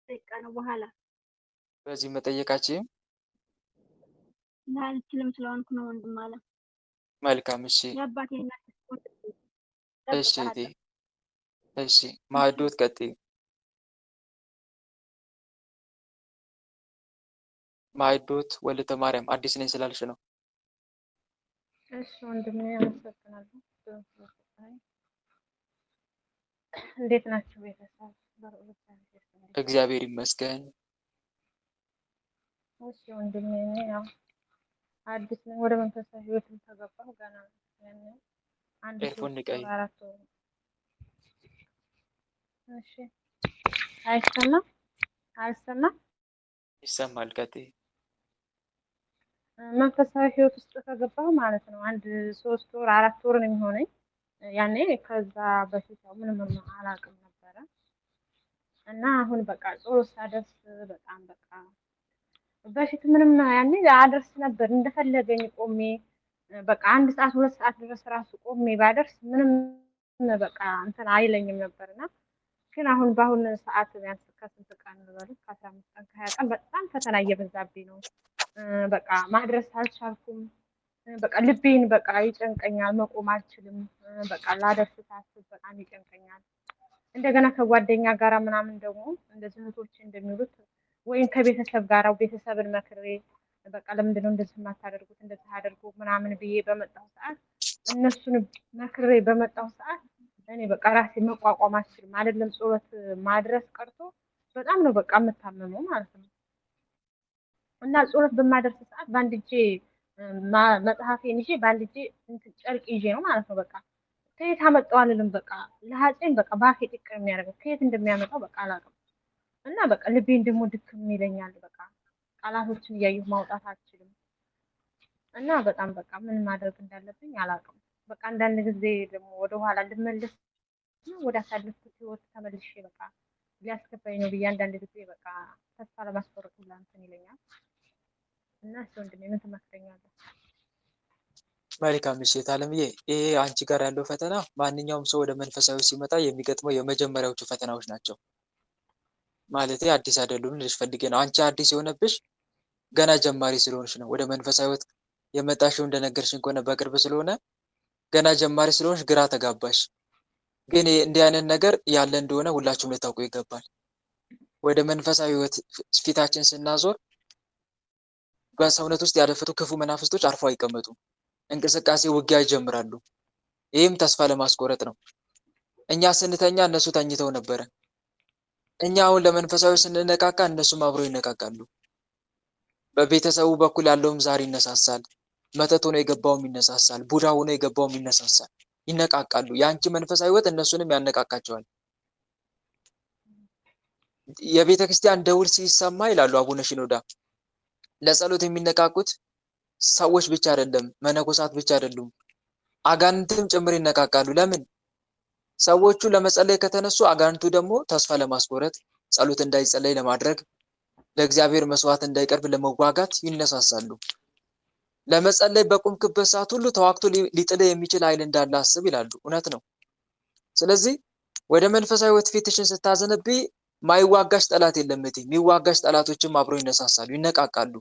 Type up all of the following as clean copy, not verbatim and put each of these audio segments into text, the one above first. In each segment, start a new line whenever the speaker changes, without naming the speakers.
ደቂቃ ነው በኋላ
በዚህ መጠየቃችን
ላልችልም ስለሆንኩ ነው ወንድም አለ።
መልካም እሺ
የአባቴ እናት
እሺ እሺ ማዕዶት ቀጥይ ማዕዶት ወለተ ማርያም አዲስ ነኝ ስላልሽ ነው።
እሺ ወንድሜ አመሰግናለሁ። እንዴት ናችሁ ቤተሰብ?
እግዚአብሔር ይመስገን።
እሺ ወንድሜ ያው አዲስ ነኝ ወደ መንፈሳዊ ህይወት ተገባሁ ገና ያኔ አንድ
ኤርፎን
ሶስት
ንቀይ
ወር አራት ወር። እሺ አይሰማም አይሰማም
ይሰማል። ቀጥይ
መንፈሳዊ ህይወት ውስጥ ከገባሁ ማለት ነው አንድ 3 ወር 4 ወር ነው የሚሆነኝ። ያኔ ከዛ በፊት ምንም አላውቅም ነበረ እና አሁን በቃ ጾም ሳደርስ በጣም በቃ በፊት ምንም ያኔ አደርስ ነበር እንደፈለገኝ ቆሜ በቃ 1 ሰዓት 2 ሰዓት ድረስ ራሱ ቆሜ ባደርስ ምንም በቃ እንትን አይለኝም ነበርና ግን አሁን በአሁን ሰዓት ቢያንስ ከስንት ቀን በላይ ከ15 ቀን ከ20 ቀን በጣም ፈተና እየበዛብኝ ነው። በቃ ማድረስ አልቻልኩም። በቃ ልቤን በቃ ይጨንቀኛል፣ መቆም አልችልም። በቃ ላደርስ ሳስብ በጣም ይጨንቀኛል። እንደገና ከጓደኛ ጋራ ምናምን ደግሞ እንደዚህ እህቶች እንደሚሉት ወይም ከቤተሰብ ጋራ ቤተሰብን መክሬ በቃ ለምንድን ነው እንደዚህ የማታደርጉት እንደዚህ አድርጉ ምናምን ብዬ በመጣሁ ሰዓት እነሱን መክሬ በመጣሁ ሰዓት እኔ በቃ ራሴ መቋቋም አልችልም። አይደለም ጸሎት ማድረስ ቀርቶ በጣም ነው በቃ የምታመመው ማለት ነው። እና ጸሎት በማደርስ ሰዓት በአንድ እጄ መጽሐፌን ይዤ በአንድ እጄ ጨርቅ ይዤ ነው ማለት ነው። በቃ ከየት አመጣው አልልም። በቃ ለሀጼን በቃ ባፌ ጥቅ የሚያደርገው ከየት እንደሚያመጣው በቃ አላውቅም። እና በቃ ልቤን ደግሞ ድክም ይለኛል። በቃ ቃላቶችን እያየሁ ማውጣት አልችልም። እና በጣም በቃ ምን ማድረግ እንዳለብኝ አላውቅም። በቃ አንዳንድ ጊዜ ደግሞ ወደኋላ ልመለስ ወደ አሳለፍኩት ህይወት ተመልሼ በቃ ሊያስገባኝ ነው ብዬ አንዳንድ ጊዜ በቃ ተስፋ ለማስቆረጥ ሁላ እንትን ይለኛል። እና እሱ ወንድሜ ምን ትመክረኛለህ?
መልካም ምሽት አለምዬ። ይሄ አንቺ ጋር ያለው ፈተና ማንኛውም ሰው ወደ መንፈሳዊ ሲመጣ የሚገጥመው የመጀመሪያዎቹ ፈተናዎች ናቸው። ማለት አዲስ አይደሉም ልጅ ፈልጌ ነው። አንቺ አዲስ የሆነብሽ ገና ጀማሪ ስለሆንሽ ነው። ወደ መንፈሳዊ ህይወት የመጣሽው እንደነገርሽን ከሆነ በቅርብ ስለሆነ ገና ጀማሪ ስለሆንሽ ግራ ተጋባሽ። ግን እንዲህ አይነት ነገር ያለ እንደሆነ ሁላችሁም ልታውቁ ይገባል። ወደ መንፈሳዊ ህይወት ፊታችን ስናዞር በሰውነት ውስጥ ያደፈጡ ክፉ መናፍስቶች አርፈው አይቀመጡም። እንቅስቃሴ ውጊያ ይጀምራሉ። ይህም ተስፋ ለማስቆረጥ ነው። እኛ ስንተኛ እነሱ ተኝተው ነበረ። እኛ አሁን ለመንፈሳዊ ስንነቃቃ እነሱም አብረው ይነቃቃሉ። በቤተሰቡ በኩል ያለውም ዛር ይነሳሳል። መተት ሆኖ የገባውም ይነሳሳል። ቡዳ ሆኖ የገባውም ይነሳሳል። ይነቃቃሉ። የአንቺ መንፈሳዊ ህይወት እነሱንም ያነቃቃቸዋል። የቤተ ክርስቲያን ደውል ሲሰማ ይላሉ አቡነ ሽኖዳ ለጸሎት የሚነቃቁት ሰዎች ብቻ አይደለም፣ መነኮሳት ብቻ አይደሉም፣ አጋንንትም ጭምር ይነቃቃሉ። ለምን? ሰዎቹ ለመጸለይ ከተነሱ አጋንንቱ ደግሞ ተስፋ ለማስቆረጥ ጸሎት እንዳይጸለይ ለማድረግ ለእግዚአብሔር መስዋዕት እንዳይቀርብ ለመዋጋት ይነሳሳሉ። ለመጸለይ በቁምክበት ሰዓት ሁሉ ተዋክቶ ሊጥል የሚችል ኃይል እንዳለ አስብ ይላሉ። እውነት ነው። ስለዚህ ወደ መንፈሳዊ ህይወት ፊትሽን ስታዘነብይ ማይዋጋሽ ጠላት የለም እህቴ። የሚዋጋሽ ጠላቶችም አብረው ይነሳሳሉ፣ ይነቃቃሉ።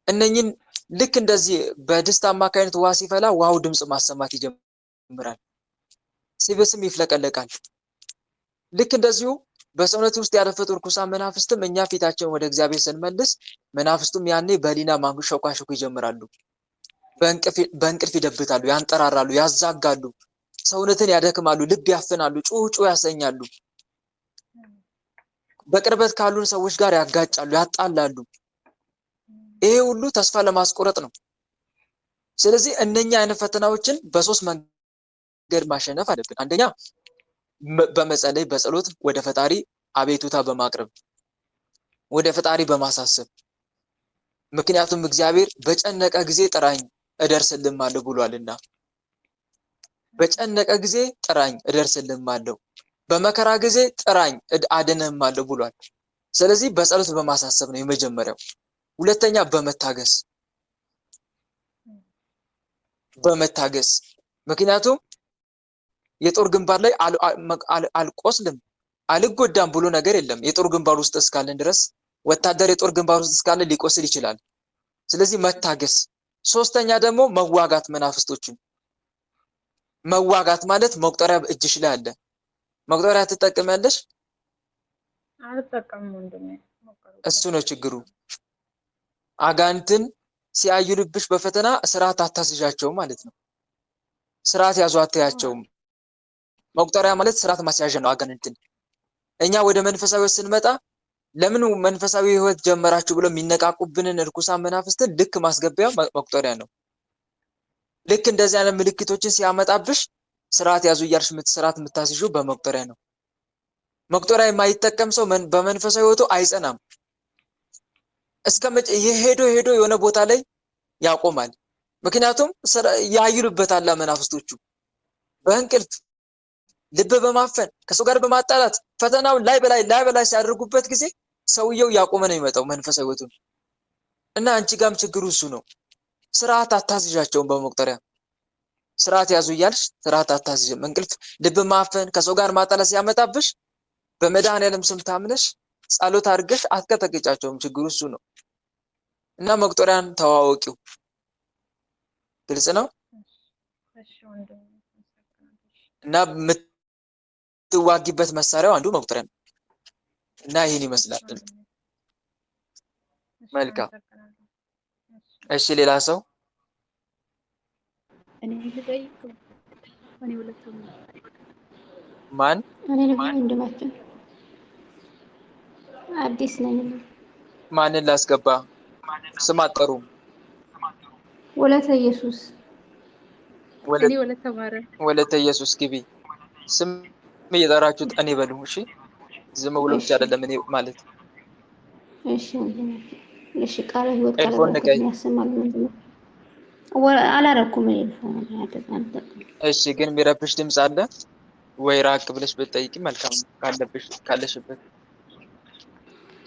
እነኝን ልክ እንደዚህ በድስት አማካይነት ውሃ ሲፈላ ውሃው ድምጽ ማሰማት ይጀምራል፣ ሲብስም ይፍለቀለቃል። ልክ እንደዚሁ በሰውነት ውስጥ ያደፈጡ ርኩሳን መናፍስትም እኛ ፊታቸውን ወደ እግዚአብሔር ስንመልስ መናፍስቱም ያኔ በሊና ማንሸኳሸኩ ይጀምራሉ። በእንቅልፍ ይደብታሉ፣ ያንጠራራሉ፣ ያዛጋሉ፣ ሰውነትን ያደክማሉ፣ ልብ ያፍናሉ፣ ጩጩ ያሰኛሉ። በቅርበት ካሉን ሰዎች ጋር ያጋጫሉ፣ ያጣላሉ። ይሄ ሁሉ ተስፋ ለማስቆረጥ ነው። ስለዚህ እነኛ አይነት ፈተናዎችን በሶስት መንገድ ማሸነፍ አለብን። አንደኛ በመጸለይ በጸሎት ወደ ፈጣሪ አቤቱታ በማቅረብ ወደ ፈጣሪ በማሳሰብ። ምክንያቱም እግዚአብሔር በጨነቀ ጊዜ ጥራኝ እደርስልሃለሁ ብሏልና። በጨነቀ ጊዜ ጥራኝ እደርስልሃለሁ፣ በመከራ ጊዜ ጥራኝ አድንሃለሁ ብሏል። ስለዚህ በጸሎት በማሳሰብ ነው የመጀመሪያው። ሁለተኛ በመታገስ ምክንያቱም የጦር ግንባር ላይ አልቆስልም አልጎዳም ብሎ ነገር የለም። የጦር ግንባር ውስጥ እስካለን ድረስ ወታደር የጦር ግንባር ውስጥ እስካለ ሊቆስል ይችላል። ስለዚህ መታገስ። ሶስተኛ ደግሞ መዋጋት። መናፍስቶችን መዋጋት ማለት መቁጠሪያ እጅሽ ላይ አለ። መቁጠሪያ ትጠቀሚያለሽ?
አልጠቀምም ወንድሜ።
እሱ ነው ችግሩ። አጋንንትን ሲያዩልብሽ በፈተና ስርዓት አታስይዣቸው ማለት ነው። ስርዓት ያዙ አትያቸውም። መቁጠሪያ ማለት ስርዓት ማስያዣ ነው አጋንንትን። እኛ ወደ መንፈሳዊ ህይወት ስንመጣ ለምን መንፈሳዊ ህይወት ጀመራችሁ ብለው የሚነቃቁብንን እርኩሳን መናፍስትን ልክ ማስገቢያ መቁጠሪያ ነው። ልክ እንደዚህ አይነት ምልክቶችን ሲያመጣብሽ ስርዓት ያዙ እያልሽ ስርዓት የምታስይዥው በመቁጠሪያ ነው። መቁጠሪያ የማይጠቀም ሰው በመንፈሳዊ ህይወቱ አይጸናም። ሄዶ የሆነ ቦታ ላይ ያቆማል። ምክንያቱም ያዩልበታል መናፍስቶቹ በእንቅልፍ ልብ በማፈን ከሰው ጋር በማጣላት ፈተናውን ላይ በላይ ሲያደርጉበት ጊዜ ሰውየው ያቆመ ነው የሚመጣው መንፈሳዊ ህይወቱን። እና አንቺ ጋርም ችግሩ እሱ ነው። ስርዓት አታስይዣቸውም በመቁጠሪያ ስርዓት ያዙ እያልሽ ስርዓት አታስይዥም። እንቅልፍ ልብ ማፈን ከሰው ጋር ማጣላት ሲያመጣብሽ በመድኃኒዓለም ስም ታምነሽ ጸሎት አድርገሽ አትቀጠቅጫቸውም። ችግሩ እሱ ነው። እና መቁጠሪያን ተዋወቂው። ግልጽ ነው። እና የምትዋጊበት መሳሪያው አንዱ መቁጠሪያ ነው። እና ይህን ይመስላል። መልካም። እሺ ሌላ ሰው?
እኔ ልጠይቅ። እኔ ሁለቱም
ማን?
እኔ ደግሞ ወንድማችን አዲስ ነኝ።
ማንን ላስገባ? ስም አጠሩም።
ወለተ ኢየሱስ።
እኔ ወለተ ማርያም።
ወለተ ኢየሱስ ግቢ። ስም እየጠራችሁት እኔ በሉ። እሺ ዝም ብሎ ብቻ አይደለም እኔ ማለት።
እሺ እሺ። ቃለ ህይወት ቃለ ህይወት ያሰማል። ምንድነው? አላረኩም።
እሺ ግን የሚረብሽ ድምፅ አለ ወይ? ራቅ ብለሽ ብትጠይቂ መልካም ካለሽበት።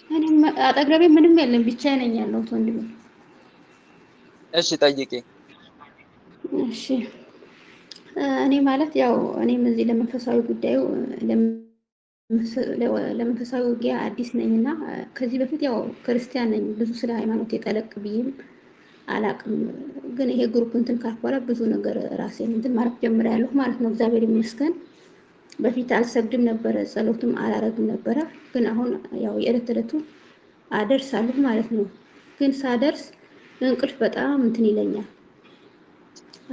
እኔም አጠገቤ ምንም የለም፣ ብቻዬን ነኝ ያለሁት ወንድሜ።
እሺ ጠይቂ።
እሺ እኔ ማለት ያው እኔም እዚህ ለመንፈሳዊ ጉዳዩ ለመንፈሳዊ ውጊያ አዲስ ነኝና ከዚህ በፊት ያው ክርስቲያን ነኝ። ብዙ ስለ ሃይማኖት የጠለቅ ብዬም አላቅም። ግን ይሄ ግሩፕ እንትን ካልኳላ ብዙ ነገር ራሴን እንትን ማለት ጀምሬያለሁ ማለት ነው። እግዚአብሔር ይመስገን። በፊት አልሰግድም ነበረ፣ ጸሎትም አላረግም ነበረ። ግን አሁን ያው የዕለት ዕለቱ አደርሳለሁ ማለት ነው። ግን ሳደርስ እንቅልፍ በጣም እንትን ይለኛል።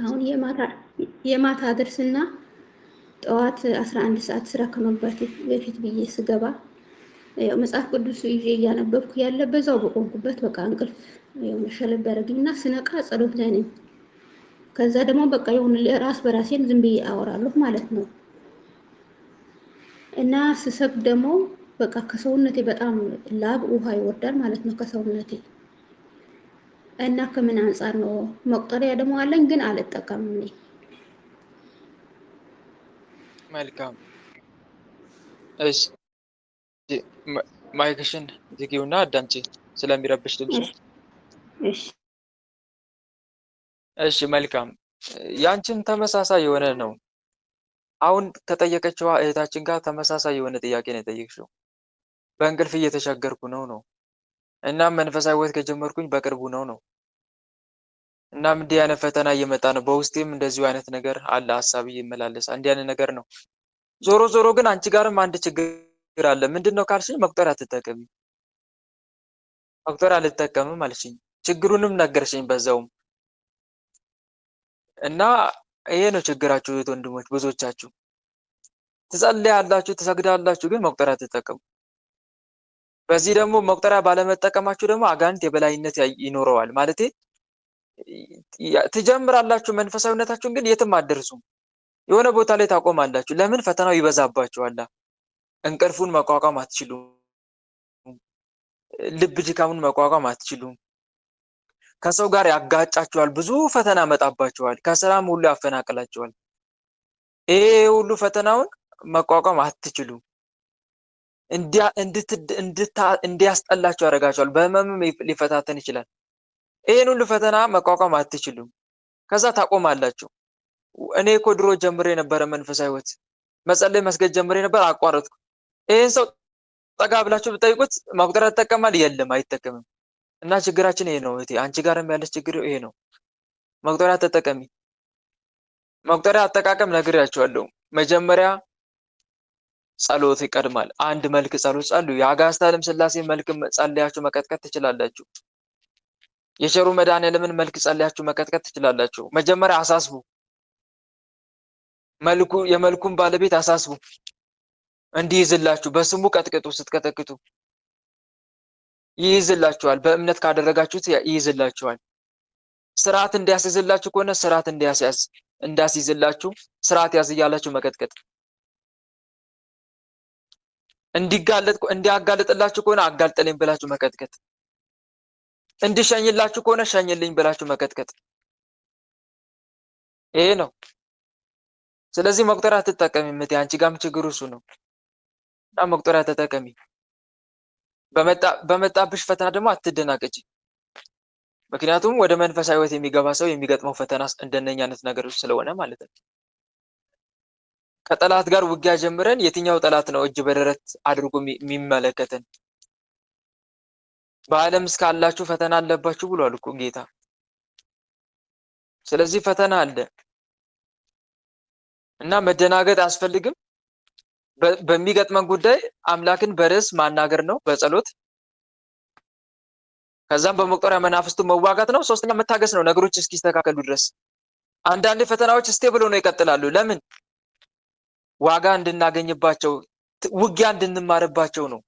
አሁን የማታ አደርስና ጠዋት 11 ሰዓት ስራ ከመግባት በፊት ብዬ ስገባ ያው መጽሐፍ ቅዱስ ይዤ እያነበብኩ ያለ በዛው በቆንኩበት በቃ እንቅልፍ የሆነ ሸለብ ያደርግኝና ስነቃ ጸሎት ላይ ነኝ። ከዛ ደግሞ በቃ የሆነ ራስ በራሴን ዝም ብዬ አወራለሁ ማለት ነው። እና ስሰግድ ደግሞ በቃ ከሰውነቴ በጣም ላብ ውሃ ይወርዳል ማለት ነው ከሰውነቴ። እና ከምን አንፃር ነው? መቁጠሪያ ደግሞ አለኝ ግን አልጠቀምም እኔ።
መልካም። እሺ ማይክሽን ዝጊውና አዳምጪ ስለሚረብሽ ድምጽ። እሺ መልካም። ያንቺም ተመሳሳይ የሆነ ነው። አሁን ከጠየቀችዋ እህታችን ጋር ተመሳሳይ የሆነ ጥያቄ ነው የጠየቅሽው። በእንቅልፍ እየተቸገርኩ ነው። እናም መንፈሳዊ ህይወት ከጀመርኩኝ በቅርቡ ነው። እናም እንዲህ አይነት ፈተና እየመጣ ነው። በውስጤም እንደዚሁ አይነት ነገር አለ፣ ሀሳብ ይመላለሳል። እንዲህ አይነት ነገር ነው። ዞሮ ግን አንቺ ጋርም አንድ ችግር አለ። ምንድነው ካልሽኝ መቁጠሪያ አትጠቀሚ። መቁጠሪያ አልጠቀምም አልሽኝ። ችግሩንም ነገርሽኝ በዛውም። እና ይሄ ነው ችግራችሁ እህት ወንድሞች። ብዙዎቻችሁ ትጸልያላችሁ፣ ትሰግዳላችሁ፣ ግን መቁጠሪያ አትጠቀሙ። በዚህ ደግሞ መቁጠሪያ ባለመጠቀማችሁ ደግሞ አጋንንት የበላይነት ይኖረዋል። ማለቴ ትጀምራላችሁ መንፈሳዊነታችሁን፣ ግን የትም አትደርሱም። የሆነ ቦታ ላይ ታቆማላችሁ። ለምን? ፈተናው ይበዛባችኋል። እንቅልፉን መቋቋም አትችሉም። ልብ ድካሙን መቋቋም አትችሉም። ከሰው ጋር ያጋጫችኋል። ብዙ ፈተና መጣባችኋል። ከስራም ሁሉ ያፈናቅላችኋል። ይሄ ሁሉ ፈተናውን መቋቋም አትችሉም። እንዲያስጠላችሁ ያደርጋችኋል። በህመምም ሊፈታተን ይችላል። ይሄን ሁሉ ፈተና መቋቋም አትችሉም። ከዛ ታቆማላችሁ። እኔ እኮ ድሮ ጀምሬ የነበረ መንፈሳዊ ህይወት መጸለይ መስገድ ጀምሬ ነበር፣ አቋረጥኩ። ይሄን ሰው ጠጋ ብላችሁ ብትጠይቁት መቁጠሪያ ይጠቀማል? የለም አይጠቀምም። እና ችግራችን ይሄ ነው እህቴ፣ አንቺ ጋርም ያለች ችግር ይሄ ነው። መቁጠሪያ ተጠቀሚ። መቁጠሪያ አጠቃቀም ነግሬያችኋለሁ። መጀመሪያ ጸሎት ይቀድማል። አንድ መልክ ጸሎት ጸልዩ። የአጋዕዝተ ዓለም ሥላሴ መልክ ጸልያችሁ መቀጥቀጥ ትችላላችሁ። የቸሩ መድኃኔዓለምን መልክ ጸልያችሁ መቀጥቀጥ ትችላላችሁ። መጀመሪያ አሳስቡ። የመልኩን ባለቤት አሳስቡ እንዲይዝላችሁ። በስሙ ቀጥቅጡ። ስትቀጠቅጡ ይይዝላችኋል። በእምነት ካደረጋችሁት ይይዝላችኋል። ስርዓት እንዲያስይዝላችሁ ከሆነ ስርዓት እንዲያስይዝላችሁ ስርዓት ያዝ እያላችሁ መቀጥቀጥ። እንዲያጋልጥላችሁ ከሆነ አጋልጥልኝ ብላችሁ መቀጥቀጥ። እንዲሸኝላችሁ ከሆነ ሸኝልኝ ብላችሁ መቀጥቀጥ። ይሄ ነው። ስለዚህ መቁጠሪያ አትጠቀሚ እህቴ፣ አንቺ ጋርም ችግሩ እሱ ነው። እና መቁጠሪያ ተጠቀሚ። በመጣብሽ ፈተና ደግሞ አትደናቀጪ። ምክንያቱም ወደ መንፈሳዊ ሕይወት የሚገባ ሰው የሚገጥመው ፈተና እንደነኛ አይነት ነገሮች ስለሆነ ማለት ነው። ከጠላት ጋር ውጊያ ጀምረን የትኛው ጠላት ነው እጅ በደረት አድርጎ የሚመለከተን? በዓለም እስካላችሁ ፈተና አለባችሁ ብሏል እኮ ጌታ። ስለዚህ ፈተና አለ እና መደናገጥ አያስፈልግም። በሚገጥመን ጉዳይ አምላክን በርዕስ ማናገር ነው በጸሎት። ከዛም በመቁጠሪያ መናፍስቱ መዋጋት ነው። ሶስተኛ መታገስ ነው ነገሮች እስኪስተካከሉ ድረስ። አንዳንድ ፈተናዎች ስቴብል ሆነው ይቀጥላሉ። ለምን? ዋጋ እንድናገኝባቸው፣ ውጊያ እንድንማርባቸው ነው።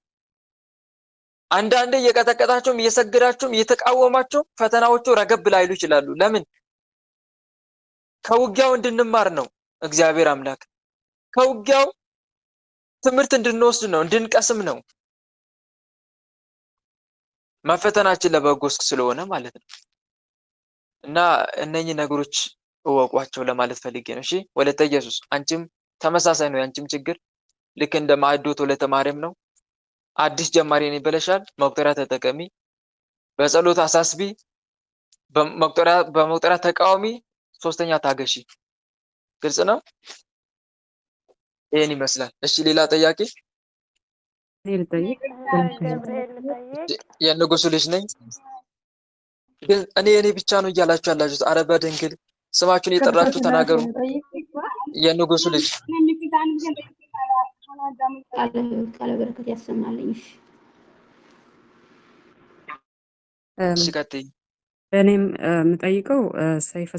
አንዳንዴ እየቀጠቀጣቸውም እየሰገዳቸውም እየተቃወማቸው ፈተናዎቹ ረገብ ላይሉ ይችላሉ። ለምን? ከውጊያው እንድንማር ነው። እግዚአብሔር አምላክ ከውጊያው ትምህርት እንድንወስድ ነው፣ እንድንቀስም ነው። መፈተናችን ለበጎ ስለሆነ ማለት ነው። እና እነኚህ ነገሮች እወቋቸው ለማለት ፈልጌ ነው። እሺ ወለተ ኢየሱስ፣ አንቺም ተመሳሳይ ነው። ያንቺም ችግር ልክ እንደ ማዕዶት ወለተ ማርያም ነው። አዲስ ጀማሪ ነኝ ብለሻል። መቁጠሪያ ተጠቀሚ፣ በጸሎት አሳስቢ፣ በመቁጠሪያ ተቃዋሚ፣ ሶስተኛ ታገሺ። ግልጽ ነው። ይሄን ይመስላል። እሺ ሌላ ጥያቄ? የንጉሱ ልጅ ነኝ ግን እኔ ብቻ ነው እያላችሁ ያላችሁት። አረ በድንግል ስማችሁን የጠራችሁ ተናገሩ። የንጉሱ ልጅ
ቃለ በረከት ያሰማልኝ።
እሺ ቀጥይ።
እኔም የምጠይቀው ሰይፈ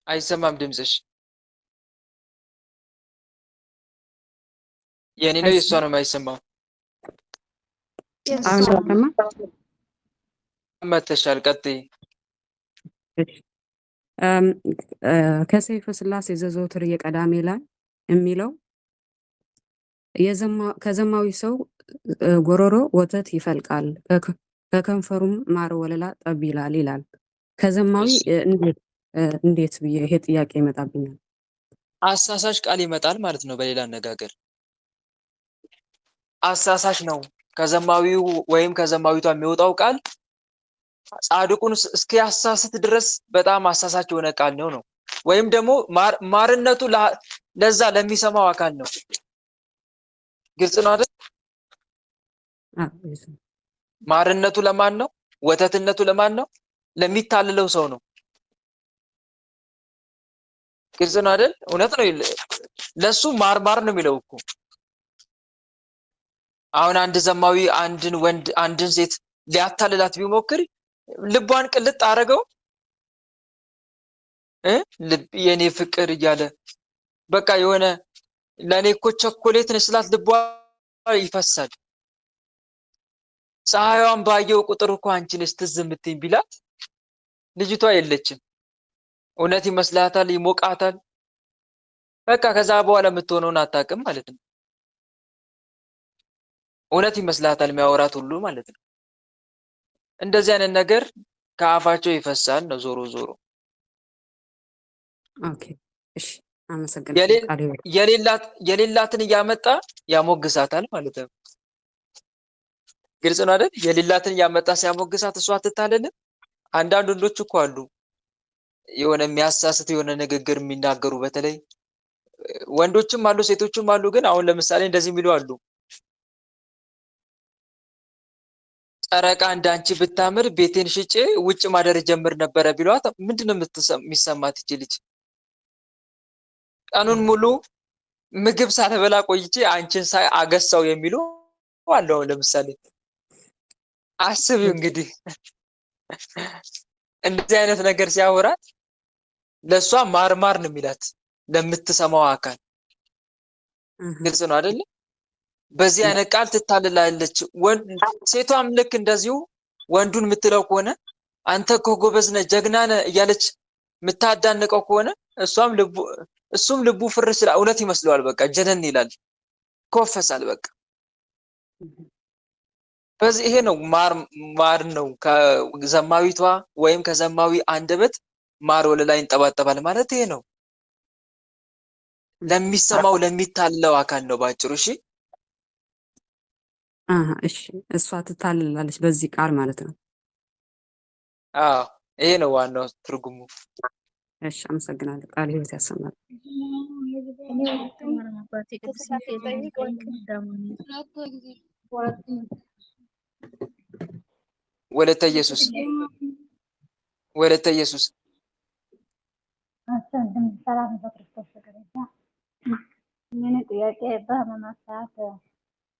አይሰማም ድምፅሽ። የኔ ነው የእሷ ነው የማይሰማው?
አሁን ተሰማ?
መተሻል። ቀጥይ።
ከሰይፈ ሥላሴ ዘዘውትር የቀዳሜ ላይ የሚለው ከዘማዊ ሰው ጎሮሮ ወተት ይፈልቃል ከከንፈሩም ማር ወለላ ጠብ ይላል ይላል። ከዘማዊ እንዴት ብዬ ይሄ ጥያቄ ይመጣብኛል።
አሳሳሽ ቃል ይመጣል ማለት ነው። በሌላ አነጋገር አሳሳሽ ነው። ከዘማዊው ወይም ከዘማዊቷ የሚወጣው ቃል ጻድቁን እስኪያሳስት ድረስ በጣም አሳሳች የሆነ ቃል ነው። ወይም ደግሞ ማርነቱ ለዛ ለሚሰማው አካል ነው። ግልጽ ነው አይደል? ማርነቱ ለማን ነው? ወተትነቱ ለማን ነው? ለሚታልለው ሰው ነው። ግልጽ ነው አይደል? እውነት ነው። ለሱ ማር ነው የሚለው እኮ። አሁን አንድ ዘማዊ አንድን ወንድ አንድን ሴት ሊያታልላት ቢሞክር ልቧን ቅልጥ አደረገው የኔ ፍቅር እያለ በቃ የሆነ ለኔ እኮ ቸኮሌት ነሽ ስላት ልቧ ይፈሳል። ፀሐይዋን ባየው ቁጥር እኮ አንቺ ነሽ ትዝ የምትይኝ ቢላት ልጅቷ የለችም። እውነት ይመስላታል፣ ይሞቃታል። በቃ ከዛ በኋላ የምትሆነውን አታውቅም ማለት ነው። እውነት ይመስላታል የሚያወራት ሁሉ ማለት ነው። እንደዚህ አይነት ነገር ከአፋቸው ይፈሳል ነው ዞሮ ዞሮ።
ኦኬ እሺ፣ አመሰግናለሁ።
የሌላትን እያመጣ ያሞግሳታል ማለት ነው። ግልጽ ነው አይደል? የሌላትን እያመጣ ሲያሞግሳት እሷ አትታለልም። አንዳንድ ወንዶች እኮ አሉ የሆነ የሚያሳስት የሆነ ንግግር የሚናገሩ በተለይ ወንዶችም አሉ ሴቶችም አሉ። ግን አሁን ለምሳሌ እንደዚህ የሚሉ አሉ፣ ጨረቃ እንዳንቺ ብታምር ቤቴን ሽጬ ውጭ ማደር ጀምር ነበረ ቢሏት ምንድነው የሚሰማት ይቺ ልጅ? ቀኑን ሙሉ ምግብ ሳልበላ ቆይቼ አንቺን ሳይ አገሳው የሚሉ አሉ። አሁን ለምሳሌ አስቢው እንግዲህ እንደዚህ አይነት ነገር ሲያወራት ለሷ ማርማር ነው የሚላት ለምትሰማው አካል። ግልጽ ነው አይደል? በዚህ አይነት ቃል ትታልላለች። ሴቷም ልክ እንደዚሁ ወንዱን የምትለው ከሆነ አንተ እኮ ጎበዝ ነህ ጀግና ነህ እያለች የምታዳንቀው ከሆነ እሱም ልቡ ፍርስ እውነት ይመስለዋል። በቃ ጀነን ይላል፣ ኮፈሳል። በቃ በዚህ ይሄ ነው ማር ነው ከዘማዊቷ ወይም ከዘማዊ አንደበት ማር ወለላ ይንጠባጠባል ማለት ይሄ ነው። ለሚሰማው ለሚታለው አካል ነው ባጭሩ። እሺ
እሺ እሷ ትታልላለች በዚህ ቃል ማለት ነው።
አዎ ይሄ ነው ዋናው ትርጉሙ።
እሺ አመሰግናለሁ። ቃል ህይወት ያሰማል።
እኔ ወለተ አባቴ ቅዱስ ሚካኤል ጠይቀኝ ዳሙኒ
ወለተ ኢየሱስ ወለተ ኢየሱስ
አሰንድም ሰላም በክርስቶስ ፍቅር ምን ጥያቄ በህማማት ሰዓት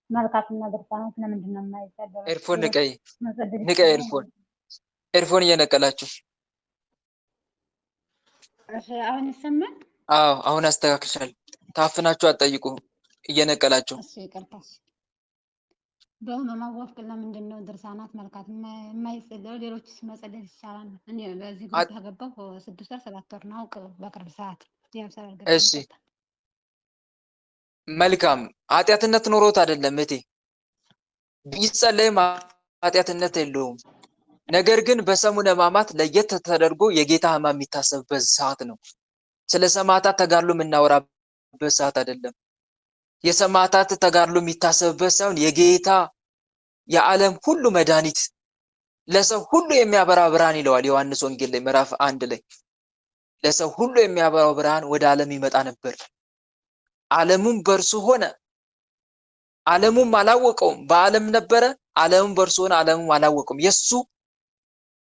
መልካትና ድርሳናት ለምንድን ነው የማይጸደረው?
ኤርፎን ንቀይ ኤርፎን እየነቀላችሁ።
እሺ አሁን ይሰማል?
አዎ አሁን አስተካክልሻል። ታፍናችሁ አትጠይቁ እየነቀላችሁ።
እሺ ይቅርታሽ። በህማማት ወቅት ለምንድን ነው ድርሳናት መልካት የማይጸደረው? ሌሎችስ መጸለይ ይቻላል? እኔ በዚህ ግሩፕ ተገባሁ 6 ወር 7 ወር ነው አውቅ በቅርብ ሰዓት ያብሰራል።
እሺ መልካም ኃጢአትነት ኖሮት አይደለም እቴ፣ ቢጸለይም ኃጢአትነት የለውም። ነገር ግን በሰሙነ ሕማማት ለየት ተደርጎ የጌታ ሕማም የሚታሰብበት ሰዓት ነው። ስለ ሰማዕታት ተጋድሎ የምናወራበት ሰዓት አይደለም። የሰማዕታት ተጋድሎ የሚታሰብበት ሳይሆን የጌታ የዓለም ሁሉ መድኃኒት ለሰው ሁሉ የሚያበራ ብርሃን ይለዋል ዮሐንስ ወንጌል ላይ ምዕራፍ 1 ላይ ለሰው ሁሉ የሚያበራው ብርሃን ወደ ዓለም ይመጣ ነበር። ዓለሙም በእርሱ ሆነ፣ ዓለሙም አላወቀውም። በዓለም ነበረ፣ ዓለሙም በእርሱ ሆነ፣ ዓለሙም አላወቀውም። የሱ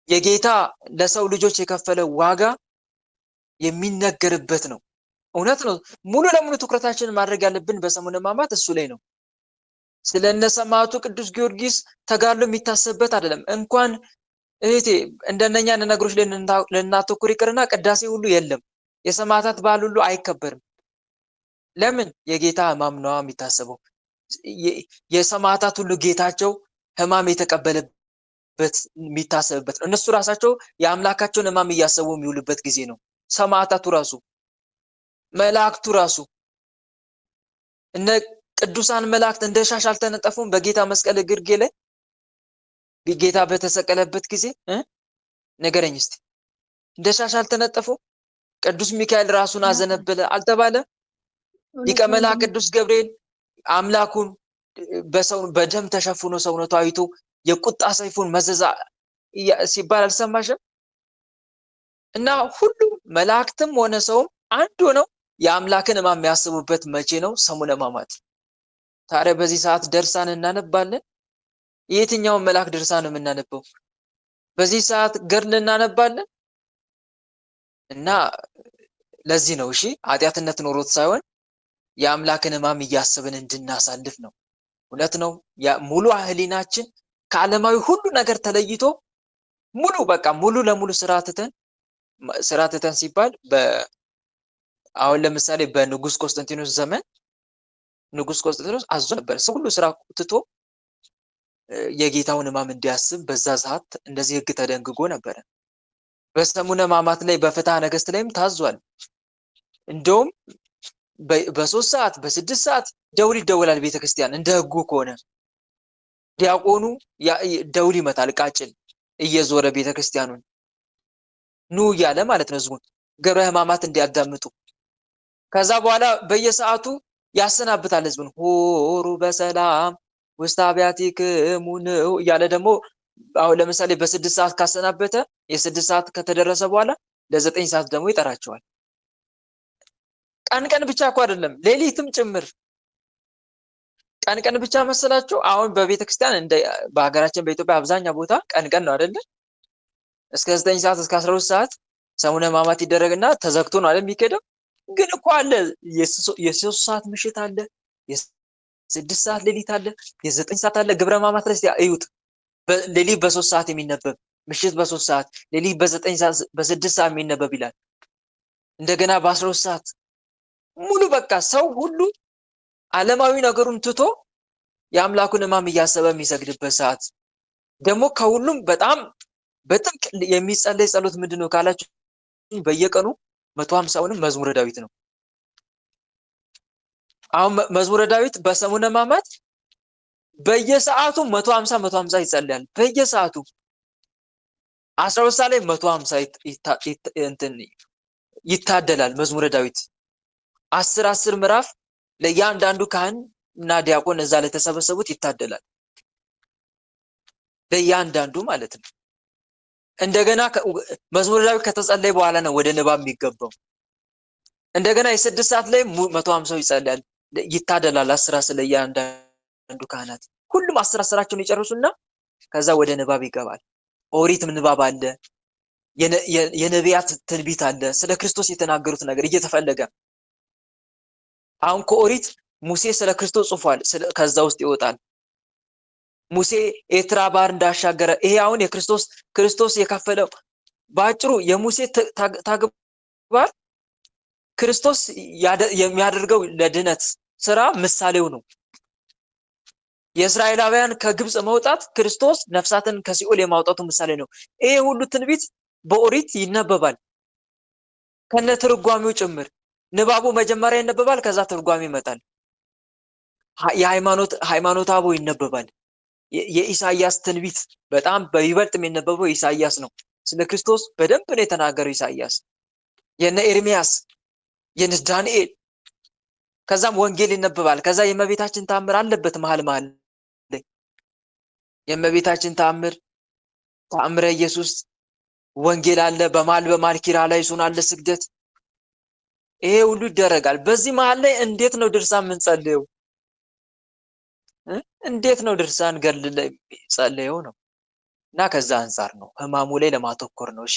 የጌታ ለሰው ልጆች የከፈለው ዋጋ የሚነገርበት ነው። እውነት ነው። ሙሉ ለሙሉ ትኩረታችንን ማድረግ ያለብን በሰሙነ ሕማማት እሱ ላይ ነው። ስለነ ሰማዕቱ ቅዱስ ጊዮርጊስ ተጋድሎ የሚታሰብበት አይደለም። እንኳን እህቴ እንደነኛ ነገሮች ላይ ልናተኩር ይቅርና ቅዳሴ ሁሉ የለም። የሰማዕታት በዓል ሁሉ አይከበርም። ለምን? የጌታ ሕማም ነው የሚታሰበው። የሰማዕታት ሁሉ ጌታቸው ሕማም የተቀበለበት የሚታሰብበት ነው። እነሱ ራሳቸው የአምላካቸውን ሕማም እያሰቡ የሚውልበት ጊዜ ነው። ሰማዕታቱ ራሱ መላእክቱ ራሱ እነ ቅዱሳን መላእክት እንደ ሻሽ አልተነጠፉም በጌታ መስቀል ግርጌ ላይ ጌታ በተሰቀለበት ጊዜ ንገረኝ እስቲ። እንደ ሻሽ አልተነጠፉም? ቅዱስ ሚካኤል ራሱን አዘነበለ አልተባለ? ሊቀ መላእክት ቅዱስ ገብርኤል አምላኩን በደም ተሸፍኖ ሰውነቱ አይቶ የቁጣ ሰይፉን መዘዛ ሲባል አልሰማሽም? እና ሁሉም መላእክትም ሆነ ሰውም አንድ ሆነው የአምላክን ሕማም የሚያስቡበት መቼ ነው? ሰሙነ ሕማማት። ታዲያ በዚህ ሰዓት ድርሳን እናነባለን? የትኛውን መልአክ ድርሳን ነው የምናነበው? በዚህ ሰዓት ገድል እናነባለን? እና ለዚህ ነው እሺ ኃጢአትነት ኖሮት ሳይሆን የአምላክን ሕማም እያሰብን እንድናሳልፍ ነው። እውነት ነው። ሙሉ ሕሊናችን ከዓለማዊ ሁሉ ነገር ተለይቶ ሙሉ በቃ ሙሉ ለሙሉ ስራ ትተን ሲባል አሁን ለምሳሌ በንጉስ ቆስጠንጢኖስ ዘመን ንጉስ ቆስጠንጢኖስ አዞ ነበር ሰው ሁሉ ስራ ትቶ የጌታውን ሕማም እንዲያስብ በዛ ሰዓት እንደዚህ ሕግ ተደንግጎ ነበረ። በሰሙነ ሕማማት ላይ በፍትሐ ነገሥት ላይም ታዟል። እንደውም በ3 ሰዓት በ6 ሰዓት ደውል ይደወላል ቤተክርስቲያን እንደ ሕጉ ከሆነ ዲያቆኑ ደውል ይመታል ቃጭል እየዞረ ቤተክርስቲያኑን ኑ እያለ ማለት ነው ህዝቡን ግብረ ሕማማት እንዲያዳምጡ። ከዛ በኋላ በየሰዓቱ ያሰናብታል ህዝቡን ሆሩ በሰላም ውስተ አብያቲክሙ እያለ ደግሞ አሁን ለምሳሌ በ6 ሰዓት ካሰናበተ የ6 ሰዓት ከተደረሰ በኋላ ለ9 ሰዓት ደግሞ ይጠራቸዋል። ቀን ቀን ብቻ እኮ አይደለም ሌሊትም ጭምር። ቀን ቀን ብቻ መሰላችሁ? አሁን በቤተክርስቲያን እንደ በሀገራችን በኢትዮጵያ አብዛኛው ቦታ ቀን ቀን ነው አይደለ? እስከ 9 ሰዓት እስከ 12 ሰዓት ሰሙነ ሕማማት ይደረግና ተዘግቶ ነው አይደል የሚኬደው? ግን እኮ አለ የ3 ሰዓት ምሽት አለ፣ የ6 ሰዓት ሌሊት አለ፣ የ9 ሰዓት አለ። ግብረ ሕማማት ላይ እዩት። ሌሊት በ3 ሰዓት የሚነበብ ምሽት በ3 ሰዓት ሌሊት በ9 ሰዓት በ6 ሰዓት የሚነበብ ይላል። እንደገና በ12 ሰዓት ሙሉ በቃ ሰው ሁሉ ዓለማዊ ነገሩን ትቶ የአምላኩን ሕማም እያሰበ የሚሰግድበት ሰዓት ደግሞ ከሁሉም በጣም በጥብቅ የሚጸለይ ጸሎት ምንድነው ካላችሁ በየቀኑ 150ውንም መዝሙረ ዳዊት ነው። አሁን መዝሙረ ዳዊት በሰሙነ ሕማማት በየሰዓቱ 150 ይጸልያል። በየሰዓቱ 12 ሰዓት ላይ 150 ይታደላል መዝሙረ ዳዊት 10 ምዕራፍ ለእያንዳንዱ ካህን እና ዲያቆን እዛ ላይ ተሰበሰቡት ይታደላል። ለእያንዳንዱ ማለት ነው። እንደገና መዝሙረ ዳዊት ከተጸለየ በኋላ ነው ወደ ንባብ የሚገባው። እንደገና የ6 ሰዓት ላይ 150 ይጸልያል ይታደላል 10 ለእያንዳንዱ ካህናት። ሁሉም 10 ይጨርሱና ከዛ ወደ ንባብ ይገባል። ኦሪት ንባብ አለ፣ የነቢያት ትንቢት አለ፣ ስለ ክርስቶስ የተናገሩት ነገር እየተፈለገ አሁን ከኦሪት ሙሴ ስለ ክርስቶስ ጽፏል፣ ከዛ ውስጥ ይወጣል። ሙሴ ኤርትራ ባህር እንዳሻገረ ይሄ አሁን ክርስቶስ የከፈለው ባጭሩ የሙሴ ተግባር ክርስቶስ የሚያደርገው ለድነት ስራ ምሳሌው ነው። የእስራኤላውያን ከግብጽ መውጣት ክርስቶስ ነፍሳትን ከሲኦል የማውጣቱ ምሳሌ ነው። ይሄ ሁሉ ትንቢት በኦሪት ይነበባል ከነ ትርጓሜው ጭምር። ንባቡ መጀመሪያ ይነበባል፣ ከዛ ትርጓሜ ይመጣል። ሃይማኖተ አበው ይነበባል። የኢሳይያስ ትንቢት በጣም በይበልጥ የሚነበበው ኢሳይያስ ነው። ስለ ክርስቶስ በደንብ ነው የተናገረው ኢሳይያስ። የነ ኤርሚያስ የነ ዳንኤል ከዛም ወንጌል ይነበባል። ከዛ የእመቤታችን ተአምር አለበት መሃል ላይ የእመቤታችን ተአምረ ኢየሱስ ወንጌል አለ። በመሃል ኪርያላይሶን አለ ስግደት። ይሄ ሁሉ ይደረጋል። በዚህ መሃል ላይ እንዴት ነው ድርሳን የምንጸልየው? እንዴት ነው ድርሳን ገድል ላይ ጸልየው ነው? እና ከዛ አንፃር ነው ሕማሙ ላይ ለማተኮር ነው። እሺ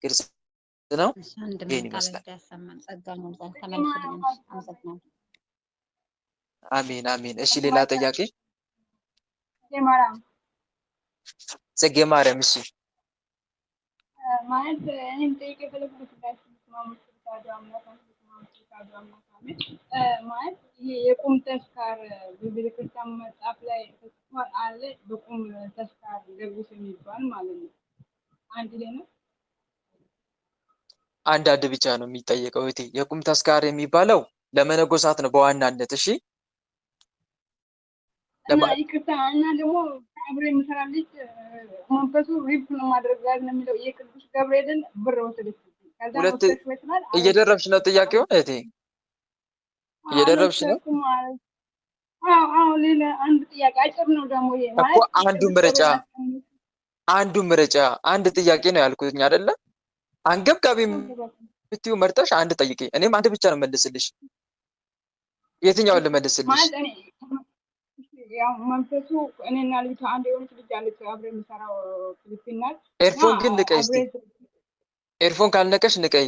ግልጽ ነው። ይሄን ይመስላል። አሜን አሜን። እሺ ሌላ ጥያቄ? ጽጌ ማርያም እሺ
ማለት እኔም ጠይቄ ፈለኩት ማለት ይሄ የቁም ተስካር በቤተክርስቲያን መጽሐፍ ላይ ተጽፏል አለ። በቁም ተስካር ገብስ የሚባል ማለት ነው። አንድ ላይ ነው
አንድ ብቻ ነው የሚጠየቀው። እቴ የቁም ተስካር የሚባለው ለመነኮሳት ነው በዋናነት። እሺ
እና ይቅርታ እና ደግሞ አብሮ የምሰራ ልጅ መንፈሱ ሪፕ ነው ማድረግ ጋር ነው የሚለው የቅዱስ ገብርኤልን ብር ወሰደች።
ሁለት እየደረብሽ ነው ጥያቄውን እቴ እየደረብሽ ነው?
አዎ ሌላ አንድ ጥያቄ አጭር ነው ደግሞ ይሄ ማለት
እኮ አንዱ ምርጫ አንድ ጥያቄ ነው ያልኩኝ አይደለ? አንገብጋቢ ብትዩ መርጠሽ አንድ ጠይቄ፣ እኔም አንድ ብቻ ነው መልስልሽ። የትኛውን ልመልስልሽ?
ማለት እኔ ያው መንፈሱ እኔና ልጅ አንድ የሆነች ልጅ አለች አብሬ የምሰራው ፊሊፒናት።
ኤርፎን ግን ንቀይ እስቲ። ኤርፎን ካልነቀሽ ንቀይ።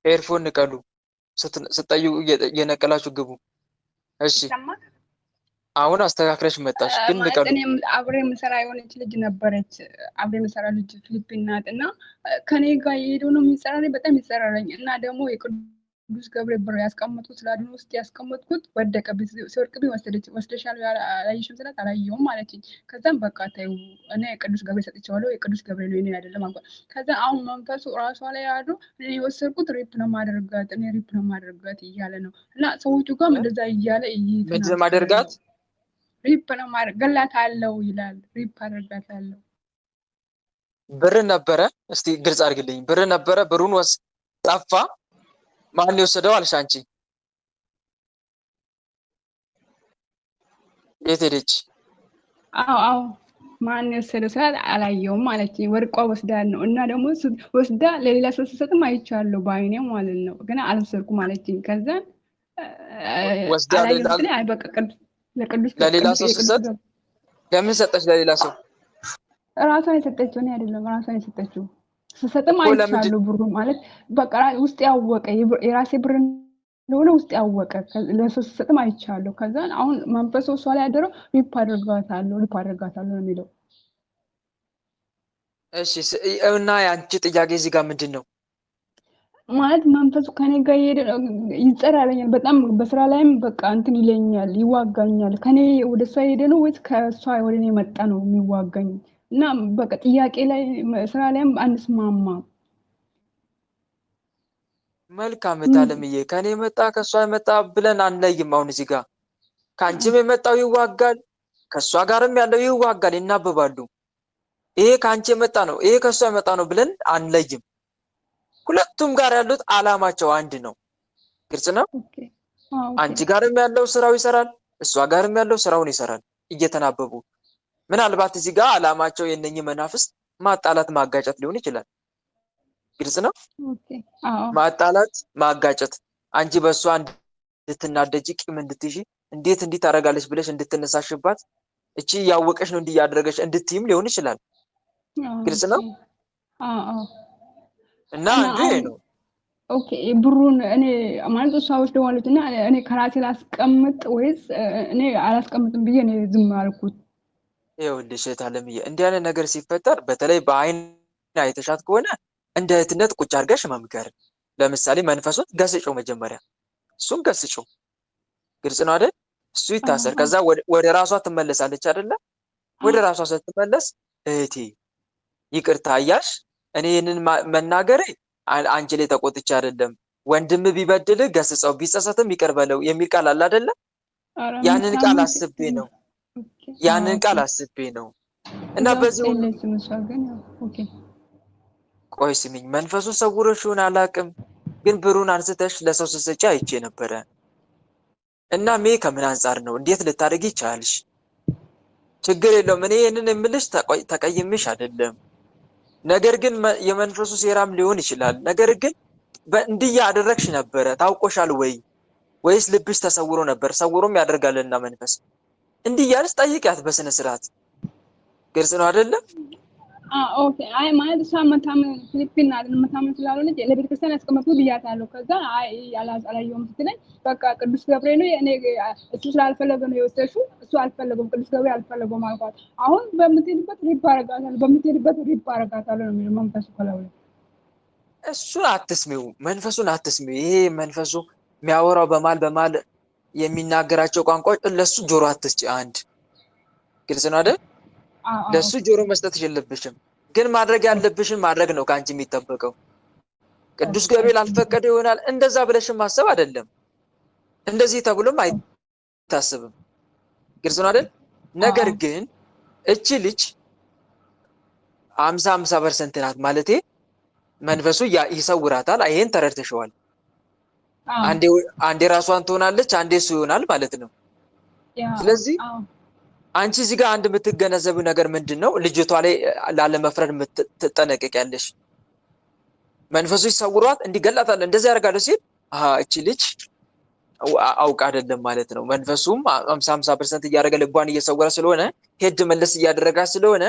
ኤርፎን ንቀሉ። ስትጠዩ እየነቀላችሁ ግቡ። እሺ አሁን አስተካክለሽ መጣሽ፣ ግን ንቀሉ።
እኔም አብሬ የምሰራ የሆነች ልጅ ነበረች። አብሬ የምሰራ ልጅ ፊሊፒን ናት እና ከኔ ጋር የሄደው ነው የሚጸራረኝ፣ በጣም ይጸራረኝ እና ደግሞ የቅዱስ ገብርኤል ብር ያስቀመጥኩት ስላድኖ ውስጥ ያስቀመጥኩት ወደቀብኝ። ሲወድቅብኝ ወስደሻል አላየሽም ስላት አላየሁም ማለችኝ። ከዛም በቃ ተይው እኔ የቅዱስ ገብርኤል ሰጥቼዋለሁ፣ የቅዱስ ገብርኤል ነው የኔ አይደለም አልኳት። ከዛ አሁን መንፈሱ ራሷ ላይ ያሉ እኔ የወሰድኩት ሪፕ ነው ማደርጋት እኔ ሪፕ ነው ማደርጋት እያለ ነው እና ሰዎቹ ጋርም እንደዛ እያለ
ምንድን ማደርጋት
ሪፕ ነው ገላታለሁ ይላል። ሪፕ አደርጋታለሁ።
ብር ነበረ። እስቲ ግልጽ አድርግልኝ። ብር ነበረ፣ ብሩን ጠፋ። ማን የወሰደው አልሽ አንቺ? የት ሄደች?
አዎ ማን የወሰደው ስላት አላየውም አለችኝ። ወርቋ ወስዳ ነው እና ደግሞ ወስዳ ለሌላ ሰው ስትሰጥም አይቻለሁ በዓይኔ ማለት ነው። ግን አልወሰድኩም አለችኝ። ከዛ
ወስዳ
አላየሁም ስትለኝ አይ በቃ ለቅዱስ
ለሌላ ሰው ስትሰጥ ለምን ሰጠች ለሌላ ሰው?
ራሷን የሰጠችው እኔ አይደለም፣ ራሷን የሰጠችው ስትሰጥም
እኮ ለምንድን
አይቻለሁ። ብሩ ማለት በቃ ውስጥ ያወቀ የራሴ ብር እንደሆነ ውስጥ ያወቀ ለሰው ስትሰጥም አይቻለሁ። ከዛ አሁን መንፈሱ እሷ ላይ ያደረው ሪፕ አደርጋታለሁ ነው የሚለው።
እሺ እና የአንቺ ጥያቄ እዚህ ጋር ምንድን ነው?
ማለት መንፈሱ ከኔ ጋር እየሄደ ይጸራረኛል በጣም በስራ ላይም በቃ እንትን ይለኛል፣ ይዋጋኛል። ከኔ ወደ እሷ የሄደ ነው ወይስ ከእሷ ወደ እኔ መጣ ነው የሚዋጋኝ? እና በቃ ጥያቄ ላይ ስራ ላይም አንስማማም።
መልካም እታለምዬ፣ ከኔ የመጣ ከእሷ የመጣ ብለን አንለይም። አሁን እዚህ ጋር ከአንቺም የመጣው ይዋጋል፣ ከእሷ ጋርም ያለው ይዋጋል፣ ይናበባሉ። ይሄ ከአንቺ የመጣ ነው፣ ይሄ ከእሷ የመጣ ነው ብለን አንለይም። ሁለቱም ጋር ያሉት አላማቸው አንድ ነው። ግልጽ ነው። አንቺ ጋርም ያለው ስራው ይሰራል፣ እሷ ጋርም ያለው ስራውን ይሰራል እየተናበቡ። ምናልባት እዚህ ጋር አላማቸው የነኚህ መናፍስት ማጣላት ማጋጨት ሊሆን ይችላል። ግልጽ ነው። ማጣላት ማጋጨት፣ አንቺ በእሷ እንድትናደጂ ቂም እንድትይዢ እንዴት እንዲህ ታደርጋለች ብለሽ እንድትነሳሽባት እቺ ያወቀሽ ነው እንዲህ ያደረገች እንድትይም ሊሆን ይችላል። ግልጽ ነው። እና አንዱ ይሄ ነው።
ኦኬ ብሩን እኔ ማለት እሷ ወስደዋለች እና እኔ ከራሴ ላስቀምጥ ወይስ እኔ አላስቀምጥም ብዬ እኔ ዝም አልኩት?
ይኸውልሽ እታለምዬ፣ እንዲህ አይነት ነገር ሲፈጠር በተለይ በአይን አይተሻት ከሆነ እንደ እህትነት ቁጭ አድርገሽ መምከር። ለምሳሌ መንፈሱን ገስጪው፣ መጀመሪያ እሱን ገስጪው። ግልጽ ነው አይደል? እሱ ይታሰር፣ ከዛ ወደ ራሷ ትመለሳለች አይደለ? ወደ ራሷ ስትመለስ እህቴ ይቅርታ እያልሽ እኔ ይህንን መናገሬ አንቺ ላይ ተቆጥቼ አይደለም፣ ወንድም ቢበድል ገስጸው ቢጸጸትም ይቅር በለው የሚል ቃል አለ አይደለ? ያንን ቃል አስቤ ነው እና በዚህ ቆይ ስሚኝ፣ መንፈሱ ሰውሮሽውን አላውቅም፣ ግን ብሩን አንስተሽ ለሰው ስትሰጪ አይቼ ነበረ እና ከምን አንጻር ነው እንዴት ልታደርጊ ይቻልሽ? ችግር የለውም። እኔ ይህንን የምልሽ ተቀይምሽ አይደለም። ነገር ግን የመንፈሱ ሴራም ሊሆን ይችላል። ነገር ግን እንዲህ ያደረግሽ ነበረ ታውቆሻል ወይስ ልብሽ ተሰውሮ ነበር? ሰውሮም ያደርጋልና መንፈስ እንዲህ ያልሽ ጠይቂያት በስነ ስርዓት። ግልጽ ነው አይደለም?
ኦኬ። አይ ማለት እሷ መታመን ፊሊፒን አይደል መታመን ስላልሆነች ለቤተክርስቲያን ያስቀመጥኩ ብያታለሁ። ከዛ አይ አላየሁም ስትለኝ በቃ ቅዱስ ገብርኤል ነው እኔ እሱ ስላልፈለገ ነው የወሰድሽው፣ እሱ አልፈለገም፣ ቅዱስ ገብርኤል አልፈለገም አልኳት። አሁን በምትሄድበት ሪፕ አረጋታለሁ ነው የሚለው መንፈሱ ከላው።
እሱን አትስሚው፣ መንፈሱን አትስሚው። ይሄ መንፈሱ የሚያወራው በማል የሚናገራቸው ቋንቋዎች ለሱ ጆሮ አትስጪ። አንድ ግልጽ ነው አይደል? ለሱ ጆሮ መስጠት የለብሽም። ግን ማድረግ ያለብሽን ማድረግ ነው ከአንቺ የሚጠበቀው። ቅዱስ ገብርኤል አልፈቀደ ይሆናል እንደዛ ብለሽም ማሰብ አይደለም። እንደዚህ ተብሎም አይታሰብም። ግልጽ ነው አይደል? ነገር ግን እቺ ልጅ 50% ናት ማለቴ መንፈሱ ይሰውራታል። ይሄን ተረድተሽዋል። አንዴ ራሷን ትሆናለች፣ አንዴ እሱ ይሆናል ማለት ነው። ስለዚህ አንቺ እዚህ ጋር አንድ የምትገነዘቡ ነገር ምንድነው? ልጅቷ ላይ ላለመፍረድ ትጠነቀቂያለሽ። መንፈሱ ይሰውሯት እንዲገላታል እንደዚህ ያደርጋለሁ ሲል እቺ ልጅ አውቃ አይደለም ማለት ነው። መንፈሱም 50% እያደረገ ልቧን እየሰወረ ስለሆነ ሄድ መለስ እያደረጋ ስለሆነ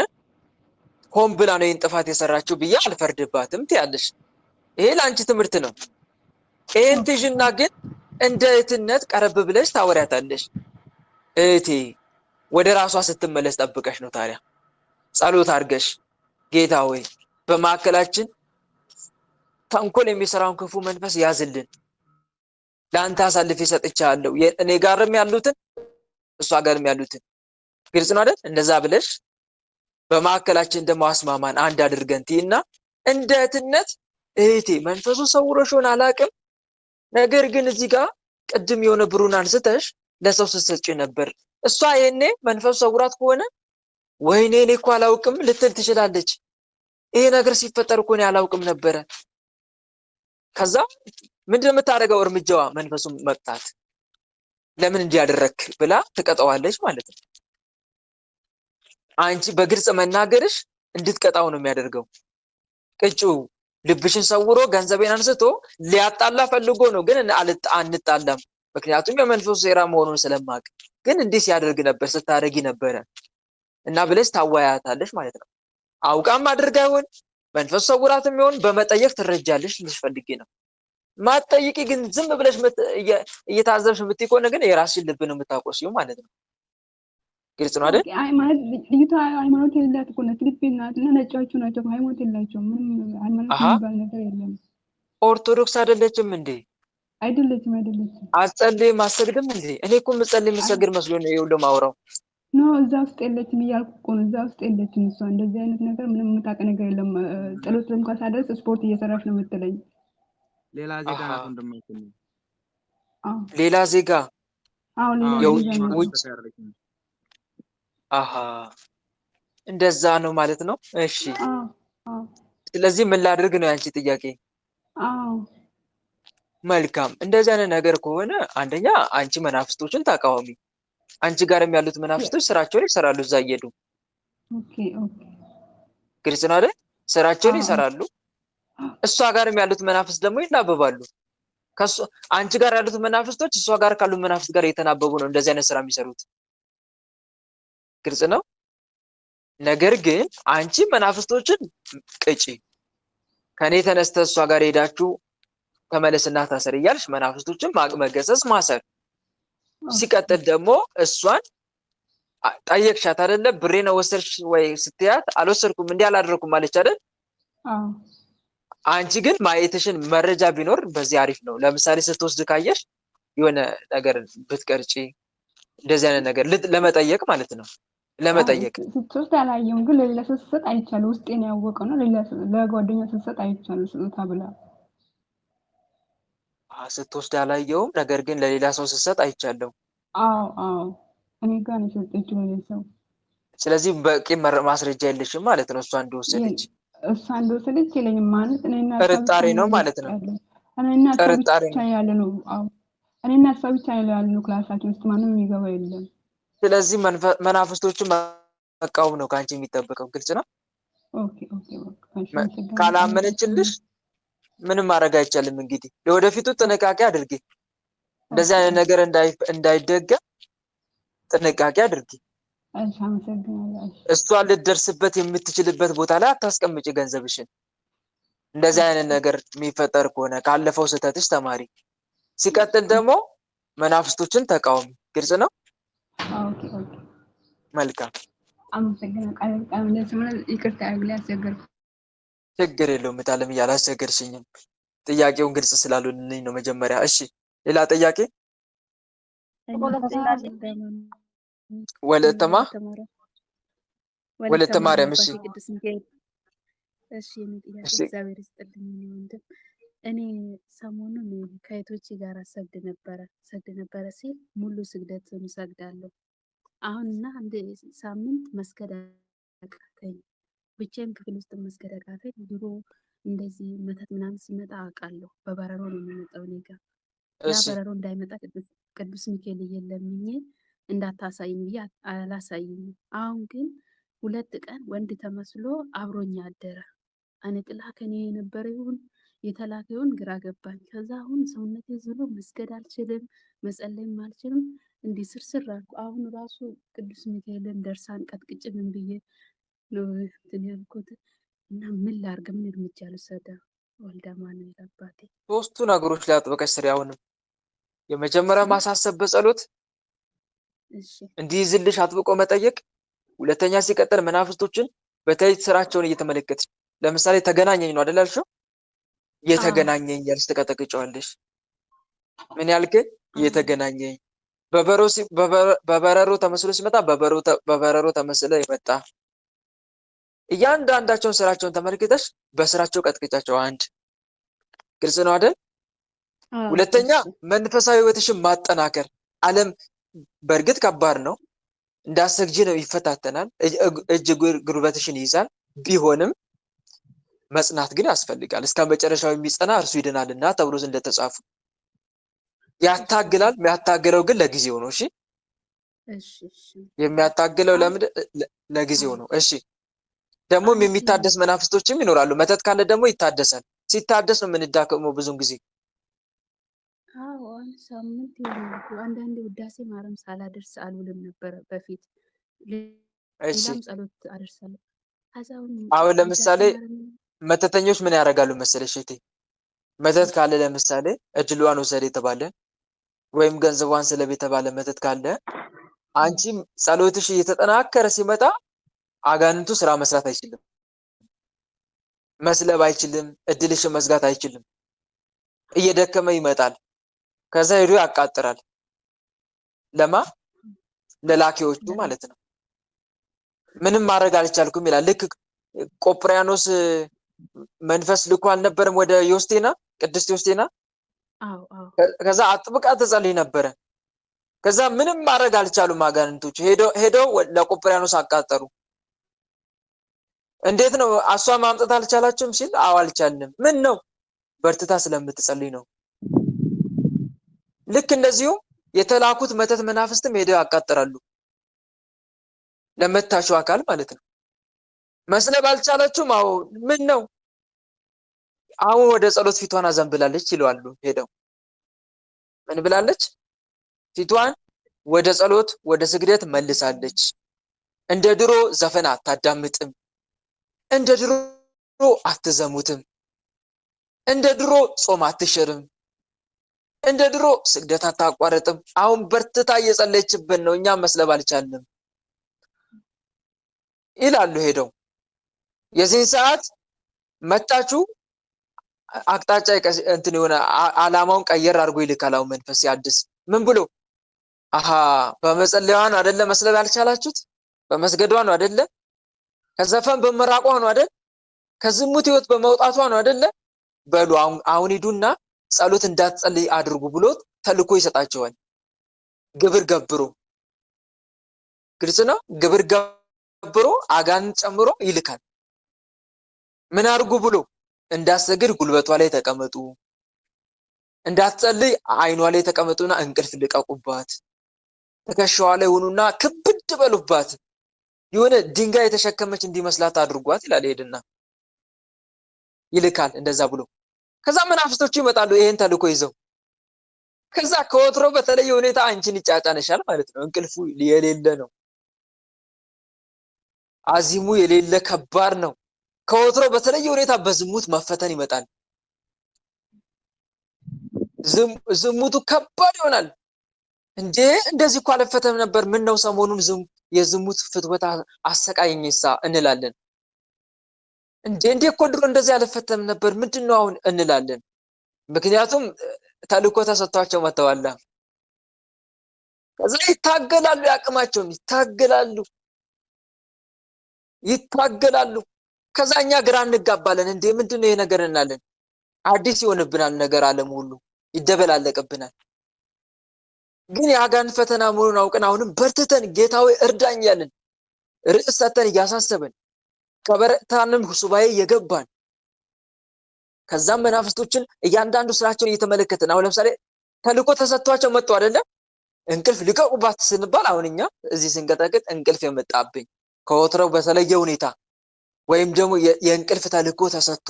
ሆን ብላ ነው ይህን ጥፋት የሰራችው ብዬ አልፈርድባትም ትያለሽ። ይሄ ለአንቺ ትምህርት ነው። ይህን ትይዥና ግን እንደ እህትነት ቀረብ ብለሽ ታወሪያታለሽ። እህቴ ወደ ራሷ ስትመለስ ጠብቀሽ ነው። ታዲያ ጸሎት አድርገሽ ጌታ ሆይ በማዕከላችን ተንኮል የሚሰራውን ክፉ መንፈስ ያዝልን፣ ለአንተ አሳልፌ ሰጥቻለሁ፣ እኔ ጋርም ያሉትን እሷ ጋርም ያሉትን። ግልጽ ነው አይደል? እንደዛ ብለሽ በማዕከላችን ደግሞ አስማማን አንድ አድርገን ትይና እንደ እህትነት እህቴ መንፈሱ ሰውሮሽ ሆነ አላውቅም፣ ነገር ግን እዚህ ጋር ቅድም የሆነ ብሩን አንስተሽ ለሰው ስትሰጪ ነበር። እሷ ይሄኔ መንፈሱ ሰውራት ከሆነ ወይኔ እኔ እኮ አላውቅም ልትል ትችላለች። ይሄ ነገር ሲፈጠር እኮ እኔ አላውቅም ነበረ። ከዛ ምንድን የምታደርገው እርምጃዋ መንፈሱን መቅጣት። ለምን እንዲያደረክ ብላ ትቀጣዋለች ማለት ነው። አንቺ በግልጽ መናገርሽ እንድትቀጣው ነው የሚያደርገው። ቅጩ ልብሽን ሰውሮ ገንዘቤን አንስቶ ሊያጣላ ፈልጎ ነው፣ ግን አንጣላም። ምክንያቱም የመንፈሱ ሴራ መሆኑን ስለማቅ ግን እንዲህ ሲያደርግ ነበር ስታደርጊ ነበረ እና ብለሽ ታወያያታለሽ ማለት ነው። አውቃም አድርጋ ይሆን መንፈሱ ሰውራትም ይሆን በመጠየቅ ትረጃለሽ ልሽ ፈልጌ ነው። ማትጠይቂ ግን ዝም ብለሽ እየታዘብሽ የምትይ ከሆነ ግን የራስሽን ልብ ነው የምታቆስዪው ማለት ነው። ግልጽ ነው አይደል?
ማለት ልጅቷ ሃይማኖት የሌላት እኮ ናት። ፊሊፒን ናት እና ነጫዎቹ ናቸው፣ ሃይማኖት የላቸውም። ምንም ሃይማኖት የሚባል ነገር የለም።
ኦርቶዶክስ አይደለችም እንዴ?
አይደለችም።
አትጸልይም አትሰግድም እንዴ? እኔ እኮ የምጸልይ የምሰግድ መስሎ ነው ይኸውልህ ማውራው።
ኖ እዛ ውስጥ የለችም እያልኩ እኮ ነው። እዛ ውስጥ የለችም እሷ። እንደዚህ አይነት ነገር ምንም የምታውቅ ነገር የለም። ጸሎት እንኳን ሳደርስ ስፖርት እየሰራች ነው የምትለኝ።
ሌላ ዜጋ ናት እንደማይተኝ።
ሌላ ዜጋ
የውጭ
እንደዛ ነው ማለት ነው። እሺ ስለዚህ ምን ላድርግ ነው ያንቺ ጥያቄ? መልካም። እንደዚህ አይነት ነገር ከሆነ አንደኛ አንቺ መናፍስቶችን ተቃዋሚ። አንቺ ጋርም ያሉት መናፍስቶች ስራቸውን ይሰራሉ እዛ እየሄዱ። ግልጽ ነው አይደል? ስራቸውን ይሰራሉ። እሷ ጋርም ያሉት መናፍስት ደግሞ ይናበባሉ። አንቺ ጋር ያሉት መናፍስቶች እሷ ጋር ካሉት መናፍስት ጋር እየተናበቡ ነው እንደዚህ አይነት ስራ የሚሰሩት። ግልጽ ነው። ነገር ግን አንቺ መናፍስቶችን ቅጪ፣ ከኔ ተነስተ እሷ ጋር ሄዳችሁ ተመለስና ታሰር እያልሽ መናፍስቶችን መገሰጽ ማሰር። ሲቀጥል ደግሞ እሷን ጠየቅሻት አይደለ? ብሬ ነው ወሰድሽ ወይ ስትያት አልወሰድኩም እንዲህ አላደረኩም አለች አይደል? አንቺ ግን ማየትሽን መረጃ ቢኖር በዚህ አሪፍ ነው። ለምሳሌ ስትወስድ ካየሽ የሆነ ነገር ብትቀርጪ እንደዚህ አይነት ነገር ለመጠየቅ ማለት ነው። ለመጠየቅ
ስትወስድ አላየሁም፣ ግን ለሌላ ሰው ስትሰጥ አይቻለሁ። ውስጤን ያወቀው ነው። ለጓደኛ ስትሰጥ አይቻለሁ ስጦታ ብላ።
ስትወስድ አላየሁም፣ ነገር ግን ለሌላ ሰው ስትሰጥ አይቻለሁ።
አዎ እኔ ጋር ነው የሰጠችው ለሌላ ሰው።
ስለዚህ በቂ ማስረጃ የለሽም ማለት ነው እሷ እንደወሰደች።
የለኝም ማለት እኔና
ጥርጣሬ ነው ማለት ነው።
እኔና ጥርጣሬ ብቻ ያለ ነው። እኔና እሷ ብቻ ያለ ነው ክላሳችን ውስጥ ማንም የሚገባ የለም።
ስለዚህ መናፍስቶችን መቃወም ነው ከአንቺ የሚጠበቀው። ግልጽ ነው። ካላመነችልሽ ምንም ማድረግ አይቻልም። እንግዲህ ለወደፊቱ ጥንቃቄ አድርጊ። እንደዚህ አይነት ነገር እንዳይደገም ጥንቃቄ አድርጊ። እሷ ልትደርስበት የምትችልበት ቦታ ላይ አታስቀምጪ ገንዘብሽን። እንደዚህ አይነት ነገር የሚፈጠር ከሆነ ካለፈው ስህተትሽ ተማሪ። ሲቀጥል ደግሞ መናፍስቶችን ተቃወሚ። ግልጽ ነው። መልካም። ችግር የለውም እታለም፣ እያላስቸገርሽኝም ጥያቄውን ግልጽ ስላልሆነልኝ ነው መጀመሪያ። እሺ ሌላ ጥያቄ? ወለተ ማርያም። እሺ
እሺ እግዚአብሔር ይስጥልኝ ወንድም። እኔ ሰሞኑን ከእህቶቼ ጋር ሰግድ ነበረ ሲል ሙሉ ስግደት እሰግዳለሁ። አሁንና አንድ ሳምንት መስገድ አቃተኝ። ብቻዬን ክፍል ውስጥ መስገድ አቃተኝ። ድሮ እንደዚህ መተት ምናምን ሲመጣ አውቃለሁ። በበረሮ ነው የሚመጣው እኔ ጋር። ያ በረሮ እንዳይመጣ ቅዱስ ሚካኤል እየለምኜ እንዳታሳይኝ ብዬ አላሳይኝ። አሁን ግን 2 ቀን ወንድ ተመስሎ አብሮኝ አደረ። እኔ ጥላ ከኔ የነበረ ይሁን የተላከ ይሁን ግራ ገባኝ። ከዛ አሁን ሰውነቴ ዝሎ መስገድ አልችልም፣ መጸለይም አልችልም። እንዲህ ስርስር አልኩ። አሁን ራሱ ቅዱስ ሚካኤልን ደርሳን ቀጥቅጭ ምን ብዬ ነው እንትን ያልኩት እና ምን ላርግ? ምን እርምጃ ልውሰድ? ወልደ አማኑኤል አባቴ
3ቱ ነገሮች ላይ አጥብቀሽ ስሪ። አሁንም የመጀመሪያ ማሳሰብ በጸሎት እንዲይዝልሽ አጥብቆ መጠየቅ። ሁለተኛ ሲቀጥል መናፍስቶችን በተለይ ስራቸውን እየተመለከትሽ፣ ለምሳሌ ተገናኘኝ ነው አይደል ያልሽው? የተገናኘኝ ያልሽ ተቀጠቅጫለሽ። ምን ያልክ? የተገናኘኝ በበረሮ ተመስሎ ሲመጣ በበረሮ ተመስለ ይመጣ። እያንዳንዳቸውን ስራቸውን ተመልክተሽ በስራቸው ቀጥቅጫቸው። አንድ ግልጽ ነው አይደል? ሁለተኛ መንፈሳዊ ህይወትሽን ማጠናከር። ዓለም በእርግጥ ከባድ ነው፣ እንዳሰግጂ ነው፣ ይፈታተናል፣ እጅ ጉልበትሽን ይይዛል። ቢሆንም መጽናት ግን ያስፈልጋል። እስከ መጨረሻው የሚጸና እርሱ ይድናልና ተብሎ እንደተጻፉ ያታግላል። የሚያታግለው ግን ለጊዜው ነው። እሺ
እሺ እሺ
የሚያታግለው
አሁን
ለምን? ለጊዜው
አዎ
ነው። እሺ ደግሞም
አንድ
የሚታደስ መናፍስቶችም ይኖራሉ። መተት ካለ ደግሞ ይታደሳል። ሲታደስ ነው የምንዳከመው ብዙን ጊዜ።
አዎ አንድ ሳምንት ይሆናል እኮ አንዳንዴ ውዳሴ ማርያም ሳላደርስ አልውልም ነበረ በፊት።
እሺ
ሌላም ጸሎት አደርሳለሁ። ከዛ አሁን
አሁን
ውዳሴ
ለምሳሌ
ማርያም
መተተኞች ምን ያደርጋሉ መሰለሽ እህቴ? መተት
እሺ
ካለ ለምሳሌ እድሏን ውሰድ የተባለ ወይም ገንዘቧን ስለብ የተባለ መተት ካለ አንቺም ጸሎትሽ እየተጠናከረ ሲመጣ አጋንንቱ ስራ መስራት አይችልም፣ መስለብ አይችልም፣ እድልሽን መዝጋት አይችልም። እየደከመ ይመጣል። ከዛ ሄዶ ያቃጥራል። ለማ ለላኪዎቹ ማለት ነው። ምንም ማድረግ አልቻልኩም ይላል። ልክ ቆጵሪያኖስ መንፈስ ልኮ አልነበረም ወደ ዮስቴና፣ ቅድስት ዮስቴና።
አዎ አዎ
ከዛ አጥብቃ ትጸልይ ነበረ። ከዛ ምንም ማድረግ አልቻሉም አጋንንቶች። ሄደው ለቆጵሪያኖስ አቃጠሩ። እንዴት ነው እሷ ማምጣት አልቻላችሁም ሲል፣ አዎ አልቻልንም። ምን ነው? በርትታ ስለምትጸልይ ነው። ልክ እንደዚሁ የተላኩት መተት መናፍስትም ሄደው ያቃጥራሉ፣ ለመታሹ አካል ማለት ነው። መስለብ አልቻላችሁም? አዎ። ምን ነው? አሁን ወደ ጸሎት ፊቷን አዘንብላለች ይለዋሉ። ሄደው ምን ብላለች? ፊቷን ወደ ጸሎት ወደ ስግደት መልሳለች። እንደ ድሮ ዘፈን አታዳምጥም፣ እንደ ድሮ አትዘሙትም፣ እንደ ድሮ ጾም አትሽርም፣ እንደ ድሮ ስግደት አታቋርጥም። አሁን በርትታ እየጸለየችብን ነው፣ እኛም መስለብ አልቻልንም ይላሉ ሄደው። የዚህን ሰዓት መጣችሁ አቅጣጫ እንትን የሆነ አላማውን ቀየር አድርጎ ይልካል። አሁን መንፈስ ያድስ ምን ብሎ አሃ በመጸለያዋ ነው አይደለ መስለብ ያልቻላችሁት? በመስገዷ ነው አይደለ? ከዘፈን በመራቋ ነው አይደል? ከዝሙት ህይወት በመውጣቷ ነው አይደለ? በሉ አሁን ሂዱና ጸሎት እንዳትጸልይ አድርጉ ብሎ ተልኮ ይሰጣቸዋል። ግብር ገብሮ፣ ግልጽ ነው። ግብር ገብሮ አጋንንት ጨምሮ ይልካል። ምን አድርጉ ብሎ? እንዳትሰግድ ጉልበቷ ላይ ተቀመጡ፣ እንዳትጸልይ አይኗ ላይ ተቀመጡና እንቅልፍ ልቀቁባት፣ ትከሻዋ ላይ ሆኑና ክብድ በሉባት፣ የሆነ ድንጋይ የተሸከመች እንዲመስላት አድርጓት ይላል። ሄድና ይልካል እንደዛ ብሎ። ከዛ መናፍስቶቹ ይመጣሉ ይሄን ተልኮ ይዘው። ከዛ ከወትሮ በተለየ ሁኔታ አንቺን ይጫጫነሻል ማለት ነው። እንቅልፉ የሌለ ነው፣ አዚሙ የሌለ ከባድ ነው። ከወትሮ በተለየ ሁኔታ በዝሙት መፈተን ይመጣል። ዝሙቱ ከባድ ይሆናል። እንዴ እንደዚህ እኮ አልፈተም ነበር፣ ምን ነው ሰሞኑን የዝሙት ፍትወት አሰቃየኝሳ እንላለን። እንዴ እኮ ድሮ እንደዚህ አልፈተም ነበር፣ ምንድነው አሁን እንላለን። ምክንያቱም ተልኮ ተሰጥቷቸው መተዋላ። ከዛ ይታገላሉ፣ ያቅማቸውን ይታገላሉ። ከዛ እኛ ግራ እንጋባለን። እንዴ ምንድነው ይሄ ነገር እናለን። አዲስ ይሆንብናል ነገር፣ ዓለም ሁሉ ይደበላለቅብናል። ግን የአጋንንት ፈተና መሆኑን አውቀን አሁንም በርትተን ጌታዊ እርዳኝ ያለን ርዕስ ሰተን እያሳሰብን ከበረታንም ሱባኤ የገባን ከዛም መናፍስቶችን እያንዳንዱ ስራቸውን እየተመለከትን አሁን ለምሳሌ ተልኮ ተሰጥቷቸው መጡ አይደለ? እንቅልፍ ልቀቁባት ስንባል አሁን እኛ እዚህ ስንቀጠቅጥ እንቅልፍ የመጣብኝ ከወትሮው በተለየ ሁኔታ ወይም ደግሞ የእንቅልፍ ተልኮ ተሰጥቶ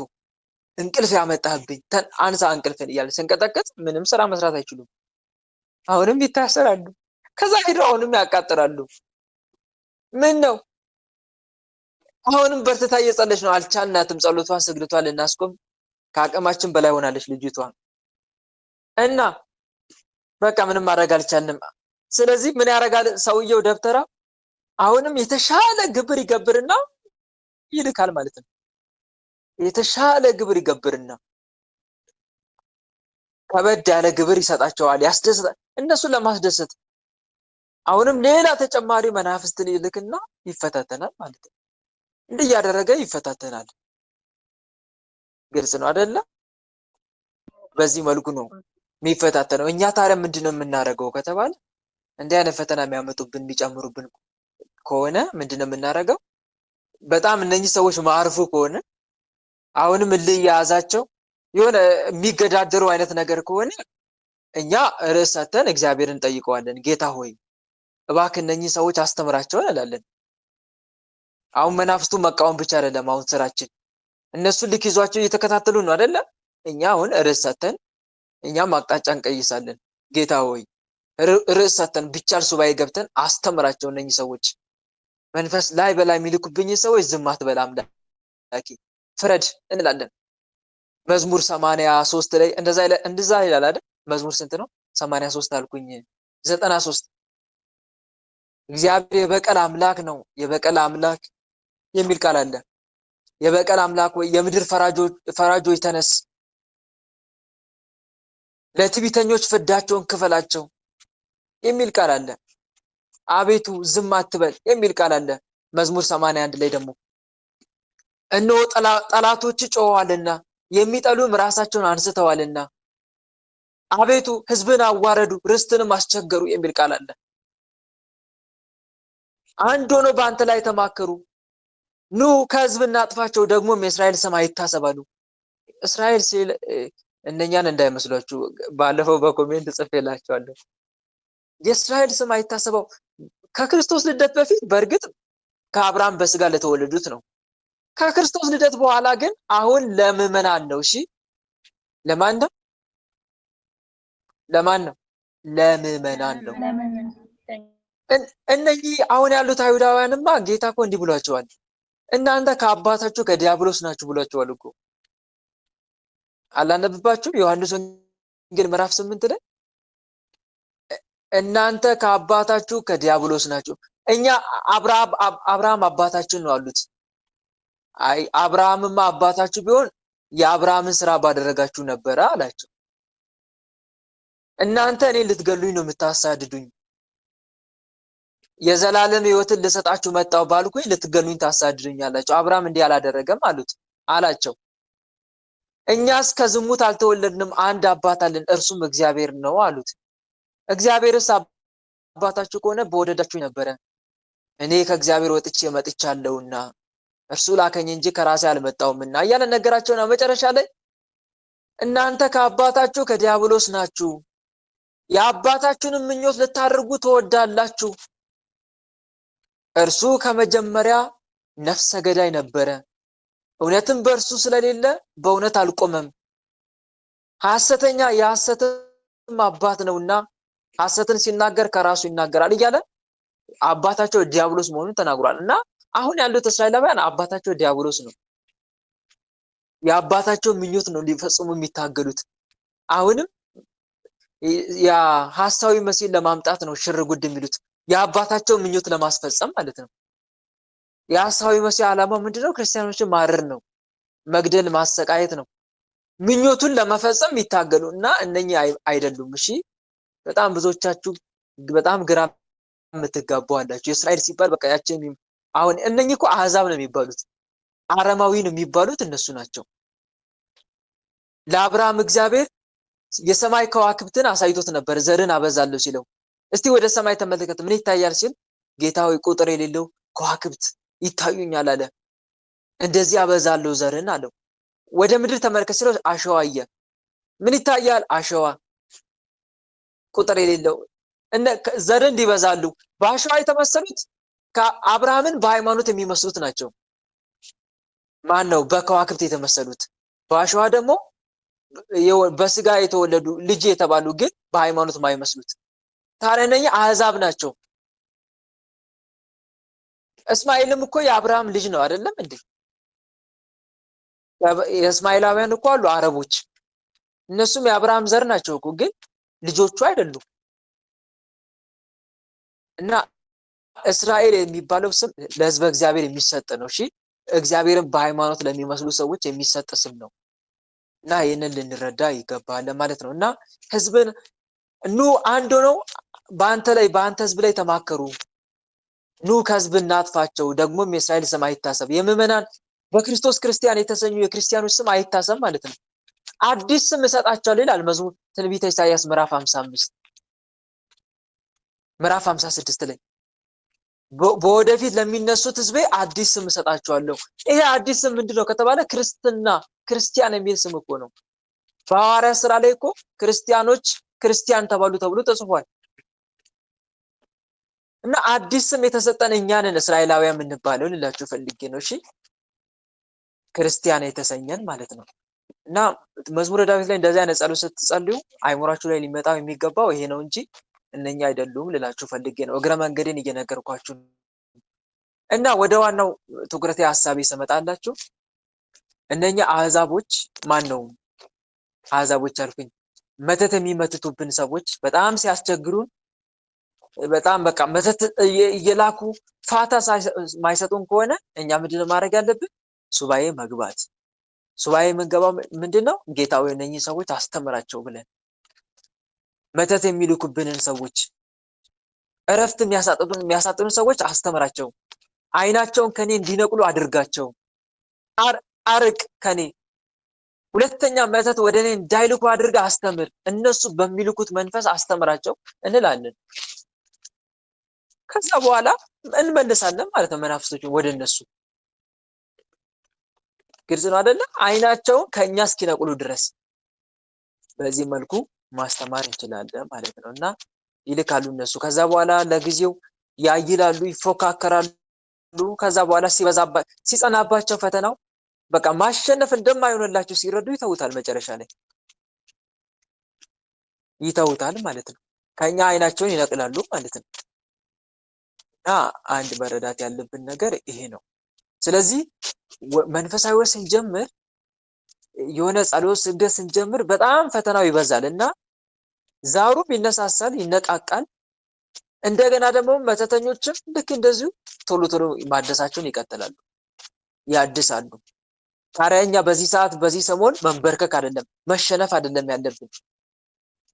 እንቅልፍ ያመጣብኝ አንሳ እንቅልፍን እያለ ስንቀጠቅጥ ምንም ስራ መስራት አይችሉም። አሁንም ይታሰራሉ። ከዛ ሄደው አሁንም ያቃጥራሉ። ምን ነው? አሁንም በርትታ እየጸለች ነው። አልቻልናትም። ጸሎቷን ስግደቷን ልናስቆም ከአቅማችን በላይ ሆናለች ልጅቷ እና በቃ ምንም ማድረግ አልቻልንም። ስለዚህ ምን ያደርጋል ሰውየው ደብተራ? አሁንም የተሻለ ግብር ይገብርና ይልካል ማለት ነው። የተሻለ ግብር ይገብርና ከበድ ያለ ግብር ይሰጣቸዋል፣ ያስደስታል። እነሱን ለማስደሰት አሁንም ሌላ ተጨማሪ መናፍስትን ይልክና ይፈታተናል ማለት ነው። እንዲህ እያደረገ ይፈታተናል። ግልጽ ነው አይደለ? በዚህ መልኩ ነው የሚፈታተነው። እኛ ታዲያ ምንድነው የምናደርገው ከተባለ እንዲህ አይነት ፈተና የሚያመጡብን የሚጨምሩብን ከሆነ ምንድነው የምናደርገው? በጣም እነኚህ ሰዎች ማርፉ ከሆነ አሁንም እልህ የያዛቸው የሆነ የሚገዳደሩ አይነት ነገር ከሆነ እኛ ርዕስ ሰተን እግዚአብሔርን ጠይቀዋለን። ጌታ ሆይ እባክህ እነኚህ ሰዎች አስተምራቸው እንላለን። አሁን መናፍስቱ መቃወም ብቻ አይደለም አሁን ስራችን፣ እነሱ ልክ ይዟቸው እየተከታተሉ ነው አይደለ? እኛ አሁን ርዕስ ሰተን እኛም አቅጣጫ እንቀይሳለን። ጌታ ሆይ ርዕስ ሰተን ቢቻል ሱባኤ ገብተን አስተምራቸው እነኚህ ሰዎች፣ መንፈስ ላይ በላይ የሚልኩብኝ ሰዎች ዝም አትበል አምላኬ ፍረድ እንላለን። መዝሙር 83 ላይ እንደዛ ይላል አይደል? መዝሙር ስንት ነው? 83 አልኩኝ 93 እግዚአብሔር የበቀል አምላክ ነው፣ የበቀል አምላክ የሚል ቃል አለ። የበቀል አምላክ ወይ የምድር ፈራጆች ተነስ፣ ለትዕቢተኞች ፍዳቸውን ክፈላቸው የሚል ቃል አለ። አቤቱ ዝም አትበል የሚል ቃል አለ። መዝሙር 81 ላይ ደግሞ እነሆ ጠላቶች ጮኸዋልና የሚጠሉም ራሳቸውን አንስተዋልና አቤቱ ሕዝብን አዋረዱ ርስትንም አስቸገሩ የሚል ቃል አለ። አንድ ሆኖ በአንተ ላይ ተማከሩ፣ ኑ ከሕዝብ እናጥፋቸው፣ ደግሞም የእስራኤል ስም አይታሰባሉ። እስራኤል ሲል እነኛን እንዳይመስሏችሁ፣ ባለፈው በኮሜንት ጽፌላችኋለሁ። የእስራኤል ስም አይታሰበው ከክርስቶስ ልደት በፊት በእርግጥ ከአብርሃም በስጋ ለተወለዱት ነው። ከክርስቶስ ልደት በኋላ ግን አሁን ለምዕመናን ነው። እሺ ለማን ነው? ለማን ነው? ለምዕመናን ነው። እነኚህ አሁን ያሉት አይሁዳውያንማ ጌታ እኮ እንዲህ ብሏቸዋል፣ እናንተ ከአባታችሁ ከዲያብሎስ ናችሁ ብሏቸዋል እኮ። አላነብባችሁ? ዮሐንስ ወንጌል ምዕራፍ 8 ላይ እናንተ ከአባታችሁ ከዲያብሎስ ናችሁ። እኛ አብርሃም አባታችን ነው አሉት። አይ አብርሃምማ አባታችሁ ቢሆን የአብርሃምን ስራ ባደረጋችሁ ነበረ አላቸው። እናንተ እኔ ልትገሉኝ ነው የምታሳድዱኝ፣ የዘላለም ሕይወትን ልሰጣችሁ መጣሁ ባልኩኝ ልትገሉኝ ታሳድዱኛላችሁ። አብርሃም እንዲህ አላደረገም አላቸው። እኛስ ከዝሙት አልተወለድንም፣ አንድ አባት አለን፣ እርሱም እግዚአብሔር ነው አሉት። እግዚአብሔርስ አባታችሁ ከሆነ በወደዳችሁ ነበረ፣ እኔ ከእግዚአብሔር ወጥቼ መጥቻለሁና እርሱ ላከኝ እንጂ ከራሴ አልመጣሁምና እያለ ነገራቸውና መጨረሻ ላይ እናንተ ከአባታችሁ ከዲያብሎስ ናችሁ፣ የአባታችሁንም ምኞት ልታደርጉ ትወዳላችሁ። እርሱ ከመጀመሪያ ነፍሰ ገዳይ ነበረ፣ እውነትም በእርሱ ስለሌለ በእውነት አልቆመም። ሐሰተኛ የሐሰትም አባት ነውና ሐሰትን ሲናገር ከራሱ ይናገራል እያለ አባታቸው ዲያብሎስ መሆኑን ተናግሯል። እና አሁን ያሉት እስራኤላውያን አባታቸው ዲያብሎስ ነው። የአባታቸው ምኞት ነው ሊፈጽሙ የሚታገሉት። አሁንም ያ ሐሳዊ መሲህ ለማምጣት ነው ሽር ጉድ የሚሉት፣ የአባታቸው ምኞት ለማስፈጸም ማለት ነው። የሐሳዊ መሲህ ዓላማ ምንድነው? ክርስቲያኖችን ማረር ነው፣ መግደል፣ ማሰቃየት ነው። ምኞቱን ለመፈጸም ይታገሉ እና እነኚህ አይደሉም። እሺ በጣም ብዙዎቻችሁ በጣም ግራ የምትጋቡ አላችሁ። የእስራኤል ሲባል በቃ ያችን አሁን እነኚህ እኮ አህዛብ ነው የሚባሉት፣ አረማዊ ነው የሚባሉት እነሱ ናቸው። ለአብርሃም እግዚአብሔር የሰማይ ከዋክብትን አሳይቶት ነበር ዘርን አበዛለሁ ሲለው። እስቲ ወደ ሰማይ ተመልከት ምን ይታያል ሲል ጌታ ሆይ ቁጥር የሌለው ከዋክብት ይታዩኛል አለ። እንደዚህ አበዛለሁ ዘርን አለው። ወደ ምድር ተመልከት ሲለው አሸዋ አየ። ምን ይታያል? አሸዋ ቁጥር የሌለው ዘር እንዲበዛሉ። በአሸዋ የተመሰሉት ከአብርሃምን በሃይማኖት የሚመስሉት ናቸው። ማን ነው? በከዋክብት የተመሰሉት። በአሸዋ ደግሞ በስጋ የተወለዱ ልጅ የተባሉ ግን በሃይማኖት የማይመስሉት። ታዲያ እነኚህ አህዛብ ናቸው። እስማኤልም እኮ የአብርሃም ልጅ ነው አይደለም እንዴ? የእስማኤላውያን እኮ አሉ አረቦች፣ እነሱም የአብርሃም ዘር ናቸው እኮ ግን ልጆቹ አይደሉም። እና እስራኤል የሚባለው ስም ለሕዝበ እግዚአብሔር የሚሰጥ ነው። እሺ እግዚአብሔርን በሃይማኖት ለሚመስሉ ሰዎች የሚሰጥ ስም ነው። እና ይህንን ልንረዳ ይገባል ማለት ነው። እና ሕዝብን ኑ አንድ ሆነው በአንተ ሕዝብ ላይ ተማከሩ፣ ኑ ከሕዝብ እናጥፋቸው፣ ደግሞም የእስራኤል ስም አይታሰብ። የምዕመናን በክርስቶስ ክርስቲያን የተሰኙ የክርስቲያኖች ስም አይታሰብ ማለት ነው። አዲስ ስም እሰጣቸዋለሁ ይላል መዝሙር ትንቢተ ኢሳይያስ ምዕራፍ 55 ምዕራፍ 56 ላይ በወደፊት ለሚነሱት ህዝቤ አዲስ ስም እሰጣቸዋለሁ። ይሄ አዲስ ስም ምንድነው ከተባለ ክርስቲያን የሚል ስም እኮ ነው። በሐዋርያት ሥራ ላይ እኮ ክርስቲያኖች ክርስቲያን ተባሉ ተብሎ ተጽፏል። እና አዲስ ስም የተሰጠን እኛ ነን እስራኤላውያን የምንባለው ልላችሁ ፈልጌ ነው። እሺ ክርስቲያን የተሰኘን ማለት ነው። እና መዝሙረ ዳዊት ላይ እንደዚህ አይነት ጸሎት ስትጸልዩ አይምሯችሁ ላይ ሊመጣው የሚገባው ይሄ ነው እንጂ እነኛ አይደሉም ልላችሁ ፈልጌ ነው። እግረ መንገዴን እየነገርኳችሁ እና ወደ ዋናው ትኩረቴ ሐሳቤ ሰመጣላችሁ። እነኛ አህዛቦች ማን ነው? አህዛቦች አልኩኝ፣ መተት የሚመትቱብን ሰዎች በጣም ሲያስቸግሩን፣ በጣም በቃ መተት እየላኩ ፋታ ማይሰጡን ከሆነ እኛ ምንድነው ማድረግ ያለብን? ሱባኤ መግባት። ሱባኤ የምንገባው ምንድነው? ጌታ ሆይ እነኚህ ሰዎች አስተምራቸው ብለን፣ መተት የሚልኩብንን ሰዎች፣ እረፍት የሚያሳጡን ሰዎች አስተምራቸው፣ አይናቸውን ከኔ እንዲነቅሉ አድርጋቸው፣ አርቅ ከኔ፣ ሁለተኛ መተት ወደ እኔ እንዳይልኩ አድርጋ አስተምር፣ እነሱ በሚልኩት መንፈስ አስተምራቸው እንላለን። ከዛ በኋላ እንመለሳለን ማለት ነው መናፍስቶችን ወደ እነሱ። ግልጽ ነው አይደለ? አይናቸውን ከኛ እስኪነቅሉ ድረስ በዚህ መልኩ ማስተማር እንችላለን ማለት ነው። እና ይልካሉ እነሱ። ከዛ በኋላ ለጊዜው ያይላሉ፣ ይፎካከራሉ። ከዛ በኋላ ሲጸናባቸው ፈተናው በቃ ማሸነፍ እንደማይሆንላቸው ሲረዱ ይተውታል። መጨረሻ ላይ ይተውታል ማለት ነው። ከኛ አይናቸውን ይነቅላሉ ማለት ነው። እና አንድ መረዳት ያለብን ነገር ይሄ ነው። ስለዚህ መንፈሳዊ ሕይወት ስንጀምር፣ የሆነ ጸሎት ስግደት ስንጀምር በጣም ፈተናው ይበዛል እና ዛሩም ይነሳሳል፣ ይነቃቃል። እንደገና ደግሞ መተተኞችም ልክ እንደዚሁ ቶሎ ቶሎ ማደሳቸውን ይቀጥላሉ፣ ያድሳሉ። ታዲያ እኛ በዚህ ሰዓት በዚህ ሰሞን መንበርከክ አይደለም መሸነፍ አይደለም ያለብን፣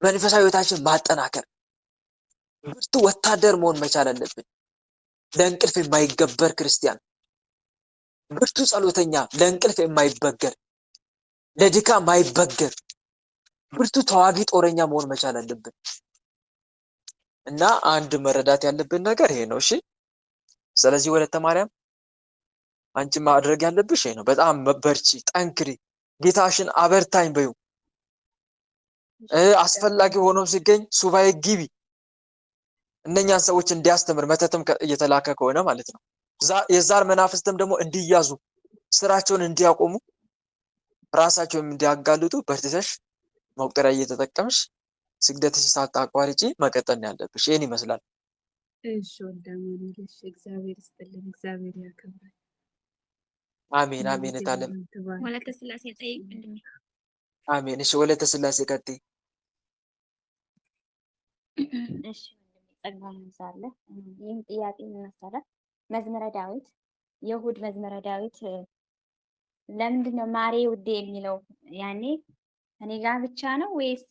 መንፈሳዊ ሕይወታችን ማጠናከር፣ ብርቱ ወታደር መሆን መቻል አለብን። ለእንቅልፍ የማይገበር ክርስቲያን፣ ብርቱ ጸሎተኛ፣ ለእንቅልፍ የማይበገር፣ ለድካም የማይበገር ብርቱ ተዋጊ ጦረኛ መሆን መቻል አለብን። እና አንድ መረዳት ያለብን ነገር ይሄ ነው። እሺ ስለዚህ ወለተ ማርያም አንቺ ማድረግ ያለብሽ ይሄ ነው። በጣም በርቺ፣ ጠንክሪ፣ ጌታሽን አበርታኝ በዩ። አስፈላጊ ሆኖ ሲገኝ ሱባኤ ግቢ፣ እነኛን ሰዎች እንዲያስተምር መተትም እየተላከ ከሆነ ማለት ነው። የዛር መናፍስትም ደግሞ እንዲያዙ፣ ስራቸውን እንዲያቆሙ፣ ራሳቸውን እንዲያጋልጡ በርትተሽ መቁጠሪያ እየተጠቀምሽ ስግደትሽ ሳታቋርጪ መቀጠል ነው ያለብሽ። ይሄን ይመስላል።
እሺ ወዳማንልሽ እግዚአብሔር ይስጥልን፣ እግዚአብሔር ያከብራል።
አሜን አሜን። እታለም
ወለተ ስላሴ ጠይቅልኝ።
አሜን። እሺ ወለተ ስላሴ ቀጥይ።
እሺ ጸጋን ይዛለ። ይህም ጥያቄ ምን መሰለህ? መዝሙረ ዳዊት የእሑድ መዝሙረ ዳዊት ለምንድን ነው ማሬ ውዴ የሚለው? ያኔ እኔ ጋር ብቻ ነው ወይስ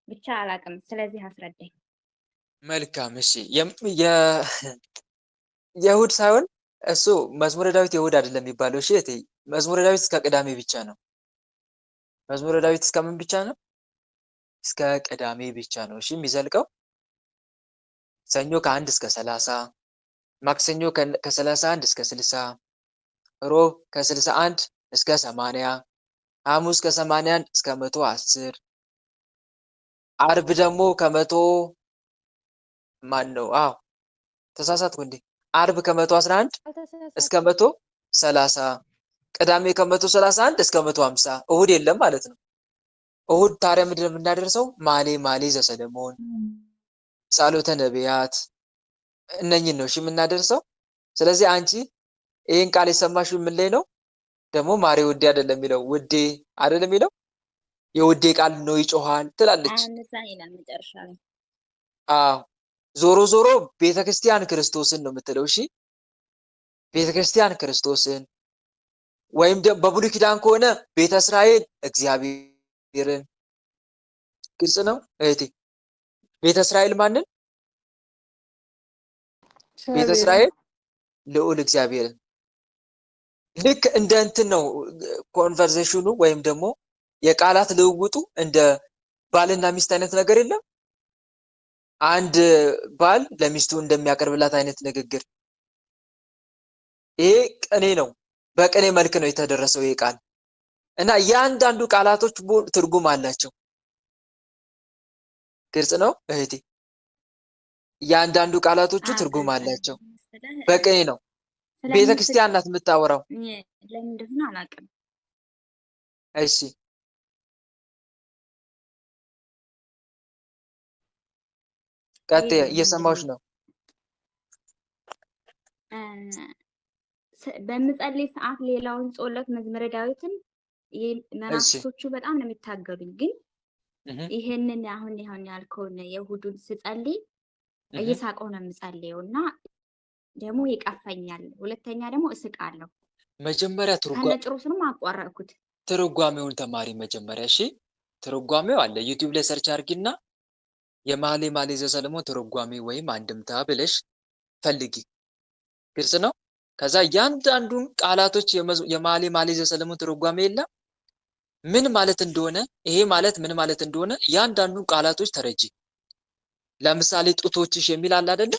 ብቻ አላውቅም። ስለዚህ አስረዳኝ።
መልካም። እሺ የእሑድ ሳይሆን እሱ መዝሙረ ዳዊት የእሑድ አይደለም የሚባለው። እሺ እቴ መዝሙረ ዳዊት እስከ ቅዳሜ ብቻ ነው። መዝሙረ ዳዊት እስከ ምን ብቻ ነው? እስከ ቅዳሜ ብቻ ነው። እሺ የሚዘልቀው ሰኞ ከ1 እስከ 30፣ ማክሰኞ ከ31 እስከ 60፣ ሮብ ከ61 እስከ 80፣ ሐሙስ ከ81 እስከ 110፣ አርብ ደግሞ ከ100 ማን ነው? አዎ ተሳሳትኩ እንዴ? አርብ ከ111 እስከ 130፣ ቅዳሜ ከ131 እስከ 150። እሑድ የለም ማለት ነው። እሑድ ታዲያ ምንድን ነው የምናደርሰው? ማሌ ዘሰለሞን፣ ጸሎተ ነቢያት፣ እነኝን ነው እሺ የምናደርሰው። ስለዚህ አንቺ ይህን ቃል የሰማሽው ምን ላይ ነው? ደግሞ ማሬ ውዴ አይደለም የሚለው፣ ውዴ አይደለም የሚለው፣ የውዴ ቃል ነው ይጮሃል ትላለች። አዎ ዞሮ ዞሮ ቤተክርስቲያን ክርስቶስን ነው የምትለው። እሺ ቤተክርስቲያን ክርስቶስን፣ ወይም ደግሞ በብሉይ ኪዳን ከሆነ ቤተ እስራኤል እግዚአብሔርን። ግልጽ ነው እህቴ? ቤተ እስራኤል ማንን? ቤተ እስራኤል ልዑል እግዚአብሔርን። ልክ እንደ እንትን ነው ኮንቨርሴሽኑ ወይም ደግሞ የቃላት ልውውጡ እንደ ባልና ሚስት አይነት ነገር የለም። አንድ ባል ለሚስቱ እንደሚያቀርብላት አይነት ንግግር። ይሄ ቅኔ ነው፣ በቅኔ መልክ ነው የተደረሰው ይሄ ቃል እና እያንዳንዱ ቃላቶች ትርጉም አላቸው። ግልጽ ነው እህቴ። እያንዳንዱ ቃላቶቹ ትርጉም አላቸው። በቅኔ ነው ቤተክርስቲያን ናት የምታወራው።
ለምን እንደሆነ አላውቅም።
እሺ ቀጥይ፣ እየሰማሁሽ ነው።
በምጸልይ ሰዓት ሌላውን ጸሎት መዝሙረ ዳዊትን መናፍስቶቹ በጣም ነው የሚታገሉኝ። ግን ይሄንን አሁን ያልከውን የእሑዱን ስጸልይ እየሳቀው ነው የምጸልየው እና ደግሞ ይቀፈኛል። ሁለተኛ ደግሞ እስቃለሁ።
መጀመሪያ
ከነጭሩስንም አቋረጥኩት።
ትርጓሜውን ተማሪ መጀመሪያ። እሺ ትርጓሜው አለ ዩቲዩብ ላይ ሰርች አድርጊና የመኃልየ መኃልይ ዘሰሎሞን ትርጓሜ ወይም አንድምታ ብለሽ ፈልጊ። ግልጽ ነው። ከዛ እያንዳንዱን ቃላቶች የመኃልየ መኃልይ ዘሰሎሞን ትርጓሜ የለም ምን ማለት እንደሆነ ይሄ ማለት ምን ማለት እንደሆነ እያንዳንዱን ቃላቶች ተረጂ። ለምሳሌ ጡቶችሽ የሚል አለ አይደለ?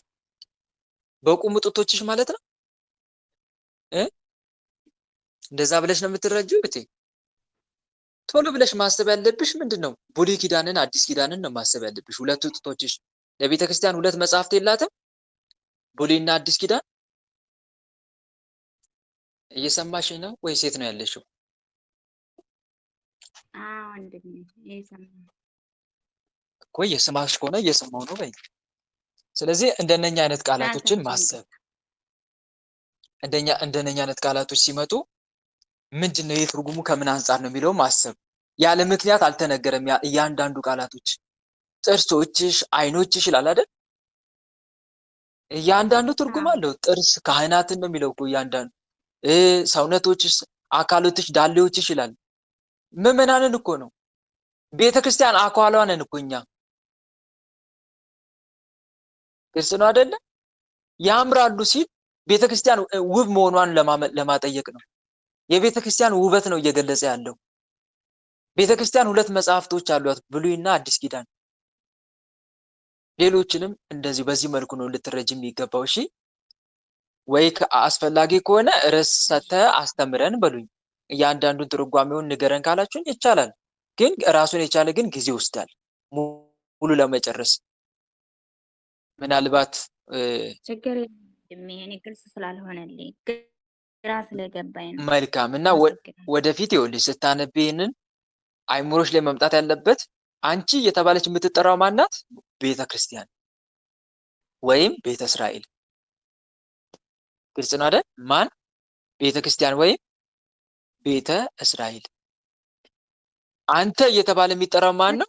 በቁሙ ጡቶችሽ ማለት ነው እንደዛ ብለሽ ነው የምትረጂው እቴ። ቶሎ ብለሽ ማሰብ ያለብሽ ምንድነው? ብሉይ ኪዳንን አዲስ ኪዳንን ነው ማሰብ ያለብሽ። ሁለቱ ጡቶችሽ ለቤተ ክርስቲያን ሁለት መጽሐፍት የላትም? ብሉይና አዲስ ኪዳን። እየሰማሽ ነው ወይ ሴት ነው ያለሽው?
ወንድሜ እየሰማሁ
እኮ እየሰማሽ ከሆነ እየሰማሁ ነው በይ። ስለዚህ እንደነኛ አይነት ቃላቶችን ማሰብ እንደነኛ አይነት ቃላቶች ሲመጡ ምንድነው የትርጉሙ ከምን አንፃር ነው የሚለው ማሰብ። ያለ ምክንያት አልተነገረም። እያንዳንዱ ቃላቶች ጥርሶችሽ፣ አይኖችሽ ይላል አይደል? እያንዳንዱ ትርጉም አለው። ጥርስ ካህናትን ነው የሚለው እኮ እያንዳንዱ። ሰውነቶችሽ፣ አካሎችሽ፣ ዳሌዎችሽ ይላል። ምዕመናንን እኮ ነው። ቤተክርስቲያን አካሏ ነን እኮ እኛ። ግልጽ ነው አይደለ? ያምራሉ ሲል ቤተክርስቲያን ውብ መሆኗን ለማጠየቅ ነው። የቤተክርስቲያን ውበት ነው እየገለጸ ያለው። ቤተክርስቲያን ሁለት መጽሐፍቶች አሏት፣ ብሉይና አዲስ ኪዳን። ሌሎችንም እንደዚህ በዚህ መልኩ ነው ልትረጅ የሚገባው። እሺ ወይ አስፈላጊ ከሆነ ርዕስ ሰጥተህ አስተምረን በሉኝ። እያንዳንዱን ትርጓሜውን ንገረን ካላችሁኝ ይቻላል። ግን ራሱን የቻለ ግን ጊዜ ይወስዳል ሙሉ ለመጨረስ። ምናልባት
ችግር የለም ግልጽ ስላልሆነልኝ ግራ ስለገባኝ ነው።
መልካም እና ወደፊት ይኸውልሽ ስታነቢ ይሄንን አይምሮሽ ላይ መምጣት ያለበት አንቺ እየተባለች የምትጠራው ማናት? ቤተ ክርስቲያን ወይም ቤተ እስራኤል። ግልጽ ነው አይደል? ማን? ቤተ ክርስቲያን ወይም ቤተ እስራኤል። አንተ እየተባለ የሚጠራው ማን ነው?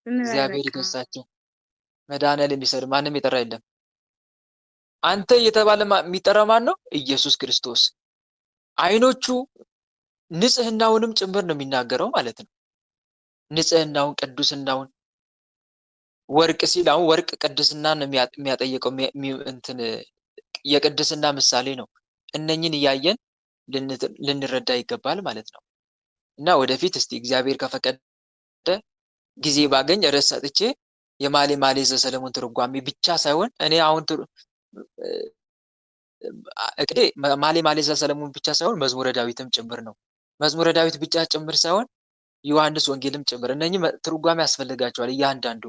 እግዚአብሔር ይገዛቸው። መድኃኒዓለም የሚሰር ማንም የጠራ የለም። አንተ እየተባለ የሚጠራው ማን ነው? ኢየሱስ ክርስቶስ። አይኖቹ ንጽህናውንም ጭምር ነው የሚናገረው ማለት ነው። ንጽህናውን፣ ቅዱስናውን። ወርቅ ሲል አሁን ወርቅ ቅድስና ነው የሚያጠየቀው። እንትን የቅድስና ምሳሌ ነው። እነኝን እያየን ልንረዳ ይገባል ማለት ነው። እና ወደፊት እስቲ እግዚአብሔር ከፈቀደ ጊዜ ባገኝ ርዕስ ሰጥቼ የመኃልየ መኃልይ ዘሰሎሞን ትርጓሜ ብቻ ሳይሆን እኔ አሁን እቅዴ መኃልየ መኃልይ ዘሰሎሞን ብቻ ሳይሆን መዝሙረ ዳዊትም ጭምር ነው። መዝሙረ ዳዊት ብቻ ጭምር ሳይሆን ዮሐንስ ወንጌልም ጭምር። እነኚህ ትርጓሜ ያስፈልጋቸዋል እያንዳንዱ።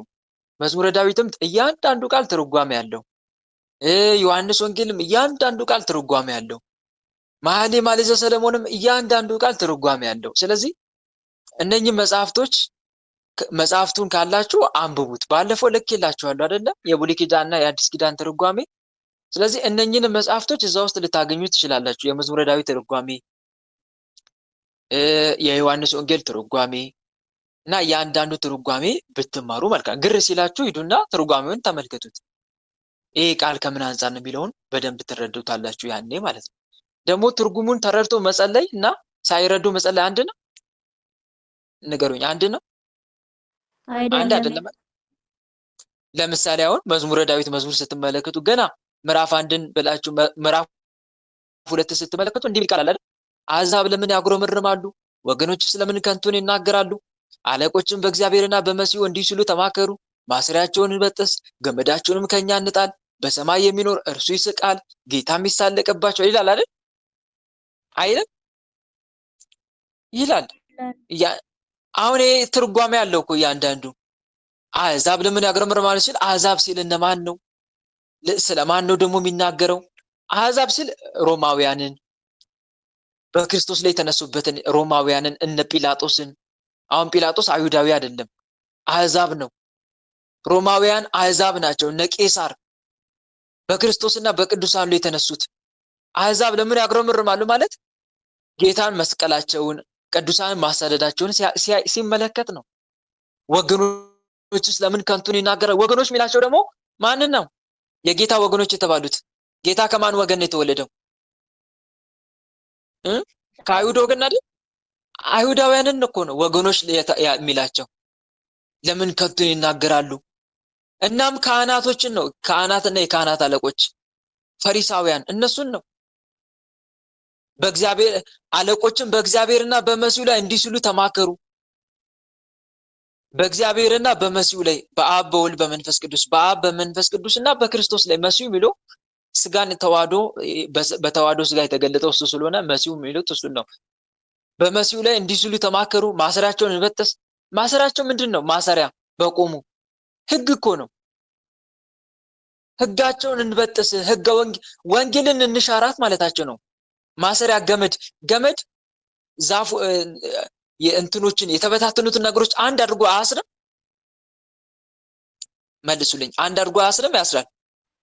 መዝሙረ ዳዊትም እያንዳንዱ ቃል ትርጓሜ ያለው፣ ዮሐንስ ወንጌልም እያንዳንዱ ቃል ትርጓሜ ያለው፣ መኃልየ መኃልይ ዘሰሎሞንም እያንዳንዱ ቃል ትርጓሜ ያለው። ስለዚህ እነኚህ መጽሐፍቱን ካላችሁ አንብቡት። ባለፈው ልኬላችኋለሁ አይደለ? የብሉይ ኪዳንና የአዲስ ኪዳን ትርጓሜ። ስለዚህ እነኚህን መጽሐፍቶች እዛ ውስጥ ልታገኙ ትችላላችሁ። የመዝሙረ ዳዊት ትርጓሜ፣ የዮሐንስ ወንጌል ትርጓሜ እና የአንዳንዱ ትርጓሜ ብትማሩ መልካም። ግር ሲላችሁ ሂዱና ትርጓሜውን ተመልከቱት። ይሄ ቃል ከምን አንፃር ነው የሚለውን በደንብ ትረዱታላችሁ ያኔ ማለት ነው። ደግሞ ትርጉሙን ተረድቶ መጸለይ እና ሳይረዱ መጸለይ አንድ ነው? ንገሩኝ። አንድ ነው? አንድ አይደለም። ለምሳሌ አሁን መዝሙረ ዳዊት መዝሙር ስትመለከቱ ገና ምዕራፍ 1ን ብላችሁ ምዕራፍ 2 ስትመለከቱ እንዲህ ቃል አለ። አሕዛብ ለምን ያጉረመርማሉ? ወገኖችስ ለምን ከንቱን ይናገራሉ? አለቆችም በእግዚአብሔርና በመሲሁ እንዲህ ሲሉ ተማከሩ። ማሰሪያቸውን እንበጥስ፣ ገመዳቸውንም ከኛ እንጣል። በሰማይ የሚኖር እርሱ ይስቃል፣ ጌታም ይሳለቅባቸዋል ይላል አይደል? አይልም? ይላል። አሁን ይሄ ትርጓሜ ያለው እኮ እያንዳንዱ አሕዛብ ለምን ያግረመርማሉ ሲል አሕዛብ ሲል እነማን ነው? ስለማን ነው ደግሞ የሚናገረው? አሕዛብ ሲል ሮማውያንን በክርስቶስ ላይ የተነሱበትን ሮማውያንን እነ ጲላጦስን። አሁን ጲላጦስ አይሁዳዊ አይደለም፣ አሕዛብ ነው። ሮማውያን አሕዛብ ናቸው። እነ ቄሳር በክርስቶስና በቅዱሳን ላይ የተነሱት አሕዛብ ለምን ያግረመርማሉ ማለት ጌታን መስቀላቸውን ቅዱሳንን ማሳደዳቸውን ሲመለከት ነው። ወገኖችስ ለምን ከንቱን ይናገራል? ወገኖች የሚላቸው ደግሞ ማንን ነው? የጌታ ወገኖች የተባሉት። ጌታ ከማን ወገን ነው የተወለደው? ከአይሁድ ወገን አይደል? አይሁዳውያንን እኮ ነው ወገኖች የሚላቸው። ለምን ከንቱን ይናገራሉ? እናም ካህናቶችን ነው፣ ካህናትና የካህናት አለቆች ፈሪሳውያን፣ እነሱን ነው። በእግዚአብሔር አለቆችን በእግዚአብሔርና በመሲሁ ላይ እንዲህ ሲሉ ተማከሩ። በእግዚአብሔርና በመሲሁ ላይ በአብ በወልድ በመንፈስ ቅዱስ፣ በአብ በመንፈስ ቅዱስና በክርስቶስ ላይ መሲሁ የሚለው ስጋን ተዋህዶ በተዋህዶ ስጋ የተገለጠው እሱ ስለሆነ መሲሁ የሚሉት እሱን ነው። በመሲሁ ላይ እንዲህ ሲሉ ተማከሩ። ማሰሪያቸውን እንበጥስ። ማሰሪያቸው ምንድን ነው? ማሰሪያ በቆሙ ህግ እኮ ነው። ህጋቸውን እንበጥስ፣ ህገ ወንጌልን እንሻራት ማለታቸው ነው። ማሰሪያ ገመድ ዛፉ የእንትኖችን የተበታተኑትን ነገሮች አንድ አድርጎ አያስርም? መልሱልኝ። አንድ አድርጎ አያስርም? ያስራል።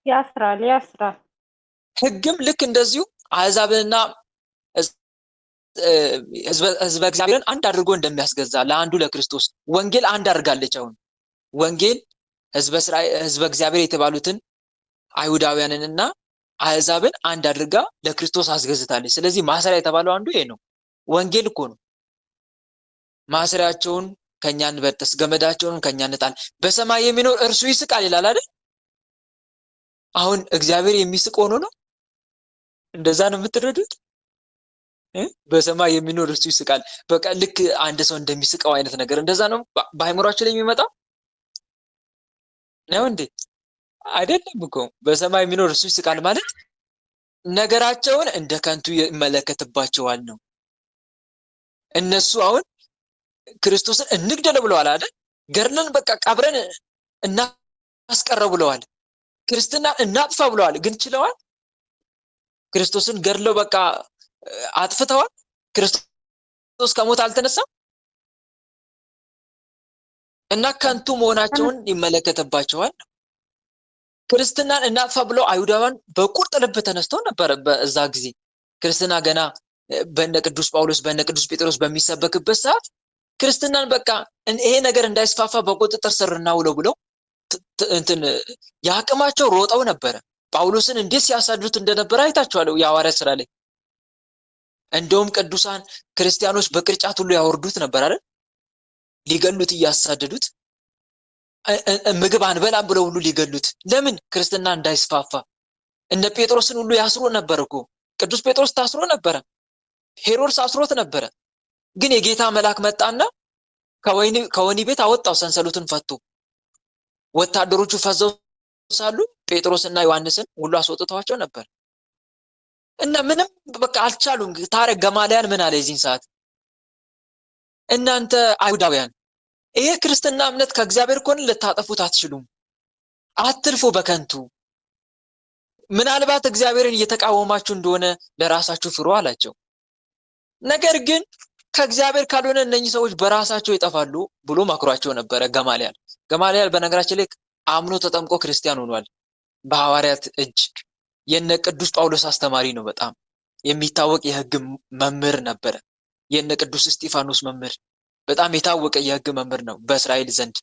ያስራል።
ህግም ልክ እንደዚሁ አሕዛብንና ህዝበ እግዚአብሔርን አንድ አድርጎ እንደሚያስገዛ ለአንዱ ለክርስቶስ ወንጌል አንድ አድርጋለች። አሁን ወንጌል ህዝበ እግዚአብሔር የተባሉትን አይሁዳውያንንና አሕዛብን አንድ አድርጋ ለክርስቶስ አስገዝታለች። ስለዚህ ማሰሪያ የተባለው አንዱ ይሄ ነው። ወንጌል እኮ ነው። ማሰሪያቸውን ከኛ እንበጥስ፣ ገመዳቸውን ከኛ እንጣል፣ በሰማይ የሚኖር እርሱ ይስቃል ይላል አይደል? አሁን እግዚአብሔር የሚስቅ ሆኖ ነው? እንደዛ ነው የምትረዱት? በሰማይ የሚኖር እርሱ ይስቃል። በቃ ልክ አንድ ሰው እንደሚስቀው አይነት ነገር እንደዛ ነው በአይምሯችን ላይ የሚመጣው ነው እንዴ? አይደለም እኮ። በሰማይ የሚኖር እርሱ ይስቃል ማለት ነገራቸውን እንደ ከንቱ ይመለከትባቸዋል ነው። እነሱ አሁን ክርስቶስን እንግደለው ብለዋል አይደል? ገርለን በቃ ቀብረን እናስቀረው ብለዋል። ክርስትናን እናጥፋ ብለዋል። ግን ችለዋል? ክርስቶስን ገድለው በቃ አጥፍተዋል? ክርስቶስ ከሞት አልተነሳም? እና ከንቱ መሆናቸውን ይመለከትባቸዋል። ክርስትናን እናጥፋ ብለው አይሁዳውያን በቁርጥ ልብ ተነስተው ነበር። በዛ ጊዜ ክርስትና ገና በእነ ቅዱስ ጳውሎስ በእነ ቅዱስ ጴጥሮስ በሚሰበክበት ሰዓት ክርስትናን በቃ ይሄ ነገር እንዳይስፋፋ በቁጥጥር ስር እናውለው ብለው እንትን ያቅማቸው ሮጠው ነበረ። ጳውሎስን እንዴት ሲያሳድዱት እንደነበረ አይታችኋል የሐዋርያት ሥራ ላይ። እንደውም ቅዱሳን ክርስቲያኖች በቅርጫት ሁሉ ያወርዱት ነበር አይደል? ሊገሉት እያሳደዱት ምግብ አንበላም ብለው ሁሉ ሊገሉት። ለምን? ክርስትና እንዳይስፋፋ። እነ ጴጥሮስን ሁሉ ያስሮ ነበር እኮ። ቅዱስ ጴጥሮስ ታስሮ ነበረ። ሄሮድስ አስሮት ነበረ። ግን የጌታ መልአክ መጣና ከወህኒ ቤት አወጣው፣ ሰንሰለቱን ፈቶ። ወታደሮቹ ፈዘው ሳሉ ጴጥሮስና ዮሐንስን ሁሉ አስወጥተዋቸው ነበር። እና ምንም በቃ አልቻሉም። ታዲያ ገማልያል ምን አለ የዚህን ሰዓት? እናንተ አይሁዳውያን ይሄ ክርስትና እምነት ከእግዚአብሔር ከሆነ ልታጠፉት አትችሉም፣ አትልፉ በከንቱ። ምናልባት እግዚአብሔርን እየተቃወማችሁ እንደሆነ ለራሳችሁ ፍሩ አላቸው። ነገር ግን ከእግዚአብሔር ካልሆነ እነኚህ ሰዎች በራሳቸው ይጠፋሉ ብሎ መክሯቸው ነበረ ገማልያል። ገማልያል በነገራችን ላይ አምኖ ተጠምቆ ክርስቲያን ሆኗል በሐዋርያት እጅ። የነ ቅዱስ ጳውሎስ አስተማሪ ነው። በጣም የሚታወቅ የሕግ መምህር ነበረ። የነ ቅዱስ እስጢፋኖስ መምህር፣ በጣም የታወቀ የሕግ መምህር ነው በእስራኤል ዘንድ።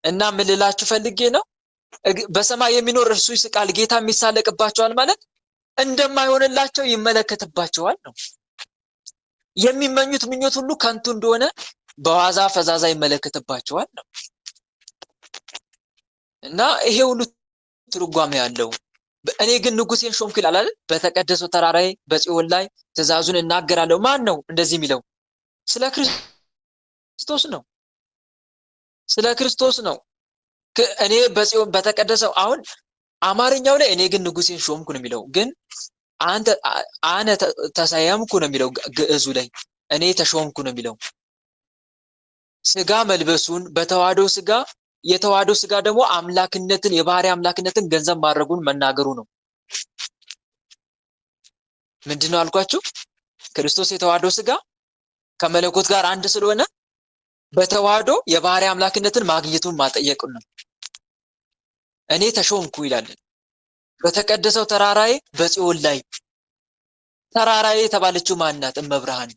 እና ምን ልላችሁ ፈልጌ ነው፣ በሰማይ የሚኖር እርሱ ይስቃል፣ ጌታ የሚሳለቅባቸዋል ማለት እንደማይሆንላቸው ይመለከትባቸዋል ነው። የሚመኙት ምኞት ሁሉ ከንቱ እንደሆነ በዋዛ ፈዛዛ ይመለከትባቸዋል ነው። እና ይሄ ሁሉ ትርጓሜ ያለው እኔ ግን ንጉሴን ሾምኩ ይላል አይደል? በተቀደሰው ተራራዬ በጽዮን ላይ ትእዛዙን እናገራለሁ። ማን ነው እንደዚህ የሚለው? ስለ ክርስቶስ ነው። ስለ ክርስቶስ ነው። እኔ በጽዮን በተቀደሰው፣ አሁን አማርኛው ላይ እኔ ግን ንጉሴን ሾምኩ ነው የሚለው። ግን አነ ተሰየምኩ ነው የሚለው ግዕዙ ላይ። እኔ ተሾምኩ ነው የሚለው። ስጋ መልበሱን በተዋህዶ ስጋ የተዋህዶ ስጋ ደግሞ አምላክነትን የባህሪ አምላክነትን ገንዘብ ማድረጉን መናገሩ ነው። ምንድነው አልኳችሁ? ክርስቶስ የተዋህዶ ስጋ ከመለኮት ጋር አንድ ስለሆነ በተዋህዶ የባህሪ አምላክነትን ማግኘቱን ማጠየቁን ነው። እኔ ተሾምኩ ይላል በተቀደሰው ተራራዬ በጽዮን ላይ። ተራራዬ የተባለችው ማናት? እመብርሃን።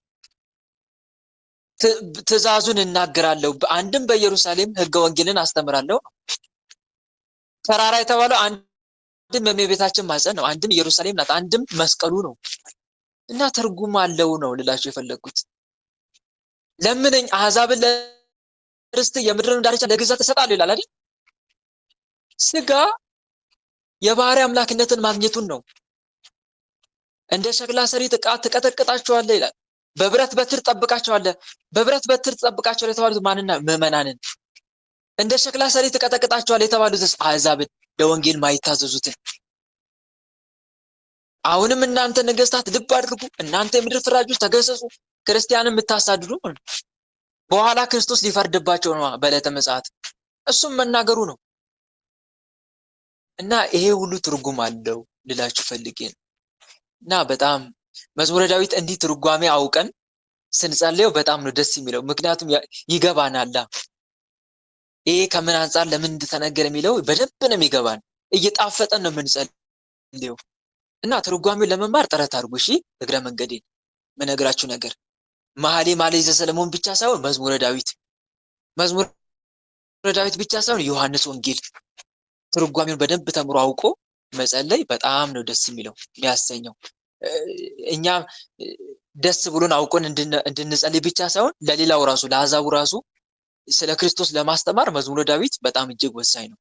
ትእዛዙን እናገራለሁ፣ አንድም በኢየሩሳሌም ሕገ ወንጌልን አስተምራለሁ። ተራራ የተባለው አንድም የእመቤታችን ማኅፀን ነው፣ አንድም ኢየሩሳሌም ናት፣ አንድም መስቀሉ ነው። እና ትርጉም አለው ነው ልላችሁ የፈለግኩት። ለምነኝ አሕዛብን ለርስት የምድርን ዳርቻ ለግዛት እሰጣለሁ ይላል አይደል? ስጋ የባህሪ አምላክነትን ማግኘቱን ነው። እንደ ሸክላ ሰሪ ዕቃ ትቀጠቅጣቸዋለህ ይላል። በብረት በትር ትጠብቃቸዋለህ። በብረት በትር ትጠብቃቸዋለህ የተባሉት ማንና? ምዕመናንን። እንደ ሸክላ ሰሪ ትቀጠቅጣቸዋለህ የተባሉትስ? አሕዛብን፣ ለወንጌል ማይታዘዙትን። አሁንም እናንተ ነገስታት ልብ አድርጉ፣ እናንተ የምድር ፈራጆች ተገሰጹ፣ ክርስቲያንን የምታሳድዱ በኋላ ክርስቶስ ሊፈርድባቸው ነው በዕለተ ምጽአት። እሱም መናገሩ ነው። እና ይሄ ሁሉ ትርጉም አለው ልላችሁ ፈልጌ ነው። እና በጣም መዝሙረ ዳዊት እንዲህ ትርጓሜ አውቀን ስንጸልየው በጣም ነው ደስ የሚለው። ምክንያቱም ይገባናል። ይሄ ከምን አንጻር ለምን እንደተነገረ የሚለው በደንብ ነው የሚገባን። እየጣፈጠን ነው የምንጸልየው። እና ትርጓሜውን ለመማር ጥረት አድርጉ። እሺ፣ እግረ መንገዴን መነግራችሁ ነገር መኃልየ ዘሰሎሞን ብቻ ሳይሆን መዝሙረ ዳዊት ብቻ ሳይሆን ዮሐንስ ወንጌል ትርጓሜውን በደንብ ተምሮ አውቆ መጸለይ በጣም ነው ደስ የሚለው የሚያሰኘው። እኛ ደስ ብሎን አውቆን እንድንጸልይ ብቻ ሳይሆን ለሌላው ራሱ ለአሕዛቡ ራሱ ስለ ክርስቶስ ለማስተማር መዝሙረ ዳዊት በጣም እጅግ ወሳኝ ነው።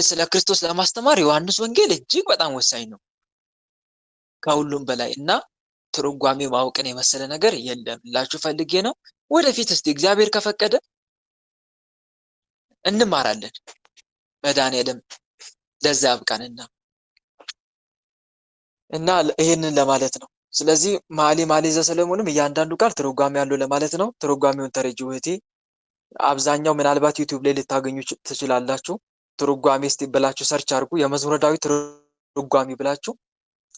ስለ ክርስቶስ ለማስተማር ዮሐንስ ወንጌል እጅግ በጣም ወሳኝ ነው ከሁሉም በላይ። እና ትርጓሜ ማወቅን የመሰለ ነገር የለም ላችሁ ፈልጌ ነው። ወደፊት እስቲ እግዚአብሔር ከፈቀደ እንማራለን። መድኃኔዓለም ለዛ ያብቃንና እና ይሄንን ለማለት ነው። ስለዚህ መኃልየ ዘሰሎሞንም እያንዳንዱ ቃል ትርጓሜ ያለው ለማለት ነው። ትርጓሜውን ተረጂው እህቴ። አብዛኛው ምናልባት ዩቲዩብ ላይ ልታገኙ ትችላላችሁ። ትርጓሜ እስቲ ብላችሁ ሰርች አድርጉ። የመዝሙረ ዳዊት ትርጓሜ ብላችሁ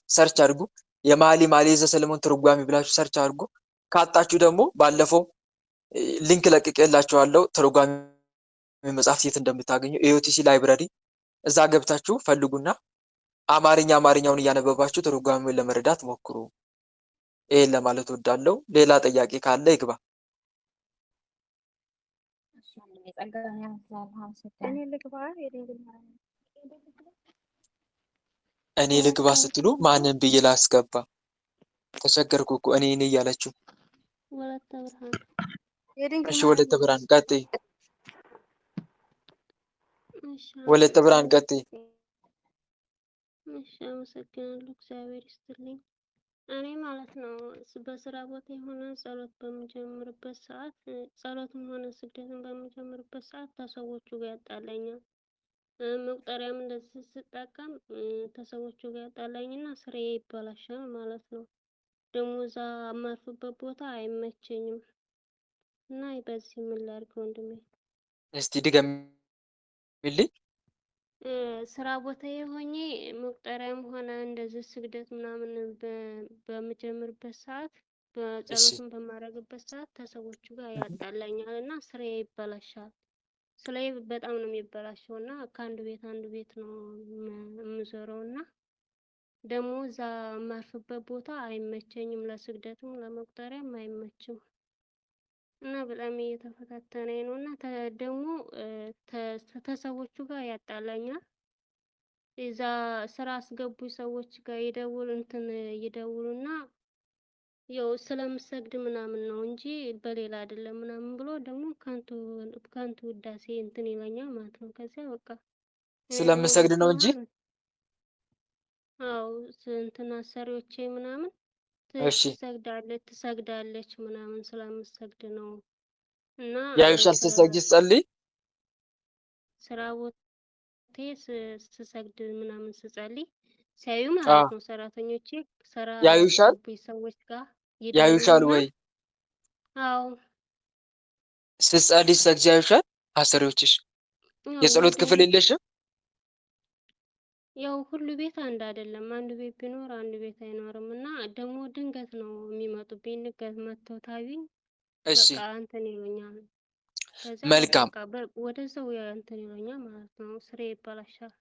ሰርች አድርጉ። የመኃልየ ዘሰሎሞን ትርጓሜ ብላችሁ ሰርች አድርጉ። ካጣችሁ ደግሞ ባለፈው ሊንክ ለቅቄላችኋለሁ ትርጓሜ መጽሐፍ የት እንደምታገኙ ኤኦቲሲ ላይብረሪ፣ እዛ ገብታችሁ ፈልጉና አማርኛውን እያነበባችሁ ትርጓሜውን ለመረዳት ሞክሩ። ይሄን ለማለት ወዳለው። ሌላ ጥያቄ ካለ ይግባ። እኔ ልግባ ስትሉ ማንን ብዬ ላስገባ? ተቸገርኩ እኮ እኔ እያለችው። እሺ ወለተ ብርሃን ቀጥይ። ወለተ ብርሃን ቀጥይ።
እሺ አመሰግናለሁ። እግዚአብሔር ይስጥልኝ። እኔ ማለት ነው በስራ ቦታ የሆነ ጸሎት በምጀምርበት ሰዓት ጸሎትም ሆነ ስግደትን በምጀምርበት ሰዓት ከሰዎቹ ጋር ያጣላኛል። መቁጠሪያም እንደዚህ ስጠቀም ከሰዎቹ ጋር ያጣላኝና ስራዬ ይበላሻል ማለት ነው። ደግሞ እዛ የማርፍበት ቦታ አይመቸኝም እና በዚህ ምን ላድርግ ወንድሜ?
እስቲ ድገሚልኝ።
ስራ ቦታዬ ሆኜ መቁጠሪያም ሆነ እንደዚህ ስግደት ምናምን በምጀምርበት ሰዓት በጸሎትም በማድረግበት ሰዓት ከሰዎቹ ጋር ያጣላኛል እና ስራዬ ይበላሻል። ስራዬ በጣም ነው የሚበላሸው እና ከአንድ ቤት አንድ ቤት ነው የምዞረው እና ደግሞ እዛ የማርፍበት ቦታ አይመቸኝም፣ ለስግደትም ለመቁጠሪያም አይመችም እና በጣም እየተፈታተነኝ ነው እና ደግሞ ከሰዎቹ ጋር ያጣላኛል። እዛ ስራ አስገቡ ሰዎች ጋር ይደውሉና ያው ስለምሰግድ ምናምን ነው እንጂ በሌላ አይደለም ምናምን ብሎ ደግሞ ከንቱ ውዳሴ እንትን ይለኛል ማለት ነው። ከዚያ በቃ
ስለምሰግድ ነው እንጂ
አዎ እንትን አሰሪዎቼ ምናምን
እሺ
ትሰግዳለች ምናምን ስለምሰግድ ነው እና
ያዩሻል ስትሰግጂ ስትጸልይ
ስራ ቦታዬ ስሰግድ ምናምን ስጸልይ ሲያዩ ማለት ነው ሰራተኞቼ ስራ
ያዩሻል
ሰዎች ጋር
ያዩሻል ወይ?
አዎ
ስትጸልይ ስትሰግጂ ያዩሻል አሰሪዎችሽ?
ያው
የጸሎት
ወደ
ክፍል የለሽም?
ያው ሁሉ ቤት አንድ አይደለም። አንዱ ቤት ቢኖር አንዱ ቤት አይኖርም እና ደግሞ ድንገት ነው የሚመጡብኝ። ድንገት መጥተው ታዩኝ
እሺ
በቃ እንትን ይሉኛል። ከዛ
መልካም
በቃ ወደዛው እንትን ይሉኛል ማለት ነው። ስሬ ይበላሻል።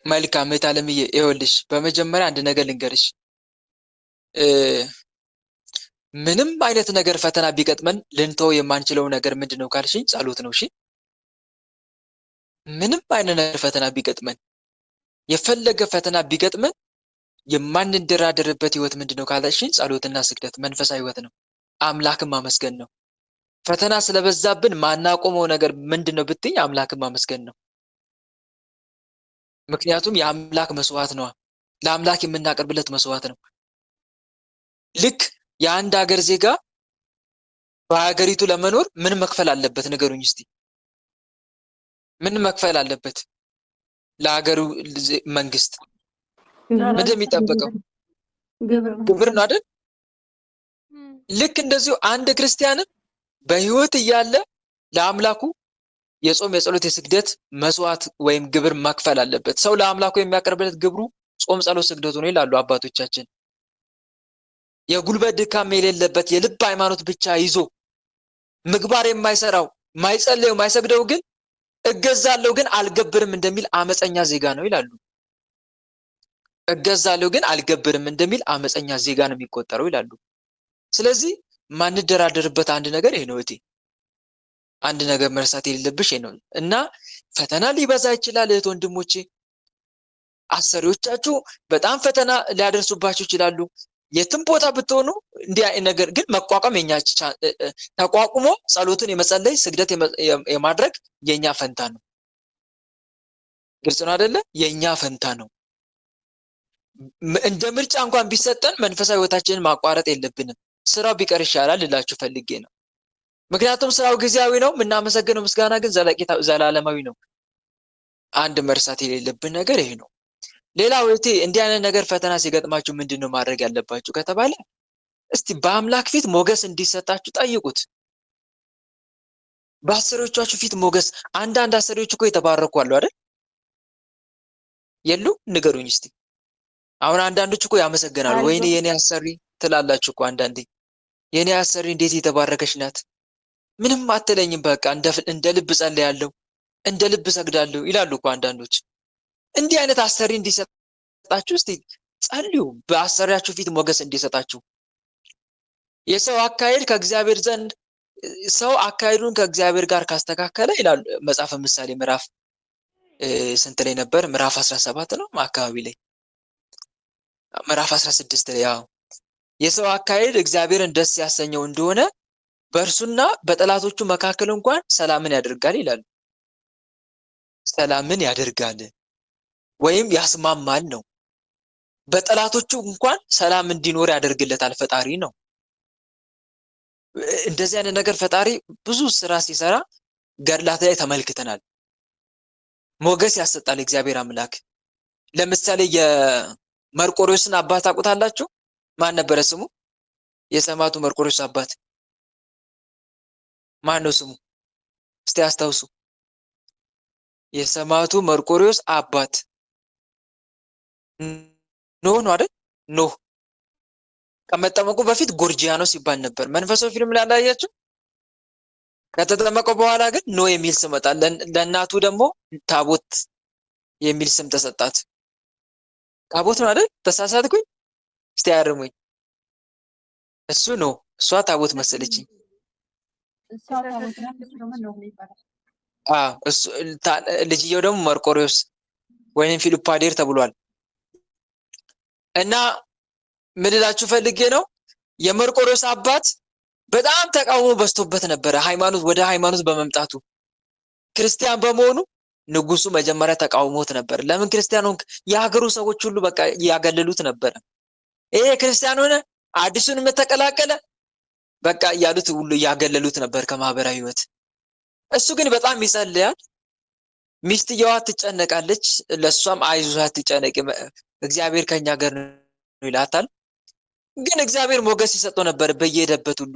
መልካም እህት አለምዬ፣ ይኸውልሽ በመጀመሪያ አንድ ነገር ልንገርሽ። ምንም አይነት ነገር ፈተና ቢገጥመን ልንተው የማንችለው ነገር ምንድነው ካልሽኝ ጸሎት ነው። እሺ ምንም አይነት ነገር ፈተና ቢገጥመን የፈለገ ፈተና ቢገጥመን የማንደራደርበት ህይወት ምንድነው ካልሽኝ ጸሎትና ስግደት፣ መንፈሳዊ ህይወት ነው። አምላክን ማመስገን ነው። ፈተና ስለበዛብን ማናቆመው ነገር ምንድነው ብትኝ አምላክን ማመስገን ነው። ምክንያቱም የአምላክ መስዋዕት ነው። ለአምላክ የምናቀርብለት መስዋዕት ነው። ልክ የአንድ ሀገር ዜጋ በሀገሪቱ ለመኖር ምን መክፈል አለበት ንገሩኝ እስቲ? ምን መክፈል አለበት? ለሀገሩ መንግስት ምንድን የሚጠበቀው? ግብር ነው አይደል? ልክ እንደዚሁ አንድ ክርስቲያንም በህይወት እያለ ለአምላኩ የጾም የጸሎት የስግደት መስዋዕት ወይም ግብር መክፈል አለበት። ሰው ለአምላኩ የሚያቀርብለት ግብሩ ጾም፣ ጸሎት፣ ስግደቱ ነው ይላሉ አባቶቻችን። የጉልበት ድካም የሌለበት የልብ ሃይማኖት ብቻ ይዞ ምግባር የማይሰራው ማይጸልየው ማይሰግደው ግን እገዛለሁ ግን አልገብርም እንደሚል አመፀኛ ዜጋ ነው ይላሉ። እገዛለሁ ግን አልገብርም እንደሚል አመፀኛ ዜጋ ነው የሚቆጠረው ይላሉ። ስለዚህ ማንደራደርበት አንድ ነገር ይሄ ነው እህቴ። አንድ ነገር መርሳት የሌለብሽ ይሄ ነው እና ፈተና ሊበዛ ይችላል እህት ወንድሞቼ። አሰሪዎቻችሁ በጣም ፈተና ሊያደርሱባችሁ ይችላሉ። የትም ቦታ ብትሆኑ እንዲህ አይነት ነገር ግን መቋቋም የኛ ተቋቁሞ ጸሎትን የመጸለይ ስግደት የማድረግ የኛ ፈንታ ነው። ግልጽ ነው አይደለ? የኛ ፈንታ ነው። እንደ ምርጫ እንኳን ቢሰጠን መንፈሳዊ ህይወታችንን ማቋረጥ የለብንም። ስራው ቢቀር ይሻላል ልላችሁ ፈልጌ ነው። ምክንያቱም ስራው ጊዜያዊ ነው፣ የምናመሰግነው ምስጋና ግን ዘላለማዊ ነው። አንድ መርሳት የሌለብን ነገር ይሄ ነው። ሌላው እህቴ እንዲህ አይነት ነገር ፈተና ሲገጥማችሁ ምንድነው ማድረግ ያለባችሁ ከተባለ እስቲ በአምላክ ፊት ሞገስ እንዲሰጣችሁ ጠይቁት። በአሰሪዎቻችሁ ፊት ሞገስ። አንዳንድ አሰሪዎች እኮ የተባረኩ አሉ አይደል? የሉ? ንገሩኝ እስቲ። አሁን አንዳንዶች እኮ ያመሰግናሉ። ወይኔ የኔ አሰሪ ትላላችሁ እኮ አንዳንዴ። የኔ አሰሪ እንዴት የተባረከች ናት፣ ምንም አትለኝም፣ በቃ እንደ ልብ ጸልያለሁ፣ እንደ ልብ ሰግዳለሁ ይላሉ እኮ አንዳንዶች። እንዲህ አይነት አሰሪ እንዲሰጣችሁ እስቲ ጸልዩ፣ በአሰሪያችሁ ፊት ሞገስ እንዲሰጣችሁ። የሰው አካሄድ ከእግዚአብሔር ዘንድ ሰው አካሄዱን ከእግዚአብሔር ጋር ካስተካከለ ይላሉ መጽሐፈ ምሳሌ ምዕራፍ ስንት ላይ ነበር? ምዕራፍ 17 ነው አካባቢ ላይ ምዕራፍ 16 ላይ ያው የሰው አካሄድ እግዚአብሔርን ደስ ያሰኘው እንደሆነ በእርሱና በጠላቶቹ መካከል እንኳን ሰላምን ያደርጋል ይላል። ሰላምን ያደርጋል ወይም ያስማማል ነው። በጠላቶቹ እንኳን ሰላም እንዲኖር ያደርግለታል ፈጣሪ ነው። እንደዚህ አይነት ነገር ፈጣሪ ብዙ ስራ ሲሰራ ገድላት ላይ ተመልክተናል። ሞገስ ያሰጣል እግዚአብሔር አምላክ። ለምሳሌ የመርቆሬዎስን አባት ታውቁታላችሁ? ማን ነበረ ስሙ? የሰማዕቱ መርቆሬዎስ አባት ማን ነው ስሙ? እስቲ አስታውሱ። የሰማዕቱ መርቆሬዎስ አባት ኖህ ነው አይደል? ኖህ ከመጠመቁ በፊት ጎርጂያኖስ ይባል ነበር። መንፈሳዊ ፊልም ላይ አላያችሁ? ከተጠመቀ በኋላ ግን ኖህ የሚል ስም መጣ። ለእናቱ ደግሞ ታቦት የሚል ስም ተሰጣት። ታቦት ነው አይደል? ተሳሳትኩኝ? እስቲ ያርሙኝ። እሱ ነው፣ እሷ ታቦት መሰለችኝ። እሱ ልጅየው ደግሞ መርቆሬዎስ ወይንም ፊልፓዴር ተብሏል። እና ምን ልላችሁ ፈልጌ ነው የመርቆሬዎስ አባት በጣም ተቃውሞ በዝቶበት ነበረ። ወደ ሃይማኖት በመምጣቱ ክርስቲያን በመሆኑ ንጉሱ መጀመሪያ ተቃውሞት ነበር። ለምን ክርስቲያን ሆንክ? የሀገሩ ሰዎች ሁሉ በቃ ያገለሉት ነበረ። ይሄ ክርስቲያን ሆነ አዲሱን ተቀላቀለ በቃ ያሉት ሁሉ ያገለሉት ነበር ከማህበራዊ ህይወት። እሱ ግን በጣም ይጸልያል። ሚስትየዋ ትጨነቃለች። ለሷም አይዞህ አትጨነቂ እግዚአብሔር ከኛ ጋር ነው ይላታል። ግን እግዚአብሔር ሞገስ ይሰጠው ነበር በየሄደበት ሁሉ።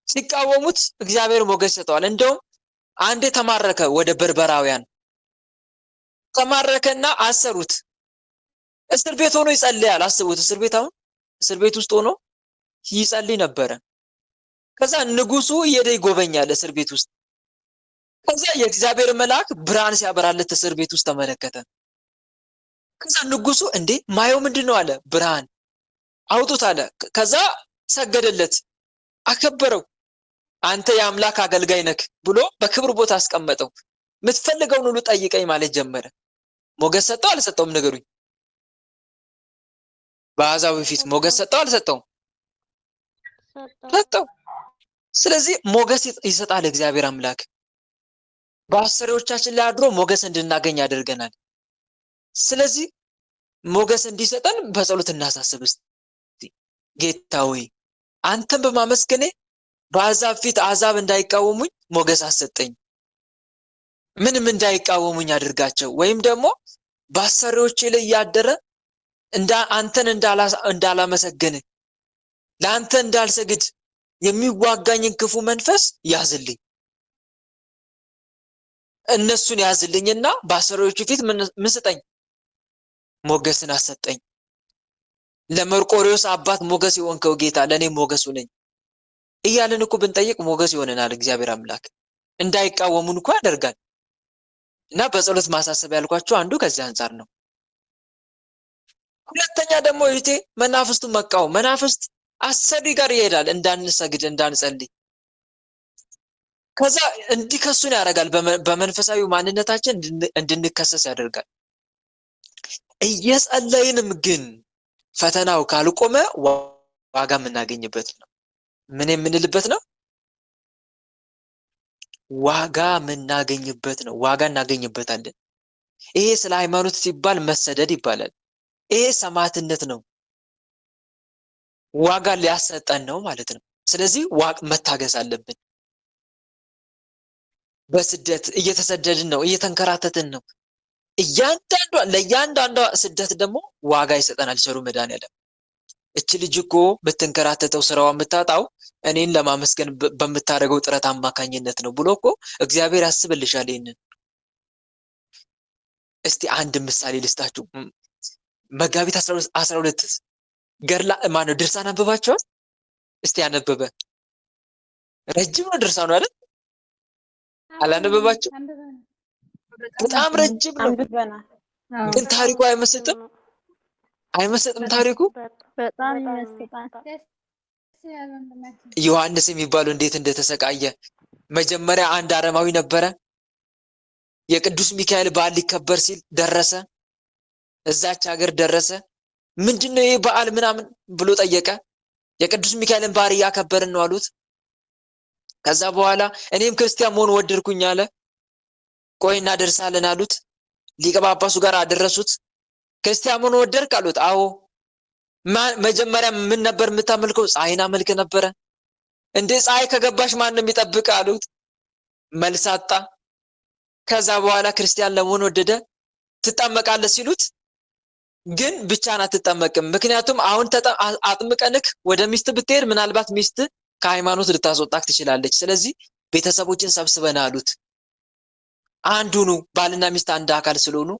ሲቃወሙት እግዚአብሔር ሞገስ ሰጠዋል። እንደውም አንዴ ተማረከ ወደ በርበራውያን ተማረከና አሰሩት። እስር ቤት ሆኖ ይጸልያል። አስቡት፣ እስር ቤት አሁን እስር ቤት ውስጥ ሆኖ ይጸልይ ነበረ። ከዛ ንጉሱ እየሄደ ይጎበኛል እስር ቤት ውስጥ። ከዛ የእግዚአብሔር መልአክ ብርሃን ሲያበራለት እስር ቤት ውስጥ ተመለከተ። ከዛ ንጉሱ እንዴ ማየው ምንድነው አለ። ብርሃን አውጡት አለ። ከዛ ሰገደለት፣ አከበረው። አንተ የአምላክ አገልጋይ ነክ ብሎ በክብር ቦታ አስቀመጠው። የምትፈልገውን ሁሉ ጠይቀኝ ማለት ጀመረ። ሞገስ ሰጠው አልሰጠውም? ንገሩኝ። በአሕዛብ ፊት ሞገስ ሰጠው አልሰጠውም? ሰጠው። ስለዚህ ሞገስ ይሰጣል እግዚአብሔር አምላክ። በአሰሪዎቻችን ላይ አድሮ ሞገስ እንድናገኝ ያደርገናል። ስለዚህ ሞገስ እንዲሰጠን በጸሎት እናሳስብ። እስቲ ጌታ ሆይ አንተን በማመስገኔ በአሕዛብ ፊት አሕዛብ እንዳይቃወሙኝ ሞገስ አሰጠኝ። ምንም እንዳይቃወሙኝ አድርጋቸው። ወይም ደግሞ በአሰሪዎቼ ላይ ያደረ አንተን እንዳላመሰግን ለአንተ እንዳልሰግድ የሚዋጋኝን ክፉ መንፈስ ያዝልኝ። እነሱን ያዝልኝና በአሰሪዎቹ ፊት ምን ስጠኝ? ሞገስን አሰጠኝ። ለመርቆሬዎስ አባት ሞገስ የሆንከው ጌታ ለኔ ሞገሱ ነኝ እያልን እኮ ብንጠይቅ ሞገስ ይሆነናል እግዚአብሔር አምላክ። እንዳይቃወሙን እኮ ያደርጋል። እና በጸሎት ማሳሰብ ያልኳችሁ አንዱ ከዚህ አንፃር ነው። ሁለተኛ ደግሞ እህቴ መናፍስቱ መቃወም። መናፍስት አሰሪ ጋር ይሄዳል እንዳንሰግድ እንዳንጸልይ። ከዛ እንዲከሱን ያደርጋል። በመንፈሳዊ ማንነታችን እንድንከሰስ ያደርጋል። እየጸለይንም ግን ፈተናው ካልቆመ ዋጋ የምናገኝበት ነው። ምን የምንልበት ነው? ዋጋ የምናገኝበት ነው። ዋጋ እናገኝበታለን። ይሄ ስለ ሃይማኖት ሲባል መሰደድ ይባላል። ይሄ ሰማዕትነት ነው። ዋጋ ሊያሰጠን ነው ማለት ነው። ስለዚህ መታገስ አለብን። በስደት እየተሰደድን ነው፣ እየተንከራተትን ነው። ለእያንዳንዷ ስደት ደግሞ ዋጋ ይሰጠናል ቸሩ መድኃኒዓለም። እች ልጅ እኮ ብትንከራተተው ስራዋ የምታጣው እኔን ለማመስገን በምታደርገው ጥረት አማካኝነት ነው ብሎ እኮ እግዚአብሔር ያስብልሻል። ይሄንን እስቲ አንድ ምሳሌ ልስጣችሁ። መጋቢት 12 ገድላ ማነው ድርሳን አንብባችኋል? እስቲ ያነበበ ረጅም ነው ድርሳኑ አይደል? አላነበባችሁ? በጣም ረጅም ነው። ግን ታሪኩ አይመስጥም? አይመስጥም ታሪኩ?
በጣም ይመስጣል።
ዮሐንስ የሚባለው እንዴት እንደተሰቃየ። መጀመሪያ አንድ አረማዊ ነበረ። የቅዱስ ሚካኤል በዓል ሊከበር ሲል ደረሰ። እዛች ሀገር ደረሰ። ምንድነው ይሄ በዓል ምናምን ብሎ ጠየቀ። የቅዱስ ሚካኤልን በዓል እያከበርን ነው አሉት። ከዛ በኋላ እኔም ክርስቲያን መሆን ወደድኩኝ አለ። ቆይ እናደርሳለን አሉት። ሊቀ ጳጳሱ ጋር አደረሱት። ክርስቲያን መሆን ወደድክ አሉት። አዎ። መጀመሪያ ምን ነበር የምታመልከው? ፀሐይን አመልክ ነበረ። እንዴ ፀሐይ ከገባሽ ማን ነው የሚጠብቅ አሉት። መልስ አጣ። ከዛ በኋላ ክርስቲያን ለመሆን ወደደ። ትጠመቃለህ ሲሉት ግን ብቻህን አትጠመቅም፣ ምክንያቱም አሁን አጥምቀንክ ወደ ሚስት ብትሄድ ምናልባት ሚስት ከሃይማኖት ልታስወጣክ ትችላለች። ስለዚህ ቤተሰቦችን ሰብስበን አሉት። አንዱኑ ባልና ሚስት አንድ አካል ስለሆኑ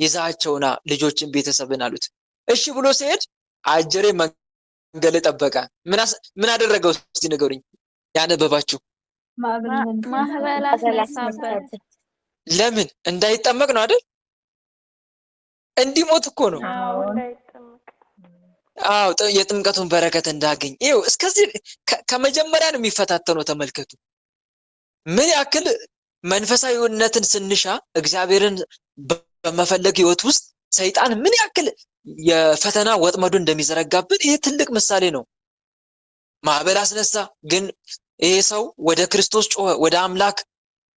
ይዛቸውና ልጆችን ቤተሰብን አሉት። እሺ ብሎ ሲሄድ አጀሬ መንገድ ጠበቀ። ምን አደረገው እስቲ ንገሩኝ ያነበባችሁ?
ማህበል አስነሳበት።
ለምን? እንዳይጠመቅ ነው አይደል? እንዲሞት እኮ ነው። አዎ የጥምቀቱን በረከት እንዳገኝ። ይኸው እስከዚህ ከመጀመሪያ ነው የሚፈታተነው። ተመልከቱ ምን ያክል መንፈሳዊነትን ስንሻ እግዚአብሔርን በመፈለግ ህይወት ውስጥ ሰይጣን ምን ያክል የፈተና ወጥመዱ እንደሚዘረጋብን ይሄ ትልቅ ምሳሌ ነው። ማዕበል አስነሳ። ግን ይሄ ሰው ወደ ክርስቶስ ጮኸ፣ ወደ አምላክ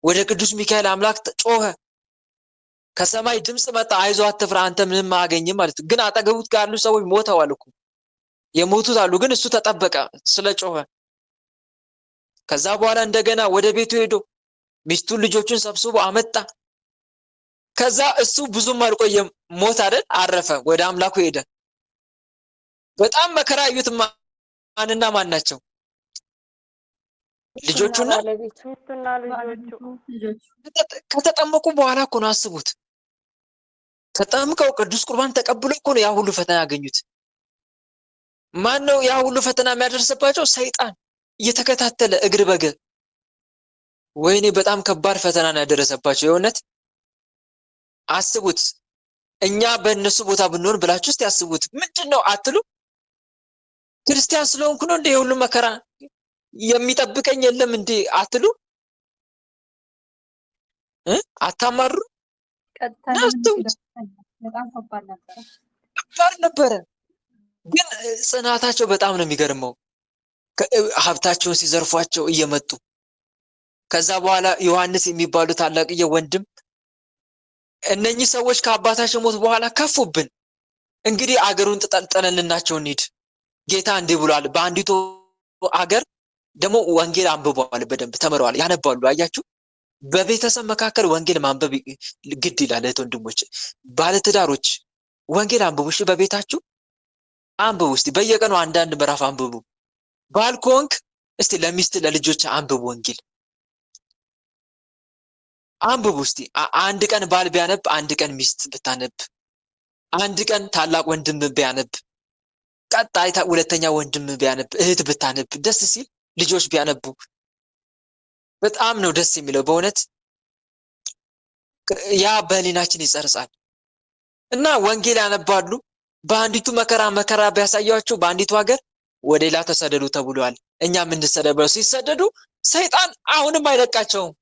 ወደ ቅዱስ ሚካኤል አምላክ ጮኸ። ከሰማይ ድምጽ መጣ፣ አይዞህ አትፍራ፣ አንተ ምንም አያገኝም ማለት። ግን አጠገቡት ጋር ያሉ ሰዎች ሞተዋል እኮ የሞቱት አሉ። ግን እሱ ተጠበቀ ስለጮኸ። ከዛ በኋላ እንደገና ወደ ቤቱ ሄዶ ሚስቱን ልጆቹን ሰብስቦ አመጣ። ከዛ እሱ ብዙም አልቆየም፣ ሞት አይደል? አረፈ፣ ወደ አምላኩ ሄደ። በጣም መከራ ያዩት ማንና ማን ናቸው? ልጆቹና
ሚስቱና ልጆቹ
ከተጠመቁ በኋላ እኮ ነው። አስቡት፣ ተጠምቀው ቅዱስ ቁርባን ተቀብሎ እኮ ነው ያ ሁሉ ፈተና ያገኙት። ማን ነው ያ ሁሉ ፈተና የሚያደርስባቸው? ሰይጣን እየተከታተለ እግር በእግር። ወይኔ በጣም ከባድ ፈተና ነው ያደረሰባቸው። የእውነት አስቡት። እኛ በእነሱ ቦታ ብንሆን ብላችሁ እስቲ አስቡት። ምንድነው አትሉ? ክርስቲያን ስለሆንኩ ነው እንደ የሁሉ መከራ የሚጠብቀኝ የለም እንዴ አትሉ? አታማሩ?
በጣም ከባድ
ነበረ። ግን ጽናታቸው በጣም ነው የሚገርመው። ሀብታቸውን ሲዘርፏቸው እየመጡ ከዛ በኋላ ዮሐንስ የሚባሉ ታላቅዬ ወንድም እነኚህ ሰዎች ከአባታቸው ሞት በኋላ ከፉብን፣ እንግዲህ አገሩን ጥጠልጠለልናቸው እንሂድ። ጌታ እንዲህ ብሏል። በአንዲቱ አገር ደግሞ ወንጌል አንብበዋል፣ በደንብ ተምረዋል፣ ያነባሉ። አያችሁ፣ በቤተሰብ መካከል ወንጌል ማንበብ ግድ ይላል። እህት ወንድሞች፣ ባለትዳሮች ወንጌል አንብቡ። እሺ፣ በቤታችሁ አንብቡ። እስቲ በየቀኑ አንዳንድ ምዕራፍ አንብቡ። ባል ከሆንክ እስቲ ለሚስት ለልጆች አንብቡ፣ ወንጌል አንብቡ። እስቲ አንድ ቀን ባል ቢያነብ፣ አንድ ቀን ሚስት ብታነብ፣ አንድ ቀን ታላቅ ወንድም ቢያነብ፣ ቀጣይ ሁለተኛ ወንድም ቢያነብ፣ እህት ብታነብ፣ ደስ ሲል ልጆች ቢያነቡ በጣም ነው ደስ የሚለው በእውነት። ያ በህሊናችን ይጸርጻል። እና ወንጌል ያነባሉ። በአንዲቱ መከራ ቢያሳያቸው በአንዲቱ ሀገር ወደ ሌላ ተሰደዱ ተብሏል። እኛ የምንሰደበው ሲሰደዱ ሰይጣን አሁንም አይለቃቸውም።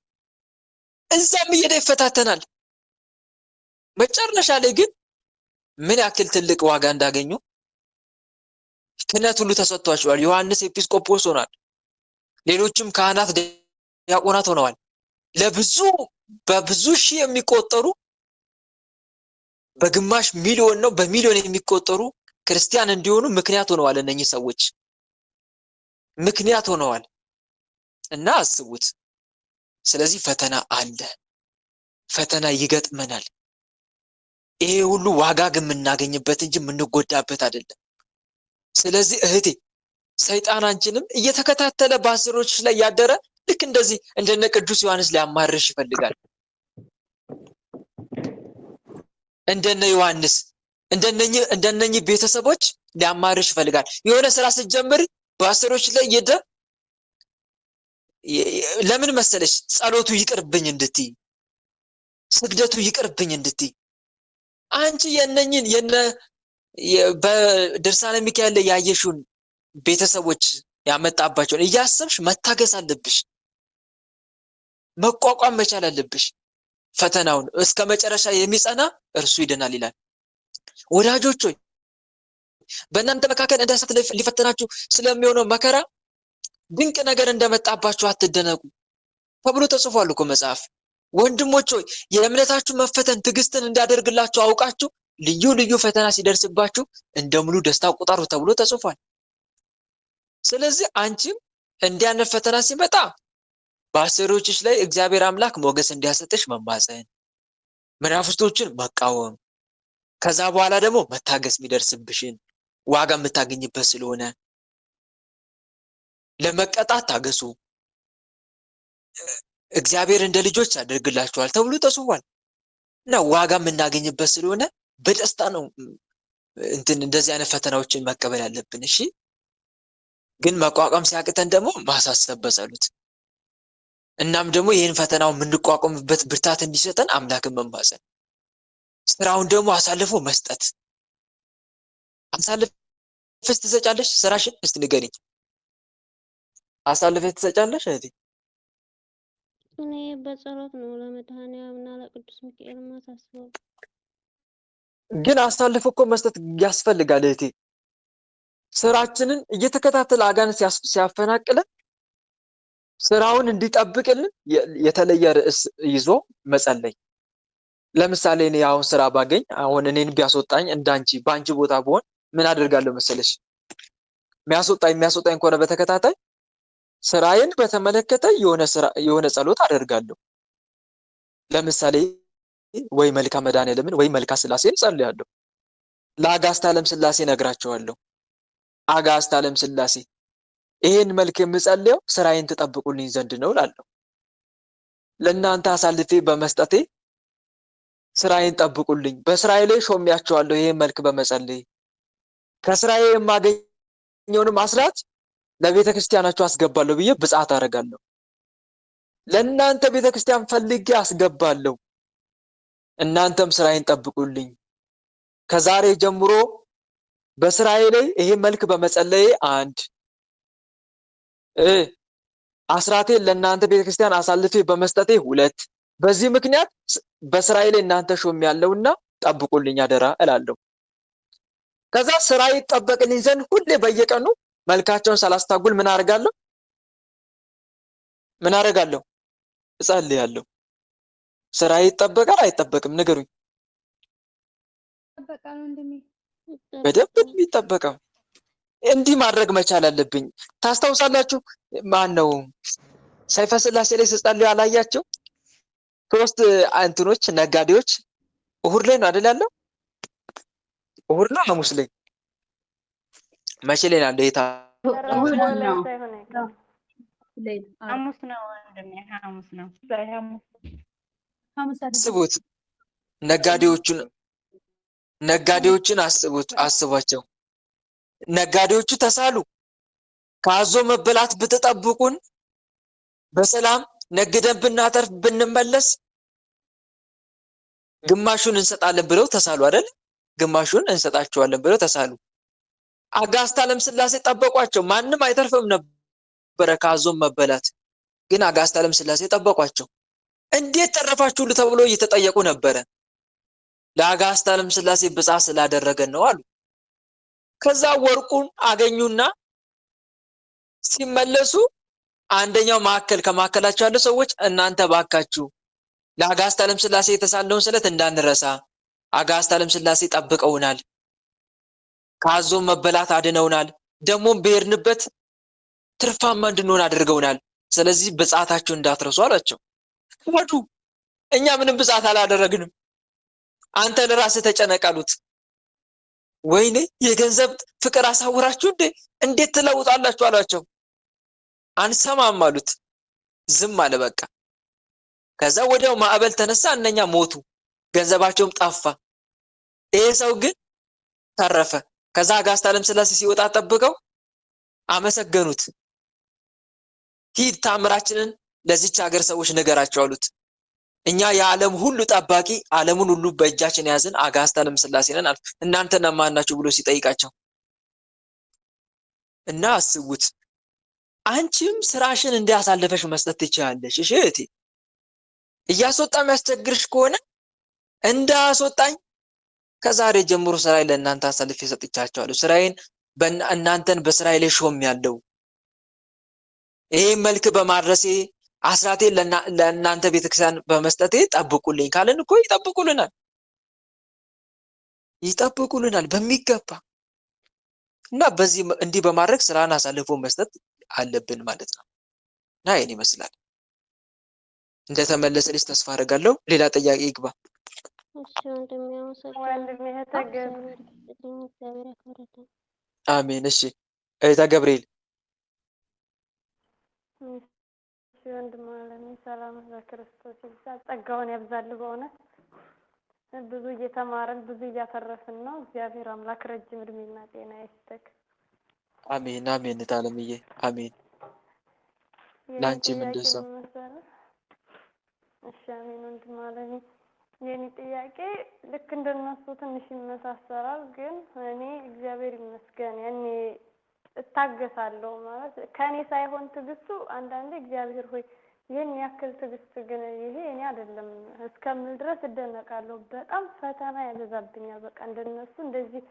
እዛም እየሄደ ይፈታተናል። መጨረሻ ላይ ግን ምን ያክል ትልቅ ዋጋ እንዳገኙ ክህነት ሁሉ ተሰጥቷቸዋል። ዮሐንስ ኤጲስቆጶስ ሆኗል። ሌሎችም ካህናት፣ ዲያቆናት ሆነዋል። በብዙ ሺህ የሚቆጠሩ በግማሽ ሚሊዮን ነው በሚሊዮን የሚቆጠሩ ክርስቲያን እንዲሆኑ ምክንያት ሆነዋል። እነኚህ ሰዎች ምክንያት ሆነዋል እና አስቡት። ስለዚህ ፈተና አለ፣ ፈተና ይገጥመናል። ይሄ ሁሉ ዋጋ ግን የምናገኝበት እንጂ የምንጎዳበት አይደለም። ስለዚህ እህቴ ሰይጣን አንቺንም እየተከታተለ በአስሮች ላይ ያደረ ልክ እንደዚህ እንደነ ቅዱስ ዮሐንስ ሊያማርሽ ይፈልጋል። እንደነ ዮሐንስ እንደነኚህ ቤተሰቦች ሊያማርሽ ይፈልጋል። የሆነ ስራ ስትጀምር በአስሮች ላይ ለምን መሰለሽ? ጸሎቱ ይቅርብኝ እንድትይ፣ ስግደቱ ይቅርብኝ እንድትይ። አንቺ በድርሳነ ሚካኤል ላይ ያየሽውን ቤተሰቦች ያመጣባቸውን እያሰብሽ መታገስ አለብሽ። መቋቋም መቻል አለብሽ። ፈተናውን እስከ መጨረሻ የሚጸና እርሱ ይድናል ይላል። ወዳጆች ሆይ በእናንተ መካከል እንደ እሳት ሊፈተናችሁ ስለሚሆነው መከራ ድንቅ ነገር እንደመጣባችሁ አትደነቁ ተብሎ ተጽፏል እኮ መጽሐፍ። ወንድሞች ሆይ የእምነታችሁ መፈተን ትዕግስትን እንዳደርግላችሁ አውቃችሁ ልዩ ልዩ ፈተና ሲደርስባችሁ እንደ ሙሉ ደስታ ቁጠሩ ተብሎ ተጽፏል። ስለዚህ አንቺም እንዲህ አይነት ፈተና ሲመጣ በአሰሪዎችሽ ላይ እግዚአብሔር አምላክ ሞገስ እንዲያሰጥሽ መማፀን፣ መናፍስቶችን መቃወም፣ ከዛ በኋላ ደግሞ መታገስ የሚደርስብሽን ዋጋ የምታገኝበት ስለሆነ ለመቀጣት ታገሱ። እግዚአብሔር እንደ ልጆች ያደርግላችኋል ተብሎ ተጽፏል እና ዋጋ የምናገኝበት ስለሆነ በደስታ ነው እንደዚህ አይነት ፈተናዎችን መቀበል ያለብን። እሺ፣ ግን መቋቋም ሲያቅተን ደግሞ ማሳሰብ በጸሎት እናም ደግሞ ይህን ፈተናው የምንቋቋምበት ብርታት እንዲሰጠን አምላክን መማፀን፣ ስራውን ደግሞ አሳልፎ መስጠት። አሳልፈሽ ትሰጫለሽ ስራሽን? እስቲ ንገሪኝ። አሳልፈሽ ትሰጫለሽ እህቴ?
እኔ በጸሎት ነው ለመድኃኔዓለም እና ለቅዱስ ሚካኤል ማሳስበው።
ግን አሳልፎ እኮ መስጠት ያስፈልጋል እህቴ። ስራችንን እየተከታተለ አጋንንት ሲያፈናቅለን ስራውን እንዲጠብቅልን የተለየ ርዕስ ይዞ መጸለይ። ለምሳሌ እኔ አሁን ስራ ባገኝ አሁን እኔን ቢያስወጣኝ እንዳንቺ በአንቺ ቦታ ብሆን ምን አደርጋለሁ መሰለሽ? የሚያስወጣኝ ከሆነ በተከታታይ ስራዬን በተመለከተ የሆነ ጸሎት አደርጋለሁ። ለምሳሌ ወይ መልካ መድኃኔዓለምን ወይ መልካ ስላሴን ጸልያለሁ። ለአጋዕዝተ ዓለም ስላሴ ነግራቸዋለሁ። አጋዕዝተ ዓለም ስላሴ ይሄን መልክ የምጸልየው ስራዬን ተጠብቁልኝ ዘንድ ነው እላለሁ። ለእናንተ አሳልፌ በመስጠቴ ስራዬን ጠብቁልኝ፣ በስራዬ ላይ ሾሜያቸዋለሁ። ይሄን መልክ በመጸለይ ከስራዬ የማገኘውንም አስራት ለቤተ ክርስቲያናችሁ አስገባለሁ ብዬ ብጽዓት አደርጋለሁ። ለእናንተ ቤተ ክርስቲያን ፈልጌ አስገባለሁ። እናንተም ስራዬን ጠብቁልኝ። ከዛሬ ጀምሮ በስራዬ ላይ ይሄ መልክ በመጸለዬ አንድ አስራቴን ለእናንተ ቤተክርስቲያን አሳልፌ በመስጠቴ ሁለት፣ በዚህ ምክንያት በስራዬ ላይ እናንተ ሾሜያለሁና ጠብቁልኝ አደራ እላለሁ። ከዛ ስራዬ ይጠበቅልኝ ዘንድ ሁሌ በየቀኑ መልካቸውን ሳላስታጉል ምን አደርጋለሁ? እጸልያለሁ። ስራዬ ይጠበቃል አይጠበቅም? ንገሩኝ።
ይጠበቃል ወንድሜ።
በደንብ የሚጠበቀው እንዲህ ማድረግ መቻል አለብኝ። ታስታውሳላችሁ? ማን ነው ሰይፈ ስላሴ ላይ ስጸልዩ አላያቸው? ሶስት እንትኖች ነጋዴዎች እሁድ ላይ ነው አይደል ያለው? እሁድ ነው ሐሙስ ላይ መቼ ላይ ነው የታ
ሐሙስ ነው ወንድሜ፣ ሐሙስ ነው።
አስቡት። ነጋዴዎችን አስቧቸው። ነጋዴዎቹ ተሳሉ፣ ከአዞ መበላት ብትጠብቁን በሰላም ነግደን ብናተርፍ ብንመለስ ግማሹን እንሰጣለን ብለው ተሳሉ አይደል? ግማሹን እንሰጣቸዋለን ብለው ተሳሉ። አጋዕዝተ ዓለም ሥላሴ ጠበቋቸው። ማንም አይተርፍም ነበረ ከአዞ መበላት፣ ግን አጋዕዝተ ዓለም ሥላሴ ጠበቋቸው። እንዴት ተረፋችሁ ተብሎ እየተጠየቁ ነበረ። ለአጋዕዝተ ዓለም ሥላሴ ብጽዓት ስላደረገን ነው አሉ። ከዛ ወርቁን አገኙና ሲመለሱ አንደኛው ከማዕከላቸው ያሉ ሰዎች እናንተ ባካችሁ ለአጋዕዝተ ዓለም ሥላሴ የተሳለውን ስለት እንዳንረሳ፣ አጋዕዝተ ዓለም ሥላሴ ጠብቀውናል፣ ከአዞ መበላት አድነውናል፣ ደግሞም በሄድንበት ትርፋማ እንድንሆን አድርገውናል። ስለዚህ ብጽዓታችሁን እንዳትረሱ አሏቸው። ወዱ እኛ ምንም ብጽዓት አላደረግንም፣ አንተ ለራስህ ተጨነቅ አሉት። ወይኔ የገንዘብ ፍቅር አሳውራችሁ እንዴት ትለውጣላችሁ አሏቸው። አንሰማም አሉት። ዝም አለ በቃ። ከዛ ወዲያው ማዕበል ተነሳ፣ እነኛ ሞቱ፣ ገንዘባቸውም ጠፋ። ይሄ ሰው ግን ተረፈ። ከዛ አጋዕዝተ ዓለም ሥላሴ ሲወጣ ጠብቀው አመሰገኑት። ሂድ ታምራችንን ለዚች ሀገር ሰዎች ንገራቸው አሉት። እኛ የዓለም ሁሉ ጠባቂ፣ ዓለሙን ሁሉ በእጃችን ያዝን አጋዕዝተ ዓለም ሥላሴ ነን አሉት። እናንተ ማን ናችሁ ብሎ ሲጠይቃቸው እና አስቡት፣ አንቺም ስራሽን እንዲያሳልፈሽ መስጠት ትችላለሽ። እሺ እህቴ፣ እያስወጣም ያስቸግርሽ ከሆነ እንዳስወጣኝ ከዛሬ ጀምሮ ስራዬ ለእናንተ አሳልፌ ሰጥቻቸዋለሁ። ስራዬን እናንተን በስራዬ ላይ ሾሜያለሁ። ይሄን መልክ በማድረሴ አስራቴን ለእናንተ ቤተክርስቲያን በመስጠቴ ጠብቁልኝ ካለን እኮ ይጠብቁልናል በሚገባ። እና በዚህ እንዲህ በማድረግ ስራን አሳልፎ መስጠት አለብን ማለት ነው። እና ይሄን ይመስላል። እንደተመለሰልሽ ተስፋ አደርጋለሁ። ሌላ ጥያቄ ይግባ።
እሺ ወንድሜ፣
አሜን። እሺ እህተ ገብርኤል።
እሺ ወንድም አለኝ፣ ሰላም በክርስቶስ ይብዛ፣ ጸጋውን ያብዛል። በእውነት ብዙ እየተማረን ብዙ እያተረፍን ነው። እግዚአብሔር አምላክ ረጅም እድሜና ጤና ይስጥክ።
አሜን አሜን። ታለምዬ አሜን። ላንቺም እንደዛ።
እሺ አሜን ወንድም አለኝ። የኔ ጥያቄ ልክ እንደነሱ ትንሽ ይመሳሰላል፣ ግን እኔ እግዚአብሔር ይመስገን ያኔ እታገሳለሁ ማለት ከኔ ሳይሆን ትግስቱ አንዳንዴ እግዚአብሔር ሆይ ይሄን ያክል ትግስት ግን ይሄ እኔ አይደለም እስከምል ድረስ እደነቃለሁ። በጣም ፈተና ያበዛብኛል። በቃ እንደነሱ እንደዚህ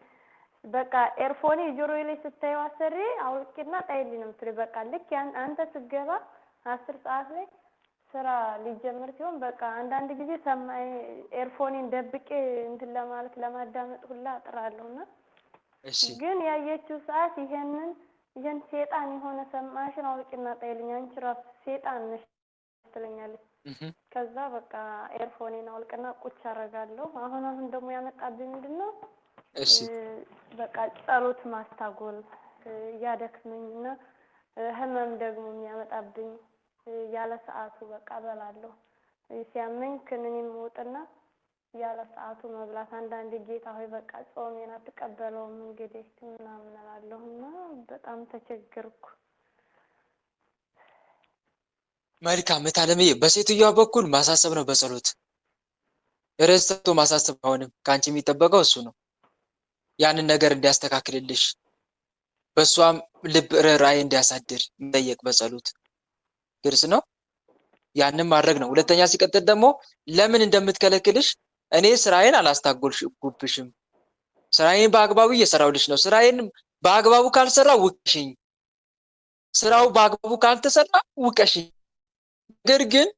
በቃ ኤርፎኔ ጆሮዬ ላይ ስታየው አሰሬ አውልቂና ጣይልኝ ነው የምትለኝ። በቃ ልክ አንተ ስትገባ 10 ሰዓት ላይ ስራ ሊጀምር ሲሆን በቃ አንዳንድ ጊዜ ሰማይ ኤርፎኔን ደብቄ እንትን ለማለት ለማዳመጥ ሁላ እጥራለሁና ግን ያየችው ሰዓት ይሄን ሴጣን የሆነ ሰማሽን አውልቂና ጣይልኝ አንቺ ራስ ሴጣን ነሽ ትለኛለች። ከዛ በቃ ኤርፎኔን አውልቅና ቁጭ አደርጋለሁ። አሁን ደግሞ ያመጣብኝ ምንድነው በቃ ጸሎት ማስታጎል ያደክመኝና ህመም ደግሞ የሚያመጣብኝ ያለ ሰዓቱ በቃ እበላለሁ። ሲያመኝ ክኒን የምወጥና ያለ ሰዓቱ መብላት። አንዳንዴ ጌታ ሆይ በቃ ጾሜን አትቀበለውም እንግዲህ ምናምን እላለሁና በጣም ተቸገርኩ።
መልካም እታለምዬ፣ በሴትዮዋ በኩል ማሳሰብ ነው በጸሎት ርዕስ ሰጥቶ ማሳሰብ። አሁንም ከአንቺ የሚጠበቀው እሱ ነው፣ ያንን ነገር እንዲያስተካክልልሽ በእሷም ልብ ርኅራኄ እንዲያሳድር መጠየቅ በጸሎት ግልጽ ነው። ያንን ማድረግ ነው። ሁለተኛ ሲቀጥል ደግሞ ለምን እንደምትከለክልሽ እኔ ስራዬን አላስታጎልሽብሽም፣ ስራዬን በአግባቡ እየሰራሁልሽ ነው። ስራዬን በአግባቡ ካልሰራ ውቀሽኝ፣ ስራው በአግባቡ ካልተሰራ ውቀሽኝ። ነገር ግን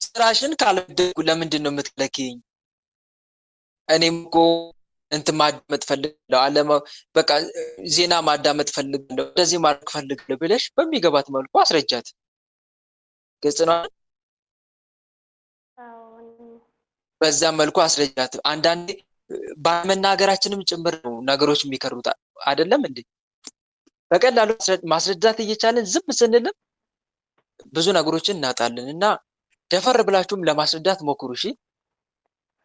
ስራሽን ካልወደድኩ ለምንድን ነው የምትከለክይኝ? እኔም እኮ እንትን ማዳመጥ ፈልጋለሁ፣ በቃ ዜና ማዳመጥ ፈልጋለሁ፣ እንደዚህ ማድረግ ፈልጋለሁ ብለሽ በሚገባት መልኩ አስረጃት። ግልጽ ነው። በዛ መልኩ አስረጃት። አንዳንዴ ባለመናገራችንም ጭምር ነው ነገሮች የሚከሩት አይደለም እንዴ? በቀላሉ ማስረዳት እየቻለን ዝም ስንልም ብዙ ነገሮችን እናጣለን እና ደፈር ብላችሁም ለማስረዳት ሞክሩ። እሺ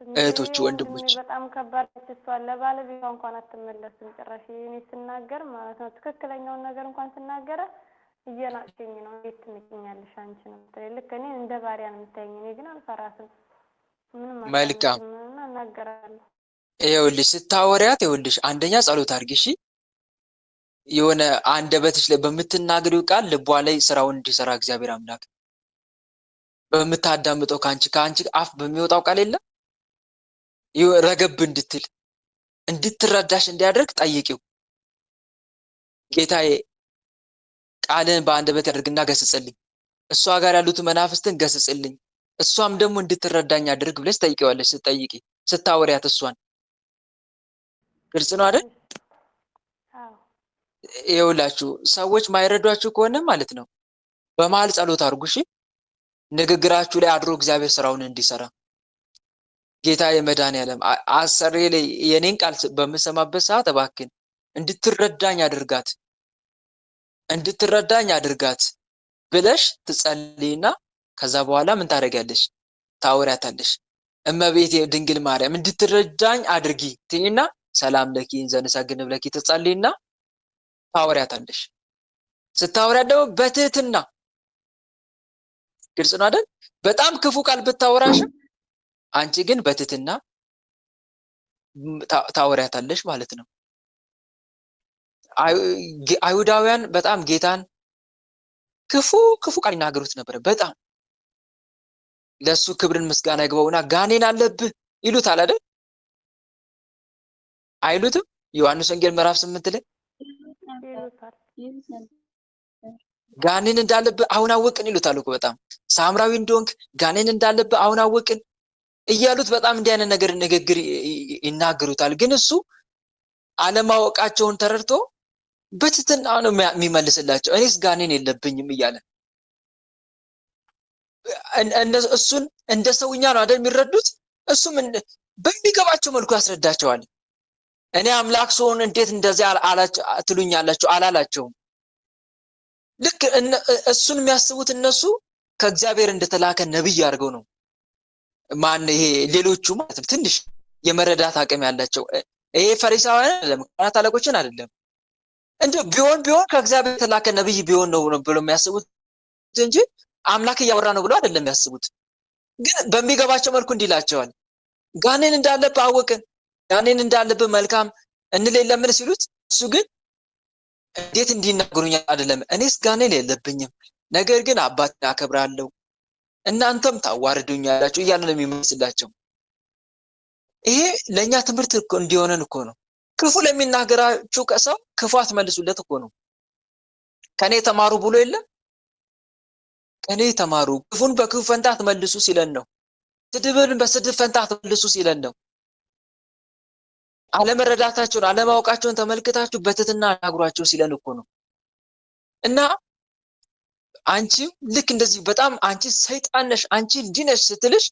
እህቶች፣ ወንድሞች፣
በጣም ከባድ ተስፋለ። ለባለቤቷ እንኳን አትመለስም ጭራሽ። እኔ ስናገር ማለት ነው ትክክለኛውን ነገር እንኳን ስናገረ እየናቅሽኝ ነው። እንዴት ትንቂኛለሽ አንቺ ነው የምትለኝ። ልክ እኔ እንደ ባሪያ ነው የምታይኝ። እኔ ግን አልፈራትም። ምንም
መልካም
እና እናገራለሁ።
ይኸውልሽ ስታወሪያት፣ ይኸውልሽ አንደኛ ጸሎት አድርጊ። እሺ የሆነ አንደበትሽ ላይ በምትናገሪው ቃል ልቧ ላይ ስራውን እንዲሰራ እግዚአብሔር አምላክ በምታዳምጠው ከአንቺ አፍ በሚወጣው ቃል የለም ረገብ እንድትል እንድትረዳሽ እንዲያደርግ ጠይቂው። ጌታዬ ቃልን በአንደበት ያድርግና ገስጽልኝ፣ እሷ ጋር ያሉት መናፍስትን ገስጽልኝ፣ እሷም ደግሞ እንድትረዳኝ አድርግ ብለሽ ጠይቂዋለሽ። ስትጠይቂ ስታወሪያት እሷን ግልጽ ነው አይደል? ይኸውላችሁ ሰዎች ማይረዷችሁ ከሆነ ማለት ነው በመሀል ጸሎት አድርጉ። እሺ ንግግራችሁ ላይ አድሮ እግዚአብሔር ስራውን እንዲሰራ ጌታ የመድኃኒዓለም አሰሬ ላይ የኔን ቃል በምሰማበት ሰዓት እባክን እንድትረዳኝ አድርጋት ብለሽ ትጸልይና ከዛ በኋላ ምን ታደርጊያለሽ? ታወሪያታለሽ። እመቤቴ ድንግል ማርያም እንድትረዳኝ አድርጊ ትይና ሰላም ለኪ ዘንሰግድ ብለኪ ትጸልይና ታወሪያታለሽ። ስታወሪያት ደግሞ በትህትና ግልጽ ነው አይደል? በጣም ክፉ ቃል ብታወራሽም አንቺ ግን በትህትና ታወሪያታለሽ ማለት ነው። አይሁዳውያን በጣም ጌታን ክፉ ቃል ይናገሩት ነበር። በጣም ለሱ ክብርን ምስጋና ይግባውና ጋኔን አለብህ ይሉታል አይደል? አይሉትም? ዮሐንስ ወንጌል ምዕራፍ 8 ላይ ጋኔን እንዳለብህ አሁን አወቅን ይሉታል እኮ። በጣም ሳምራዊ እንደሆንክ ጋኔን እንዳለብህ አሁን አወቅን እያሉት በጣም እንዲህ አይነት ንግግር ይናገሩታል። ግን እሱ አለማወቃቸውን ተረድቶ በትህትና ነው የሚመልስላቸው። እኔስ ጋኔን የለብኝም እያለ እሱን እንደ ሰውኛ ነው አይደል የሚረዱት። እሱም በሚገባቸው መልኩ ያስረዳቸዋል። እኔ አምላክ ስሆን እንዴት እንደዚህ ትሉኛላችሁ አላላቸውም። ልክ እሱን የሚያስቡት እነሱ ከእግዚአብሔር እንደተላከ ነብይ አድርገው ነው። ማን ይሄ ሌሎቹ ማለት ነው ትንሽ የመረዳት አቅም ያላቸው። ይሄ ፈሪሳውያን አይደለም፣ ካህናት አለቆችን አይደለም። እንደ ቢሆን ከእግዚአብሔር የተላከ ነብይ ቢሆን ነው ብሎ የሚያስቡት እንጂ አምላክ እያወራ ነው ብሎ አይደለም የሚያስቡት። ግን በሚገባቸው መልኩ እንዲላቸዋል። ጋኔን እንዳለብህ አወቅን፣ ጋኔን እንዳለብህ መልካም እንለምን ሲሉት እሱ ግን እንዴት እንዲናገሩኛል አይደለም፣ እኔስ ጋኔን የለብኝም፣ ነገር ግን አባቴን አከብራለሁ እናንተም ታዋርዱኛላችሁ እያለ ነው የሚመስላቸው። ይሄ ለኛ ትምህርት እንዲሆነን እኮ ነው። ክፉ ለሚናገራችሁ ሰው ክፉ አትመልሱለት እኮ ነው። ከኔ ተማሩ ብሎ የለም? ከኔ ተማሩ፣ ክፉን በክፉ ፈንታ አትመልሱ ሲለን ነው። ስድብን በስድብ ፈንታ አትመልሱ ሲለን ነው። አለመረዳታቸውን አለማወቃቸውን ተመልክታችሁ በትህትና አናግሯቸው ሲለን እኮ ነው። እና አንቺ ልክ እንደዚህ በጣም አንቺ ሰይጣን ነሽ፣ አንቺ እንዲህ ነሽ ስትልሽ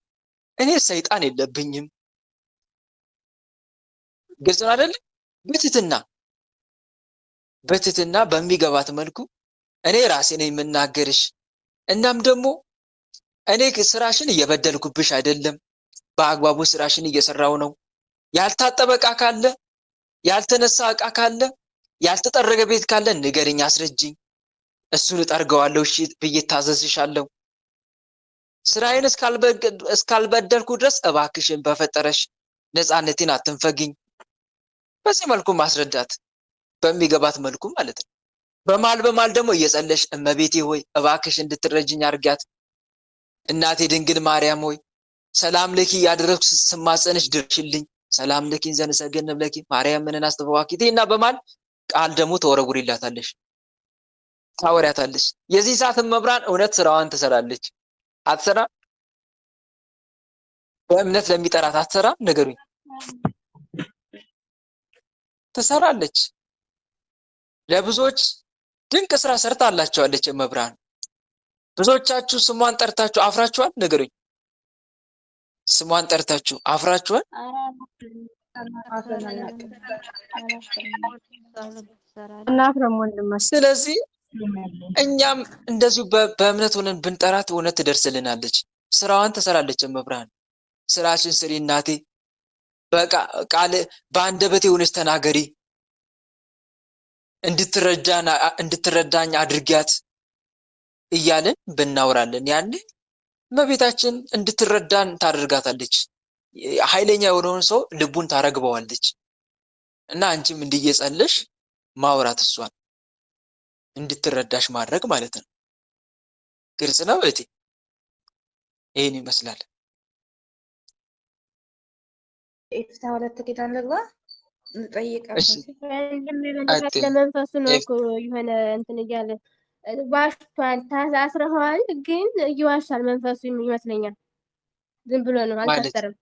እኔ ሰይጣን የለብኝም። ግልጽ ነው አይደል? በትህትና በሚገባት መልኩ እኔ ራሴ ነኝ የምናገርሽ። እናም ደግሞ እኔ ስራሽን እየበደልኩብሽ አይደለም፣ በአግባቡ ስራሽን እየሰራው ነው። ያልታጠበ ዕቃ ካለ፣ ያልተነሳ ዕቃ ካለ፣ ያልተጠረገ ቤት ካለ ንገሪኝ፣ አስረጅኝ። እሱን እጠርገዋለሁ። እሺ ብዬ ታዘዝሻለሁ። ስራዬን እስካልበደልኩ ድረስ እባክሽን በፈጠረሽ ነፃነቴን አትንፈግኝ። በዚህ መልኩ ማስረዳት በሚገባት መልኩ ማለት ነው። በማል ደግሞ እየጸለሽ እመቤቴ ሆይ እባክሽ እንድትረጅኝ አርጋት። እናቴ ድንግል ማርያም ሆይ ሰላም ለኪ ያደረኩ ስማጸንሽ ድርሽልኝ። ሰላም ለኪ ዘንሰገን ብለኪ ማርያም ምንን አስተዋቂቴ እና በማል ቃል ደግሞ ተወረውሪላታለሽ፣ ታወሪያታለሽ። የዚህ ሰዓት መብራን እውነት ስራዋን ትሰራለች አትሰራ? በእምነት ለሚጠራት አትሰራ? ነገሩኝ። ትሰራለች። ለብዙዎች ድንቅ ስራ ሰርታላቸዋለች መብራን። ብዙዎቻችሁ ስሟን ጠርታችሁ አፍራችኋል? ነገሩኝ። ስሟን ጠርታችሁ አፍራችኋል? ስለዚህ እኛም እንደዚሁ በእምነት ሆነን ብንጠራት እውነት ትደርስልናለች፣ ስራዋን ትሰራለች መብራን። ስራችን ስሪ እናቴ፣ በቃ ቃል በአንደበቴ ሆነሽ ተናገሪ፣ እንድትረዳኝ አድርጊያት እያልን ብናወራለን ያኔ እመቤታችን እንድትረዳን ታደርጋታለች። ኃይለኛ የሆነውን ሰው ልቡን ታረግበዋለች። እና አንቺም እንዲየጸለሽ ማውራት እሷን እንድትረዳሽ ማድረግ ማለት ነው። ግልጽ ነው እህቴ? ይሄን ይመስላል።
ኤፍታ ሁለት ኪዳን ልግባ እንጠይቀው።
እሺ
ለመንፈሱ ነው እኮ የሆነ እንትን እያለ ዋሽቷል፣ ታስረዋል፣ ግን ይዋሻል መንፈሱ ይመስለኛል። ዝም ብሎ ነው አልታሰርም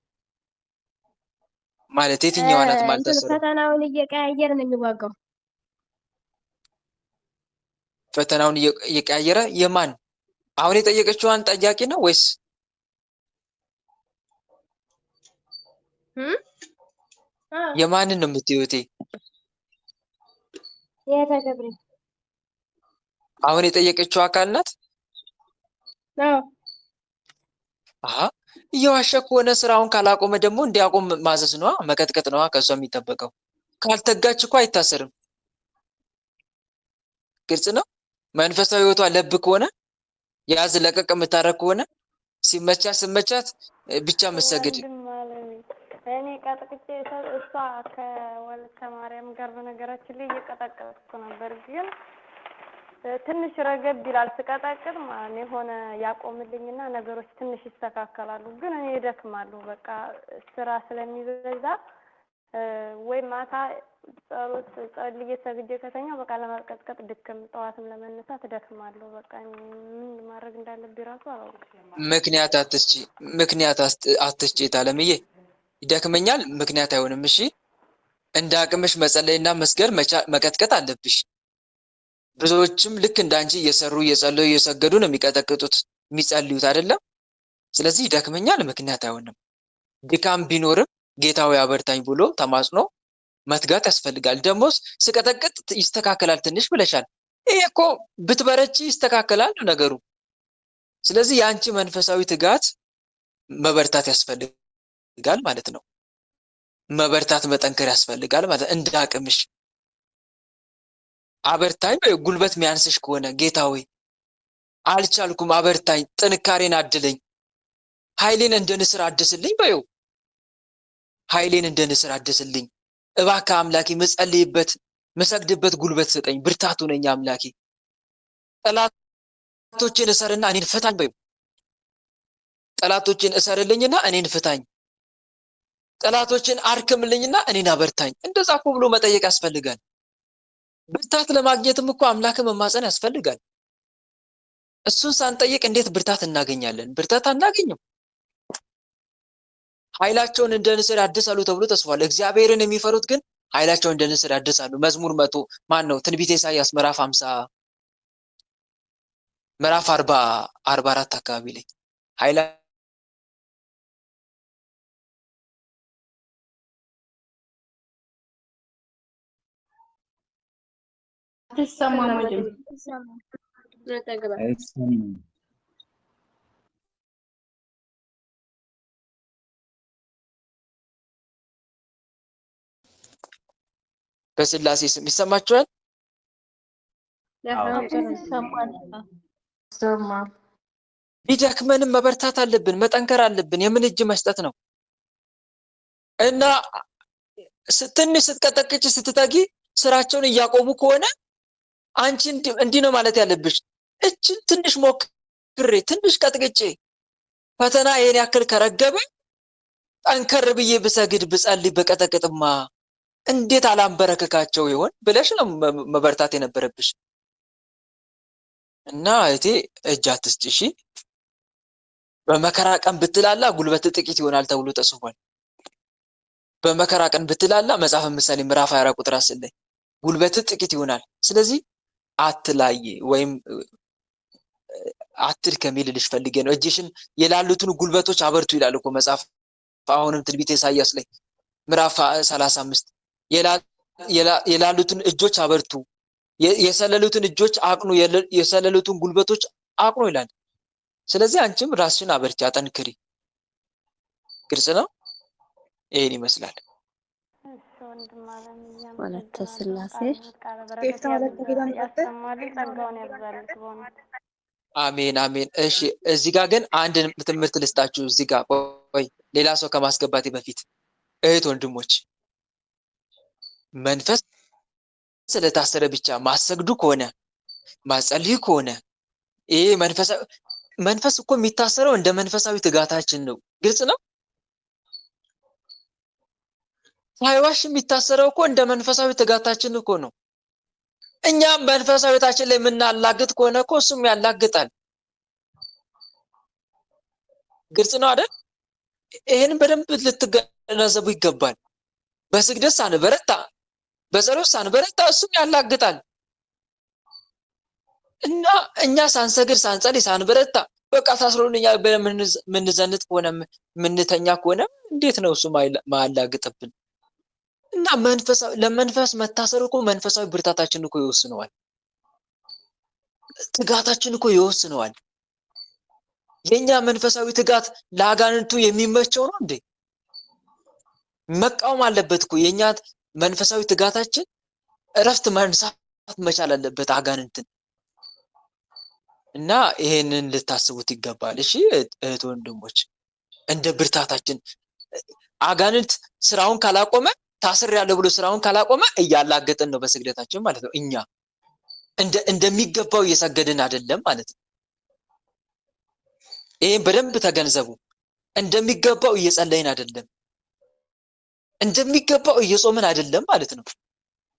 ማለት። የትኛዋ ናት ማልታሰረው?
ፈተናውን እየቀያየረ ነው የሚዋጋው።
ፈተናውን እየቀያየረ የማን? አሁን የጠየቀችዋን ጠያቂ ነው ወይስ የማንን ነው የምትዩት?
የተገብረ
አሁን የጠየቀችው አካል ናት?
አዎ።
አሃ እየዋሸ ከሆነ ስራውን ካላቆመ ደግሞ እንዲያቆም ማዘዝ ነዋ፣ መቀጥቀጥ ነዋ ከሷ የሚጠበቀው። ካልተጋች እኮ አይታሰርም። ግልጽ ነው። መንፈሳዊ ህይወቷ ለብ ከሆነ ያዝ ለቀቅ የምታረግ ከሆነ ሲመቻት ብቻ መሰገድ።
እኔ ቀጥቅጬ እሷ ከወልተ ማርያም ጋር በነገራችን ላይ እየቀጠቀጥኩ ነበር፣ ግን ትንሽ ረገብ ይላል ስቀጠቅጥ ማለት የሆነ ያቆምልኝና ነገሮች ትንሽ ይስተካከላሉ። ግን እኔ እደክማለሁ፣ በቃ ስራ ስለሚበዛ ወይ ማታ ጸሎት ጸልዬ ሰግጄ ከተኛ በቃ ለማቀጥቀጥ ድክም፣ ጠዋትም ለመነሳት እደክማለሁ። በቃ ምን ማድረግ እንዳለብኝ ራሱ አላውቅም።
ምክንያት አትስጪ ታለምዬ። ይደክመኛል ምክንያት አይሆንም። እሺ እንደ አቅምሽ መጸለይና መስገድ መቀጥቀጥ አለብሽ። ብዙዎችም ልክ እንዳንቺ እየሰሩ እየጸለዩ እየሰገዱ ነው የሚቀጠቅጡት የሚጸልዩት አይደለም። ስለዚህ ይደክመኛል ምክንያት አይሆንም። ድካም ቢኖርም ጌታው ያበርታኝ ብሎ ተማጽኖ መትጋት ያስፈልጋል። ደሞስ ስቀጠቅጥ ይስተካከላል ትንሽ ብለሻል። ይሄ እኮ ብትበረቺ ይስተካከላል ነገሩ። ስለዚህ የአንቺ መንፈሳዊ ትጋት መበርታት ያስፈልጋል ማለት ነው። መበርታት መጠንከር ያስፈልጋል ማለት እንደ አቅምሽ አበርታኝ። ጉልበት የሚያንስሽ ከሆነ ጌታ ሆይ አልቻልኩም አበርታኝ፣ ጥንካሬን አድለኝ፣ ኃይሌን እንደ ንስር አድስልኝ በይው። ኃይሌን እንደ ንስር አድስልኝ እባክህ አምላኬ፣ መጸልይበት መሰግድበት ጉልበት ስጠኝ፣ ብርታቱ ነኝ አምላኬ። ጠላቶችን እሰርና እኔን ፍታኝ በይው። ጠላቶችን እሰርልኝና እኔን ፍታኝ፣ ጠላቶችን አርክምልኝና እኔን አበርታኝ። እንደዛ እኮ ብሎ መጠየቅ ያስፈልጋል። ብርታት ለማግኘትም እኮ አምላክን መማፀን ያስፈልጋል። እሱን ሳንጠይቅ እንዴት ብርታት እናገኛለን? ብርታት አናገኝም። ኃይላቸውን እንደ ንስር ያድሳሉ ተብሎ ተጽፏል። እግዚአብሔርን የሚፈሩት ግን ኃይላቸውን እንደ ንስር ያድሳሉ። መዝሙር 100 ማን ነው? ትንቢተ ኢሳይያስ ምዕራፍ 50 ምዕራፍ 44 አካባቢ ላይ ኃይላ
ተሰማማኝ
አይሰማም።
በስላሴ ስም ይሰማችኋል? ቢደክመንም መበርታት አለብን፣ መጠንከር አለብን። የምን እጅ መስጠት ነው እና ትንሽ ስትቀጠቅጭ ስትተጊ ስራቸውን እያቆሙ ከሆነ አንቺ እንዲህ ነው ማለት ያለብሽ። እችን ትንሽ ሞክሬ ትንሽ ቀጥቅጬ ፈተና ይሄን ያክል ከረገበ ጠንከር ብዬ ብሰግድ ብጸልይ በቀጠቅጥማ እንዴት አላንበረከካቸው ይሆን ብለሽ ነው መበርታት የነበረብሽ። እና እህቴ እጅ አትስጪ እሺ። በመከራ ቀን ብትላላ ጉልበት ጥቂት ይሆናል ተብሎ ተጽፏል። በመከራ ቀን ብትላላ መጽሐፈ ምሳሌ ምዕራፍ 24 ቁጥር 10 ላይ ጉልበት ጥቂት ይሆናል። ስለዚህ አትላይ ወይም አትድከሚ ልልሽ ፈልጌ ነው። እጅሽን የላሉትን ጉልበቶች አበርቱ ይላል እኮ መጽሐፍ። አሁንም ትንቢተ ኢሳይያስ ላይ ምዕራፍ 35 የላሉትን እጆች አበርቱ፣ የሰለሉትን እጆች አቅኑ፣ የሰለሉትን ጉልበቶች አቅኑ ይላል። ስለዚህ አንቺም ራስሽን አበርቺ፣ አጠንክሪ። ግልጽ ነው። ይሄን ይመስላል።
ወለተ ስላሴ
አሜን አሜን። እሺ እዚህ ጋር ግን አንድ ትምህርት ልስጣችሁ። እዚህ ጋር ቆይ ሌላ ሰው ከማስገባቴ በፊት እህት ወንድሞች፣ መንፈስ ስለታሰረ ብቻ ማሰግዱ ከሆነ ማጸልዩ ከሆነ ይሄ መንፈስ እኮ የሚታሰረው እንደ መንፈሳዊ ትጋታችን ነው። ግልጽ ነው። ሳይዋሽ የሚታሰረው እኮ እንደ መንፈሳዊ ትጋታችን እኮ ነው። እኛም መንፈሳዊታችን ላይ የምናላግጥ ከሆነ እኮ እሱም ያላግጣል። ግልጽ ነው አይደል? ይሄን በደንብ ልትገነዘቡ ይገባል። በስግደት ሳንበረታ፣ በጸሎት ሳንበረታ እሱም ያላግጣል። እና እኛ ሳንሰግድ ሳንጸልይ ሳንበረታ በቃ ታስሮልኛ ምንዘንጥ ከሆነ ምንተኛ ከሆነ እንዴት ነው እሱ ማላግጥብን? እና ለመንፈስ መታሰር እኮ መንፈሳዊ ብርታታችን እኮ ይወስነዋል። ትጋታችን እኮ ይወስነዋል። የኛ መንፈሳዊ ትጋት ለአጋንንቱ የሚመቸው ነው እንዴ? መቃወም አለበት እኮ። የኛ መንፈሳዊ ትጋታችን እረፍት መንሳት መቻል አለበት አጋንንትን። እና ይሄንን ልታስቡት ይገባል። እሺ እህት ወንድሞች፣ እንደ ብርታታችን አጋንንት ስራውን ካላቆመ ታስር ያለው ብሎ ስራውን ካላቆመ እያላገጠን ነው በስግደታችን ማለት ነው። እኛ እንደሚገባው እየሰገድን አይደለም ማለት ነው። ይሄን በደንብ ተገንዘቡ። እንደሚገባው እየጸለይን አይደለም፣ እንደሚገባው እየጾምን አይደለም ማለት ነው።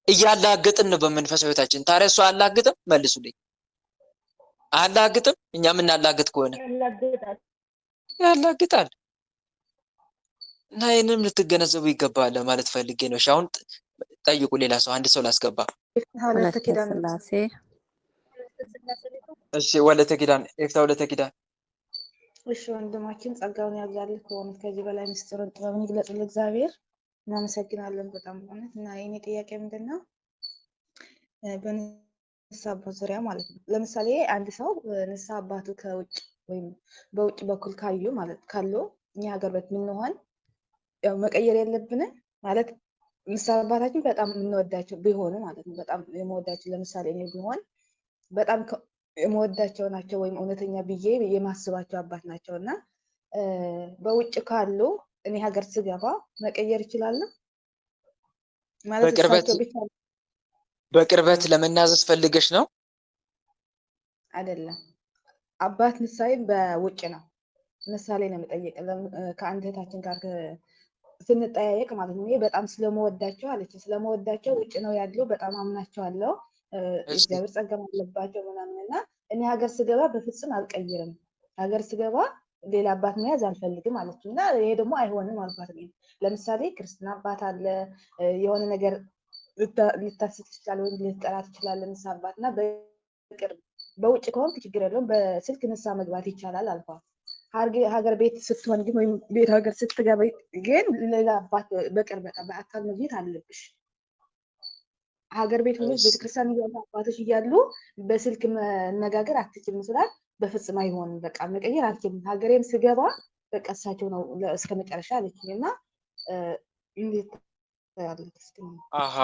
እያላገጥን ነው በመንፈሳዊ ህይወታችን። ታዲያ እሱ አላግጥም? መልሱልኝ። አላግጥም? እኛ የምናላግጥ ከሆነ ያላግጣል። እና ይሄንንም ልትገነዘቡ ይገባል ማለት ፈልጌ ነው። እሺ አሁን ጠይቁ። ሌላ ሰው አንድ ሰው ላስገባ።
ወለተ ስላሴ
እሺ ወለተ ኪዳን ኤፍታ ወለተ ኪዳን
እሺ ወንድማችን ጸጋውን ያብዛልህ። ከሆኑት ከዚህ በላይ ምስጢሩን ጥበብን ይግለጽልህ እግዚአብሔር። እናመሰግናለን በጣም በእውነት። እና የኔ ጥያቄ ምንድን ነው? በንስሐ አባት ዙሪያ ማለት ነው። ለምሳሌ አንድ ሰው ንስሐ አባቱ ከውጭ ወይም በውጭ በኩል ካሉ እኛ ሀገር ቤት ምንሆን ያው መቀየር የለብንም ማለት ንስሐ አባታችን በጣም የምንወዳቸው ቢሆኑ ማለት ነው። በጣም የምወዳቸው ለምሳሌ እኔ ቢሆን በጣም የምወዳቸው ናቸው ወይም እውነተኛ ብዬ የማስባቸው አባት ናቸው እና በውጭ ካሉ እኔ ሀገር ስገባ መቀየር ይችላለሁ ማለት እሳቸው ብቻ
በቅርበት ለመናዘዝ ፈልገሽ ነው?
አይደለም። አባት ንስሐዬ በውጭ ነው። ምሳሌ ነው የምጠይቅ ከአንድ እህታችን ጋር ስንጠያየቅ ማለት ነው። በጣም ስለመወዳቸው አለች። ስለመወዳቸው ውጭ ነው ያለው፣ በጣም አምናቸዋለሁ፣ እግዚአብሔር ጸጋ አለባቸው ምናምን እና እኔ ሀገር ስገባ በፍጹም አልቀይርም፣ ሀገር ስገባ ሌላ አባት መያዝ አልፈልግም አለች እና ይሄ ደግሞ አይሆንም አልኳት። ለምሳሌ ክርስትና አባት አለ፣ የሆነ ነገር ልታስት ትችላል ወይም ልትጠራ ትችላለህ ንስሐ አባት እና በውጭ ከሆንክ ችግር የለውም በስልክ ንስሐ መግባት ይቻላል አልኳት። ሀገር ቤት ስትሆን ግን ወይም ቤት ሀገር ስትገባ ግን ሌላ አባት በቅርብ በአካል መግኘት አለብሽ ሀገር ቤት ሆነሽ
እሺ
ቤተክርስቲያን እያሉ አባቶች እያሉ በስልክ መነጋገር አትችልም ስላት በፍጹም አይሆንም፣ በቃ መቀየር አልችልም። ሀገሬም ስገባ በቃ እሳቸው ነው እስከ መጨረሻ አለችኝ እና እንዴት ታያለሽ? እስኪ
አሃ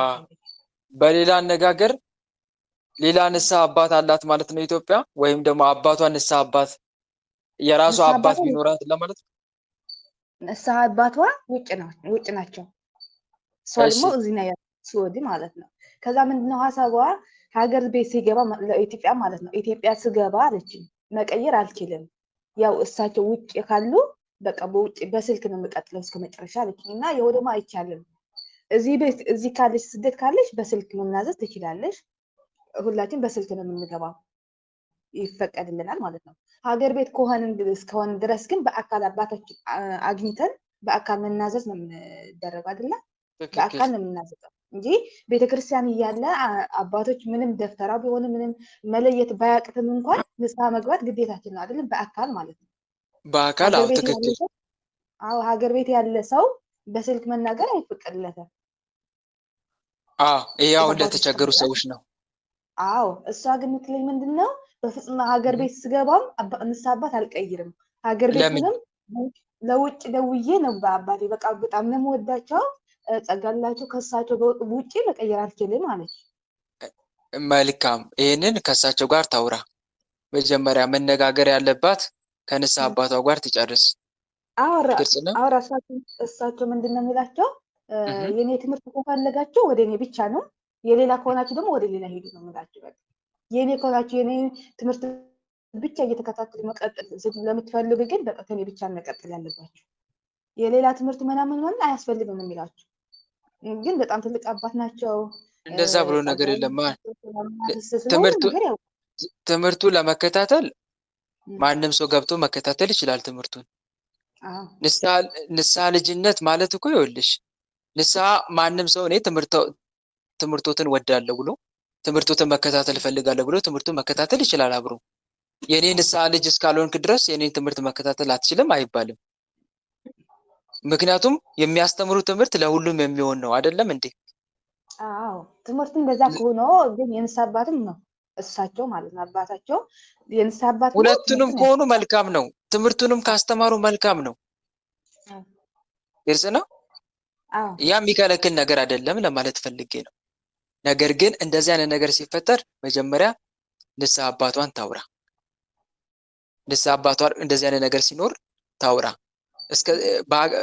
በሌላ አነጋገር ሌላ ንስሐ አባት አላት ማለት ነው ኢትዮጵያ፣ ወይም ደግሞ አባቷ ንስሐ አባት የራሷ
ንስሐ
አባት
አባቷ
ቢኖራት ለማለት ነው።
ንስሐ አባቷ ውጭ ናቸው። እሷ
እሺ
ደግሞ እዚህ ነው ያለው ስወዲ ማለት ነው። ከዛ ምንድነው ሀሳቧ ሀገር ቤት ሲገባ ለኢትዮጵያ ማለት ነው ኢትዮጵያ ስገባ አለችኝ መቀየር አልችልም፣ ያው እሳቸው ውጭ ካሉ በቃ በውጭ በስልክ ነው የምቀጥለው እስከ መጨረሻ አለችኝ እና ይኸው ደግሞ አይቻልም። እዚህ ካለሽ ስደት ካለሽ በስልክ መናዘዝ ትችላለሽ፣ ሁላችን በስልክ ነው የምንገባው ይፈቀድልናል ማለት ነው። ሀገር ቤት እስከሆን ድረስ ግን በአካል አባታችን አግኝተን በአካል መናዘዝ ነው የምንደረገው አይደለ? በአካል ነው የምናዘዘው እንጂ ቤተክርስቲያን እያለ አባቶች ምንም ደፍተራ ቢሆን ምንም መለየት ባያቅትም እንኳን ንስሐ መግባት ግዴታችን ነው አይደለም? በአካል ማለት ነው።
በአካል አዎ፣ ትክክል።
ሀገር ቤት ያለ ሰው በስልክ መናገር አይፈቀድለትም።
አዎ፣ ይሄ አሁን ለተቸገሩ ሰዎች ነው።
አዎ፣ እሷ ግን የምትለኝ ምንድን ነው በፍጹም ሀገር ቤት ስገባም ንስሐ አባት አልቀይርም። ሀገር ቤት ምንም ለውጭ ደውዬ ነው በአባቴ በቃ በጣም ነው የምወዳቸው ጸጋላቸው ከሳቸው ውጪ መቀየር አልችልም አለች።
መልካም፣ ይህንን ከሳቸው ጋር ታውራ። መጀመሪያ መነጋገር ያለባት ከንስሐ አባቷ ጋር ትጨርስ።
አውራ እሳቸው ምንድን ነው የሚላቸው የኔ ትምህርት ከፈለጋችሁ ወደ እኔ ብቻ ነው፣ የሌላ ከሆናችሁ ደግሞ ወደ ሌላ ሄዱ ነው የሚላቸው። በቃ የኔ ከሆናችሁ የኔ ትምህርት ብቻ እየተከታተሉ መቀጠል ለምትፈልጉ ግን በቃ ከኔ ብቻ መቀጠል ያለባችሁ፣ የሌላ ትምህርት ምናምን አያስፈልግም ነው የሚላቸው። ግን በጣም ትልቅ አባት ናቸው።
እንደዛ ብሎ ነገር የለም። ትምህርቱ ለመከታተል ማንም ሰው ገብቶ መከታተል ይችላል ትምህርቱን። ንስሐ ልጅነት ማለት እኮ ይኸውልሽ፣ ንስሐ ማንም ሰው እኔ ትምህርቶትን ወዳለሁ ብሎ ትምህርቶትን መከታተል እፈልጋለሁ ብሎ ትምህርቱን መከታተል ይችላል አብሮ። የኔ ንስሐ ልጅ እስካልሆንክ ድረስ የኔን ትምህርት መከታተል አትችልም አይባልም። ምክንያቱም የሚያስተምሩ ትምህርት ለሁሉም የሚሆን ነው አይደለም እንዴ?
አዎ፣ ትምህርቱን በዛ ከሆነ ግን የንስሐ አባትም ነው እሳቸው ማለት ነው አባታቸው የንስሐ አባት ነው።
ሁለቱንም ከሆኑ መልካም ነው። ትምህርቱንም ካስተማሩ መልካም ነው። ግልጽ ነው። ያ የሚከለክል ነገር አይደለም ለማለት ፈልጌ ነው። ነገር ግን እንደዚህ አይነት ነገር ሲፈጠር መጀመሪያ ንስሐ አባቷን ታውራ። ንስሐ አባቷን እንደዚህ አይነት ነገር ሲኖር ታውራ።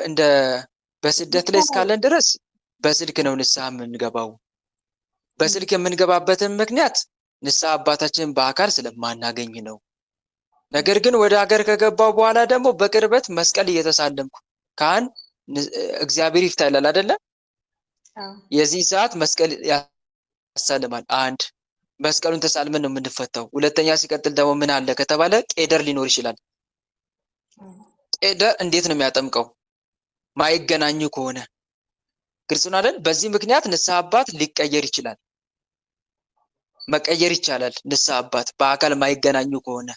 እንደ በስደት ላይ እስካለን ድረስ በስልክ ነው ንስሐ የምንገባው። በስልክ የምንገባበትን ምክንያት ንስሐ አባታችንን በአካል ስለማናገኝ ነው። ነገር ግን ወደ ሀገር ከገባው በኋላ ደግሞ በቅርበት መስቀል እየተሳለምኩ ካህን እግዚአብሔር ይፍታ ይላል አይደለም? የዚህ ሰዓት መስቀል ያሳልማል። አንድ መስቀሉን ተሳልመን ነው የምንፈታው። ሁለተኛ ሲቀጥል ደግሞ ምን አለ ከተባለ ቄደር ሊኖር ይችላል። ቄደር እንዴት ነው የሚያጠምቀው? ማይገናኙ ከሆነ ግልጽ ነው አይደል? በዚህ ምክንያት ንስሐ አባት ሊቀየር ይችላል። መቀየር ይቻላል። ንስሐ አባት በአካል ማይገናኙ ከሆነ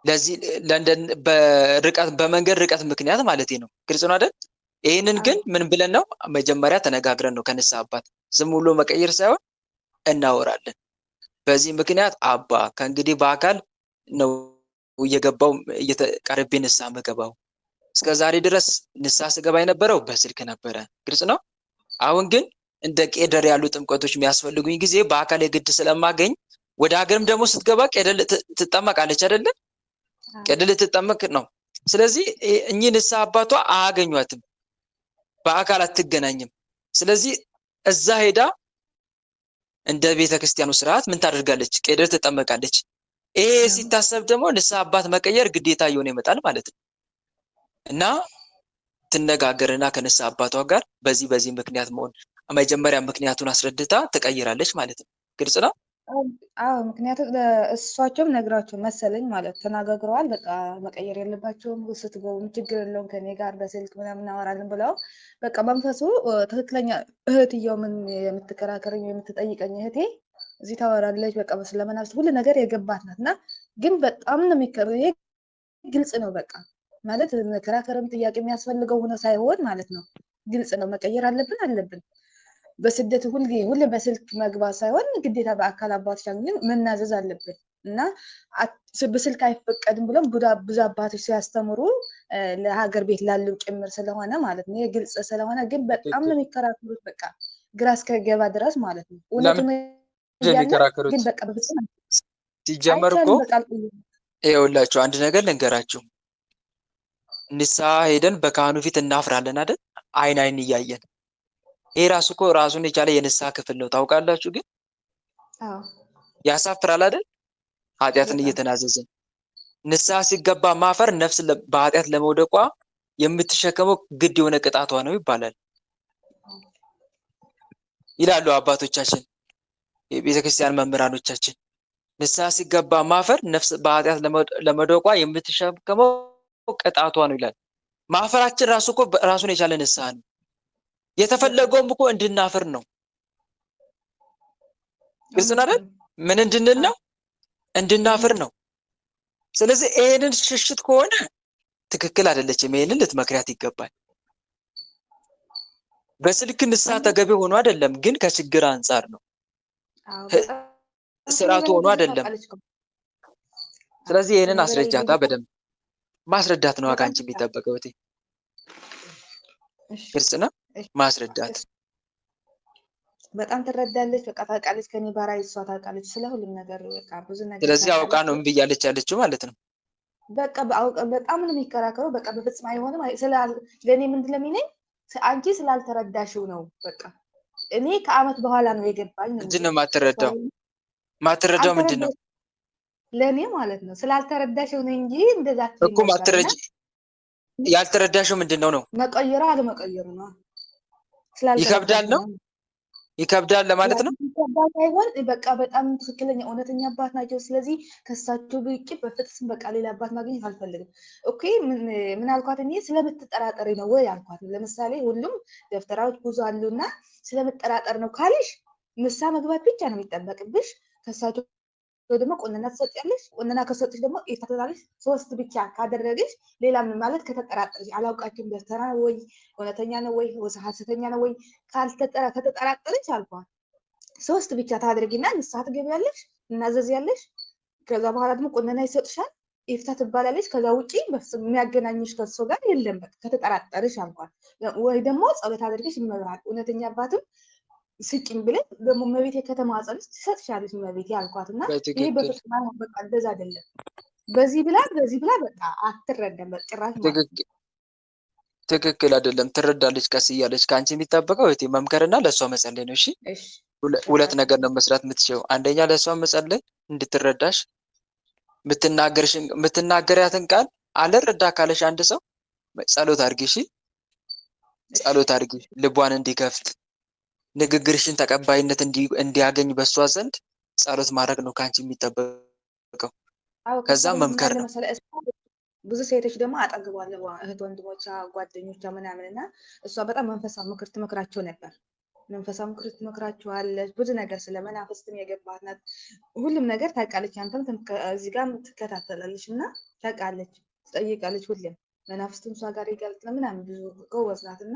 ለዚህ በመንገድ ርቀት ምክንያት ማለት ነው። ግልጽ ነው አይደል? ይህንን ግን ምን ብለን ነው መጀመሪያ ተነጋግረን ነው ከንስሐ አባት ዝም ብሎ መቀየር ሳይሆን እናወራለን። በዚህ ምክንያት አባ ከእንግዲህ በአካል ነው እየገባው እየተቀርቤ ንስሐ መገባው። እስከ ዛሬ ድረስ ንስሐ ስገባ የነበረው በስልክ ነበረ። ግልጽ ነው። አሁን ግን እንደ ቄደር ያሉ ጥምቀቶች የሚያስፈልጉኝ ጊዜ በአካል የግድ ስለማገኝ ወደ ሀገርም ደግሞ ስትገባ ቄደር ትጠመቃለች አይደለ? ቄደር ልትጠመቅ ነው። ስለዚህ እኚህ ንስሐ አባቷ አያገኟትም፣ በአካል አትገናኝም። ስለዚህ እዛ ሄዳ እንደ ቤተክርስቲያኑ ስርዓት ምን ታደርጋለች? ቄደር ትጠመቃለች። ይሄ ሲታሰብ ደግሞ ንስሐ አባት መቀየር ግዴታ እየሆነ ይመጣል ማለት ነው። እና ትነጋገርና ከንስሐ አባቷ ጋር በዚህ ምክንያት መሆን መጀመሪያ ምክንያቱን አስረድታ ትቀይራለች ማለት ነው። ግልጽ ነው።
አዎ፣ ምክንያቱም እሷቸውም ነግራቸው መሰለኝ ማለት ተነጋግረዋል። በቃ መቀየር የለባቸውም ስትገቡም ችግር የለውም ከኔ ጋር በስልክ ምናምን እናወራለን ብለው በቃ መንፈሱ ትክክለኛ እህትየው ምን የምትከራከረኝ የምትጠይቀኝ እህቴ እዚህ ታወራለች። በቃ በስለመናብስ ሁሉ ነገር የገባት ናት እና ግን በጣም ነው ይሄ ግልጽ ነው። በቃ ማለት መከራከርም ጥያቄ የሚያስፈልገው ሆነ ሳይሆን ማለት ነው ግልጽ ነው። መቀየር አለብን በስደት ሁሌ በስልክ መግባት ሳይሆን ግዴታ በአካል አባቶች ግን መናዘዝ አለብን እና በስልክ አይፈቀድም ብሎም ብዙ አባቶች ሲያስተምሩ ለሀገር ቤት ላሉ ጭምር ስለሆነ ማለት ነው። የግልጽ ስለሆነ ግን በጣም ነው የሚከራከሩት። በቃ ግራ እስከገባ ድረስ ማለት ነው። እውነቱን
የሚከራከሩት
ግን በቃ በፍጹም
ሲጀመር እኮ
አይቻልም። በቃ
ይኸውላችሁ አንድ ነገር ልንገራችሁ። ንስሐ ሄደን በካህኑ ፊት እናፍራለን አይደል? አይን አይን እያየን ይሄ ራሱ እኮ ራሱን የቻለ የንስሐ ክፍል ነው። ታውቃላችሁ? ግን ያሳፍራል አይደል? ኃጢአትን እየተናዘዝን ንስሐ ሲገባ ማፈር ነፍስ በኃጢአት ለመውደቋ የምትሸከመው ግድ የሆነ ቅጣቷ ነው ይባላል ይላሉ አባቶቻችን፣ የቤተክርስቲያን መምህራኖቻችን። ንስሐ ሲገባ ማፈር ነፍስ በኃጢአት ለመውደቋ የምትሸከመው ቅጣቷ ነው ይላል። ማፈራችን ራሱ እኮ ራሱን የቻለ ንስሐ ነው። የተፈለገውም እኮ እንድናፍር ነው። ግልጽ ነው አይደል? ምን እንድንል ነው? እንድናፍር ነው። ስለዚህ ይሄንን ሽሽት ከሆነ ትክክል አይደለችም። ይሄንን ልትመክሪያት ይገባል። በስልክ ንስሐ ተገቢ ሆኖ አይደለም፣ ግን ከችግር አንጻር ነው። ስርዓቱ ሆኖ አይደለም። ስለዚህ ይሄንን አስረጃታ። በደንብ ማስረዳት ነው ከአንቺ የሚጠበቀው። ግልጽ ነው። ማስረዳት
በጣም ትረዳለች። በቃ ታውቃለች፣ ከኔ ጋር እሷ ታውቃለች ስለ ሁሉም ነገር በቃ ብዙ ነገር።
ስለዚህ አውቃ ነው እምቢ እያለች ያለችው ማለት ነው።
በቃ በጣም ነው የሚከራከረው። በቃ በፍጹም አይሆንም። ለእኔ ምንድን ነው የሚለኝ አንቺ ስላልተረዳሽው ነው። በቃ እኔ ከአመት በኋላ ነው የገባኝ።
ምንድን ነው ማትረዳው ምንድን ነው?
ለእኔ ማለት ነው ስላልተረዳሽው ነው እንጂ እንደዛ
እኮ ማትረጂ ያልተረዳሽው ምንድን ነው?
መቀየሩ አለመቀየሩ ነው።
ይከብዳል ነው ይከብዳል ለማለት ነው።
ይከብዳል ሳይሆን በቃ በጣም ትክክለኛ እውነተኛ አባት ናቸው። ስለዚህ ከሳቸው ብቅ በፍጹም በቃ ሌላ አባት ማግኘት አልፈልግም። ኦኬ ምን አልኳት? እኔ ስለምትጠራጠሪ ነው ወይ አልኳት። ለምሳሌ ሁሉም ደፍተራዎች ብዙ አሉና ስለምትጠራጠር ነው ካልሽ ንስሐ መግባት ብቻ ነው የሚጠበቅብሽ። ከሳቸው ደግሞ ቁንና ትሰጥያለሽ። ቁንና ከሰጥሽ ደግሞ ይፈተታለሽ። 3 ብቻ ካደረግሽ ሌላ ምን ማለት ከተጠራጠርሽ አላውቃችሁም ደፍተራ ወይ እውነተኛ ነው ወይ ሐሰተኛ ነው ወይ ከተጠራጠርሽ አልኳት 3 ብቻ ታድርጊና ንስሐ ትገቢያለሽ፣ እናዘዝያለሽ። ከዛ በኋላ ደግሞ ቁንና ይሰጥሻል፣ ይፍታ ትባላለች። ከዛ ውጪ የሚያገናኝሽ ከሱ ጋር የለም በቃ ከተጠራጠርሽ አልኳት። ወይ ደግሞ ጸሎት አድርገሽ ይመራል እውነተኛ አባትም ስጭኝ ብለህ ደግሞ መቤት የከተማ ጸሎት ትሰጥሻለች መቤት ያልኳትና ይሄ በፍጹም በቃ እንደዛ አይደለም። በዚህ ብላ በቃ አትረዳም በጭራሽ ማለት ነው።
ትክክል አይደለም። ትረዳለች ቀስ እያለች። ከአንቺ የሚጠበቀው እህቴ መምከርና ለእሷ መጸለይ ነው። እሺ ሁለት ነገር ነው መስራት የምትችለው። አንደኛ ለእሷ መጸለይ እንድትረዳሽ፣ የምትናገሪያትን ቃል አልረዳ ካለሽ አንድ ሰው ጸሎት አድርጊ። እሺ ጸሎት አድርጊ ልቧን እንዲከፍት ንግግርሽን ተቀባይነት እንዲያገኝ በሷ ዘንድ ጸሎት ማድረግ ነው ከአንቺ የሚጠበቀው። ከዛ መምከር ነው።
ብዙ ሴቶች ደግሞ አጠግቧል እህት ወንድሞቿ ጓደኞቿ ምናምን እና እሷ በጣም መንፈሳዊ ምክር ትመክራቸው ነበር። መንፈሳዊ ምክር ትመክራቸዋለች። ብዙ ነገር ስለ መናፍስትም የገባት ናት። ሁሉም ነገር ታውቃለች። አንተም እዚህ ጋር ትከታተላለች እና ታውቃለች፣ ትጠይቃለች። ሁሌም መናፍስትም እሷ ጋር ይገልጥ ነው ምናምን ብዙ ጎበዝ ናት እና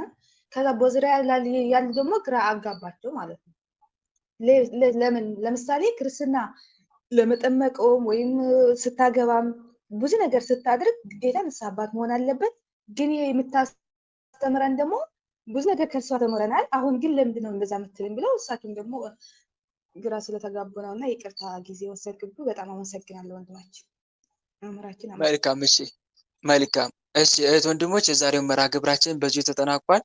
ከዛ በዙሪያ ያሉ ደግሞ ግራ አጋባቸው ማለት ነው። ለምን ለምሳሌ ክርስትና ለመጠመቀውም ወይም ስታገባም ብዙ ነገር ስታደርግ ግዴታ ንስሐ አባት መሆን አለበት። ግን የምታስተምረን ደግሞ ብዙ ነገር ከእሷ ተምረናል። አሁን ግን ለምንድን ነው እንደዛ የምትልን ብለው እሳቸውም ደግሞ ግራ ስለተጋቡ ነው እና ይቅርታ ጊዜ ወሰድክብህ። በጣም አመሰግናለሁ ወንድማችን መምህራችን።
መልካም እሺ፣ መልካም እሺ። እህት ወንድሞች የዛሬው መርሃ ግብራችን በዚሁ ተጠናቋል።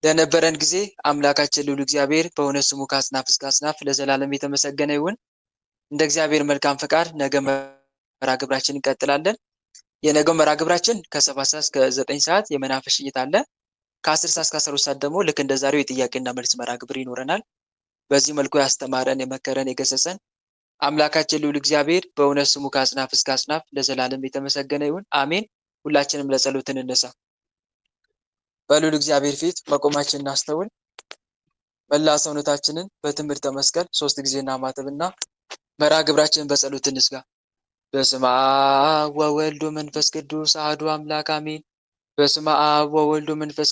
ለነበረን ጊዜ አምላካችን ልዑል እግዚአብሔር በእውነት ስሙ ከአጽናፍ እስከ አጽናፍ ለዘላለም የተመሰገነ ይሁን። እንደ እግዚአብሔር መልካም ፈቃድ ነገ መርሃ ግብራችን እንቀጥላለን። የነገው መርሃ ግብራችን ከ7 ሰዓት እስከ 9 ሰዓት የመናፍስት እይታ አለ። ከ10 ሰዓት እስከ 12 ሰዓት ደግሞ ልክ እንደ ዛሬው የጥያቄና መልስ መርሃ ግብር ይኖረናል። በዚህ መልኩ ያስተማረን የመከረን የገሰጸን አምላካችን ልዑል እግዚአብሔር በእውነት ስሙ ከአጽናፍ እስከ አጽናፍ ለዘላለም የተመሰገነ ይሁን። አሜን። ሁላችንም ለጸሎት እንነሳ። በልዑል እግዚአብሔር ፊት መቆማችንን እናስተውል። መላ ሰውነታችንን በትምህርተ መስቀል 3 ጊዜ እናማትብና መርሃ ግብራችንን በጸሎት እንዝጋ። በስመ አብ ወወልድ ወመንፈስ ቅዱስ አሐዱ አምላክ አሜን። በስመ አብ ወወልድ ወመንፈስ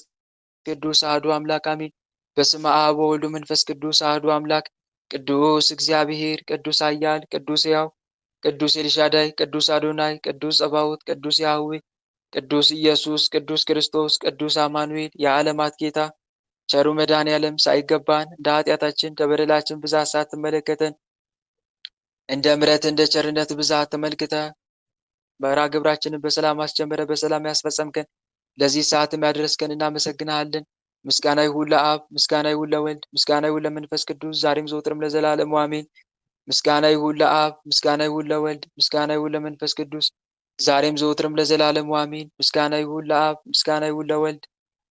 ቅዱስ አሐዱ አምላክ አሜን። በስመ አብ ወወልድ ወመንፈስ ቅዱስ አሐዱ አምላክ ቅዱስ እግዚአብሔር ቅዱስ ኃያል ቅዱስ ሕያው ቅዱስ ኤልሻዳይ ቅዱስ አዶናይ ቅዱስ ጸባኦት ቅዱስ ያህዌ ቅዱስ ኢየሱስ ቅዱስ ክርስቶስ ቅዱስ አማኑኤል የዓለማት ጌታ ቸሩ መድኃኔዓለም ሳይገባን እንደ ኃጢአታችን እንደ በደላችን ብዛት ሳትመለከተን እንደ ምሕረት እንደ ቸርነት ብዛት ተመልክተ መርሃ ግብራችንን በሰላም አስጀምረ በሰላም ያስፈጸምከን ለዚህ ሰዓትም ያደረስከን እናመሰግናለን። ምስጋና ይሁን ለአብ፣ ምስጋና ይሁን ለወልድ፣ ምስጋና ይሁን ለመንፈስ ቅዱስ ዛሬም ዘወትርም ለዘላለሙ አሜን። ምስጋና ይሁን ለአብ፣ ምስጋና ይሁን ለወልድ፣ ምስጋና ይሁን ለመንፈስ ቅዱስ ዛሬም ዘወትርም ለዘላለሙ አሜን። ምስጋና ይሁን ለአብ፣ ምስጋና ይሁን ለወልድ፣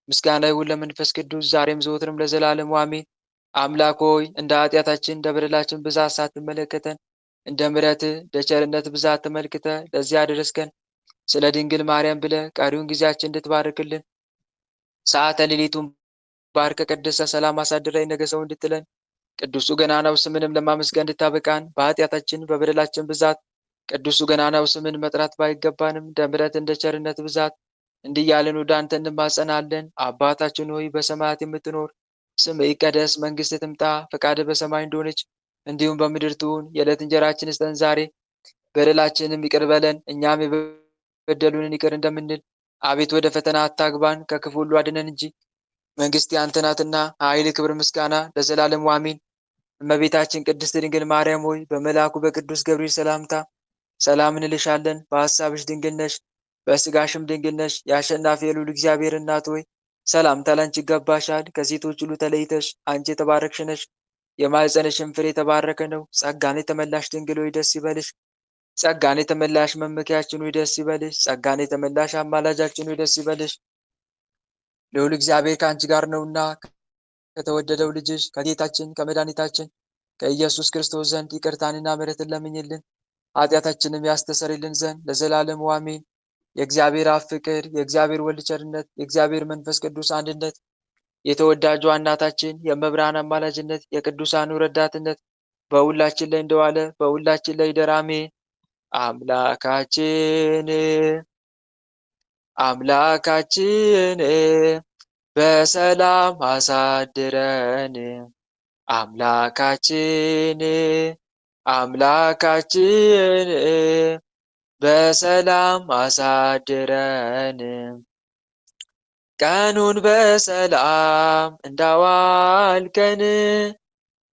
ምስጋና ይሁን ለመንፈስ ቅዱስ ዛሬም ዘወትርም ለዘላለሙ አሜን። አምላክ ሆይ እንደ ኃጢአታችን እንደ በደላችን ብዛት ሳትመለከተን እንደ ምሕረትህ እንደ ቸርነት ብዛት ተመልክተ ለዚህ ያደረስከን ስለ ድንግል ማርያም ብለ ቀሪውን ጊዜያችን እንድትባርክልን ሰዓተ ሌሊቱን ባርከ ቀደሰ ሰላም አሳድረኝ ነገ ሰው እንድትለን ቅዱሱ ገናናው ስምንም ለማመስገን እንድታበቃን በኃጢአታችን በበደላችን ብዛት ቅዱሱ ገናናው ስምን መጥራት ባይገባንም እንደ ምሕረት እንደ ቸርነት ብዛት እንዲያለን ወደ አንተ እንማጸናለን። አባታችን ሆይ በሰማያት የምትኖር ስምህ ይቀደስ፣ መንግስትህ ትምጣ፣ ፈቃድህ በሰማይ እንደሆነች እንዲሁም በምድር ትሁን። የዕለት እንጀራችንን ስጠን ዛሬ፣ በደላችንንም ይቅር በለን እኛም የበደሉንን ይቅር እንደምንል፣ አቤት ወደ ፈተና አታግባን ከክፉ ሁሉ አድነን እንጂ መንግስት ያንተ ናትና ኃይል፣ ክብር፣ ምስጋና ለዘላለሙ አሜን። እመቤታችን ቅድስት ድንግል ማርያም ሆይ በመልአኩ በቅዱስ ገብርኤል ሰላምታ ሰላም እንልሻለን። በሐሳብሽ ድንግል ነሽ፣ በስጋሽም ድንግል ነሽ። የአሸናፊ የልዑል እግዚአብሔር እናት ሆይ ሰላምታ ላንቺ ይገባሻል። ከሴቶች ሁሉ ተለይተሽ አንቺ የተባረክሽ ነሽ፣ የማኅፀንሽም ፍሬ የተባረከ ነው። ጸጋን የተመላሽ ድንግል ሆይ ደስ ይበልሽ። ጸጋን የተመላሽ መመኪያችን ሆይ ደስ ይበልሽ። ጸጋን የተመላሽ አማላጃችን ሆይ ደስ ይበልሽ። ልዑል እግዚአብሔር ከአንቺ ጋር ነውና ከተወደደው ልጅሽ ከጌታችን ከመድኃኒታችን ከኢየሱስ ክርስቶስ ዘንድ ይቅርታንና ምሕረትን ለምኝልን ኃጢአታችንም ያስተሰርይልን ዘንድ ለዘላለሙ አሜን። የእግዚአብሔር አብ ፍቅር፣ የእግዚአብሔር ወልድ ቸርነት፣ የእግዚአብሔር መንፈስ ቅዱስ አንድነት፣ የተወዳጇ እናታችን የመብርሃን አማላጅነት፣ የቅዱሳኑ ረዳትነት በሁላችን ላይ እንደዋለ በሁላችን ላይ ይደር አሜን። አምላካችን በሰላም አሳድረን። አምላካችን በሰላም አሳድረን። ቀኑን በሰላም እንዳዋልከን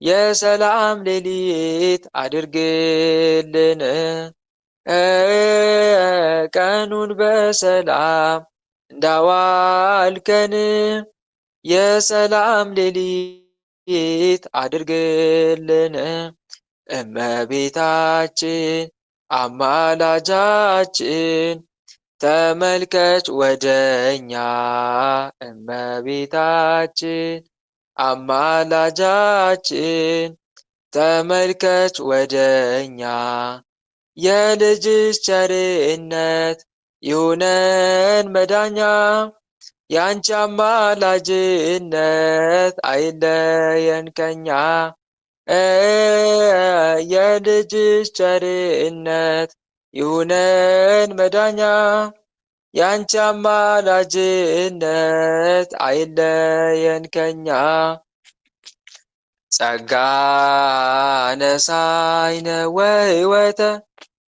የሰላም ሌሊት አድርግልን። ቀኑን በሰላም እንዳዋልከን የሰላም ሌሊት አድርግልን። እመቤታችን አማላጃችን ተመልከች ወደኛ። እመቤታችን አማላጃችን ተመልከች ወደኛ። የልጅሽ ቸርነት ይሁነን መዳኛ፣ ያንቺ አማላጅነት አይለየን ከኛ። የልጅሽ ቸርነት ይሁነን መዳኛ፣ ያንቺ አማላጅነት አይለየን ከኛ። ጸጋ ነሳይነ ወሕይወተ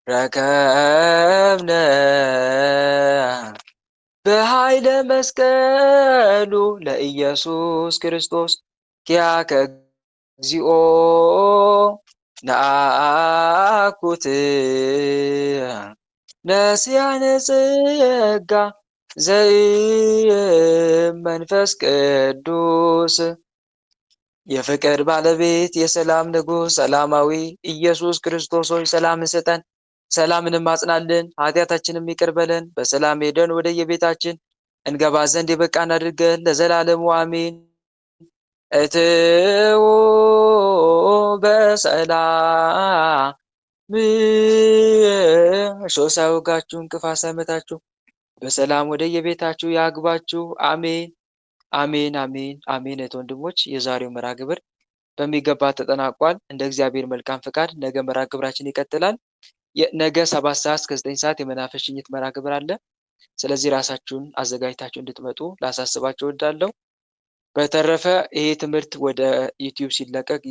ረከብነ በኃይለ መስቀሉ ለኢየሱስ ክርስቶስ ኪያከ እግዚኦ ነአኩት ነስያነ ጸጋ ዘእመንፈስ ቅዱስ። የፍቅር ባለቤት የሰላም ንጉሥ ሰላማዊ ኢየሱስ ክርስቶስ ሆይ ሰላምን ስጠን፣ ሰላምንም አጽናልን፣ ኃጢአታችንም ይቅር በለን፣ በሰላም ሄደን ወደ የቤታችን እንገባ ዘንድ የበቃን አድርገን ለዘላለሙ አሜን። እትዉ በሰላም እሾህ ሳይወጋችሁ እንቅፋት ሳይመታችሁ በሰላም ወደ የቤታችሁ ያግባችሁ። አሜን አሜን አሜን አሜን። ወንድሞች የዛሬው መርሃ ግብር በሚገባ ተጠናቋል። እንደ እግዚአብሔር መልካም ፈቃድ ነገ መርሃ ግብራችን ይቀጥላል። ነገ 7 ሰዓት እስከ 9 ሰዓት የመናፈስ ሽኝት መርሃ ግብር አለ። ስለዚህ ራሳችሁን አዘጋጅታችሁ እንድትመጡ ላሳስባችሁ እወዳለሁ። በተረፈ ይሄ ትምህርት ወደ ዩቲዩብ ሲለቀቅ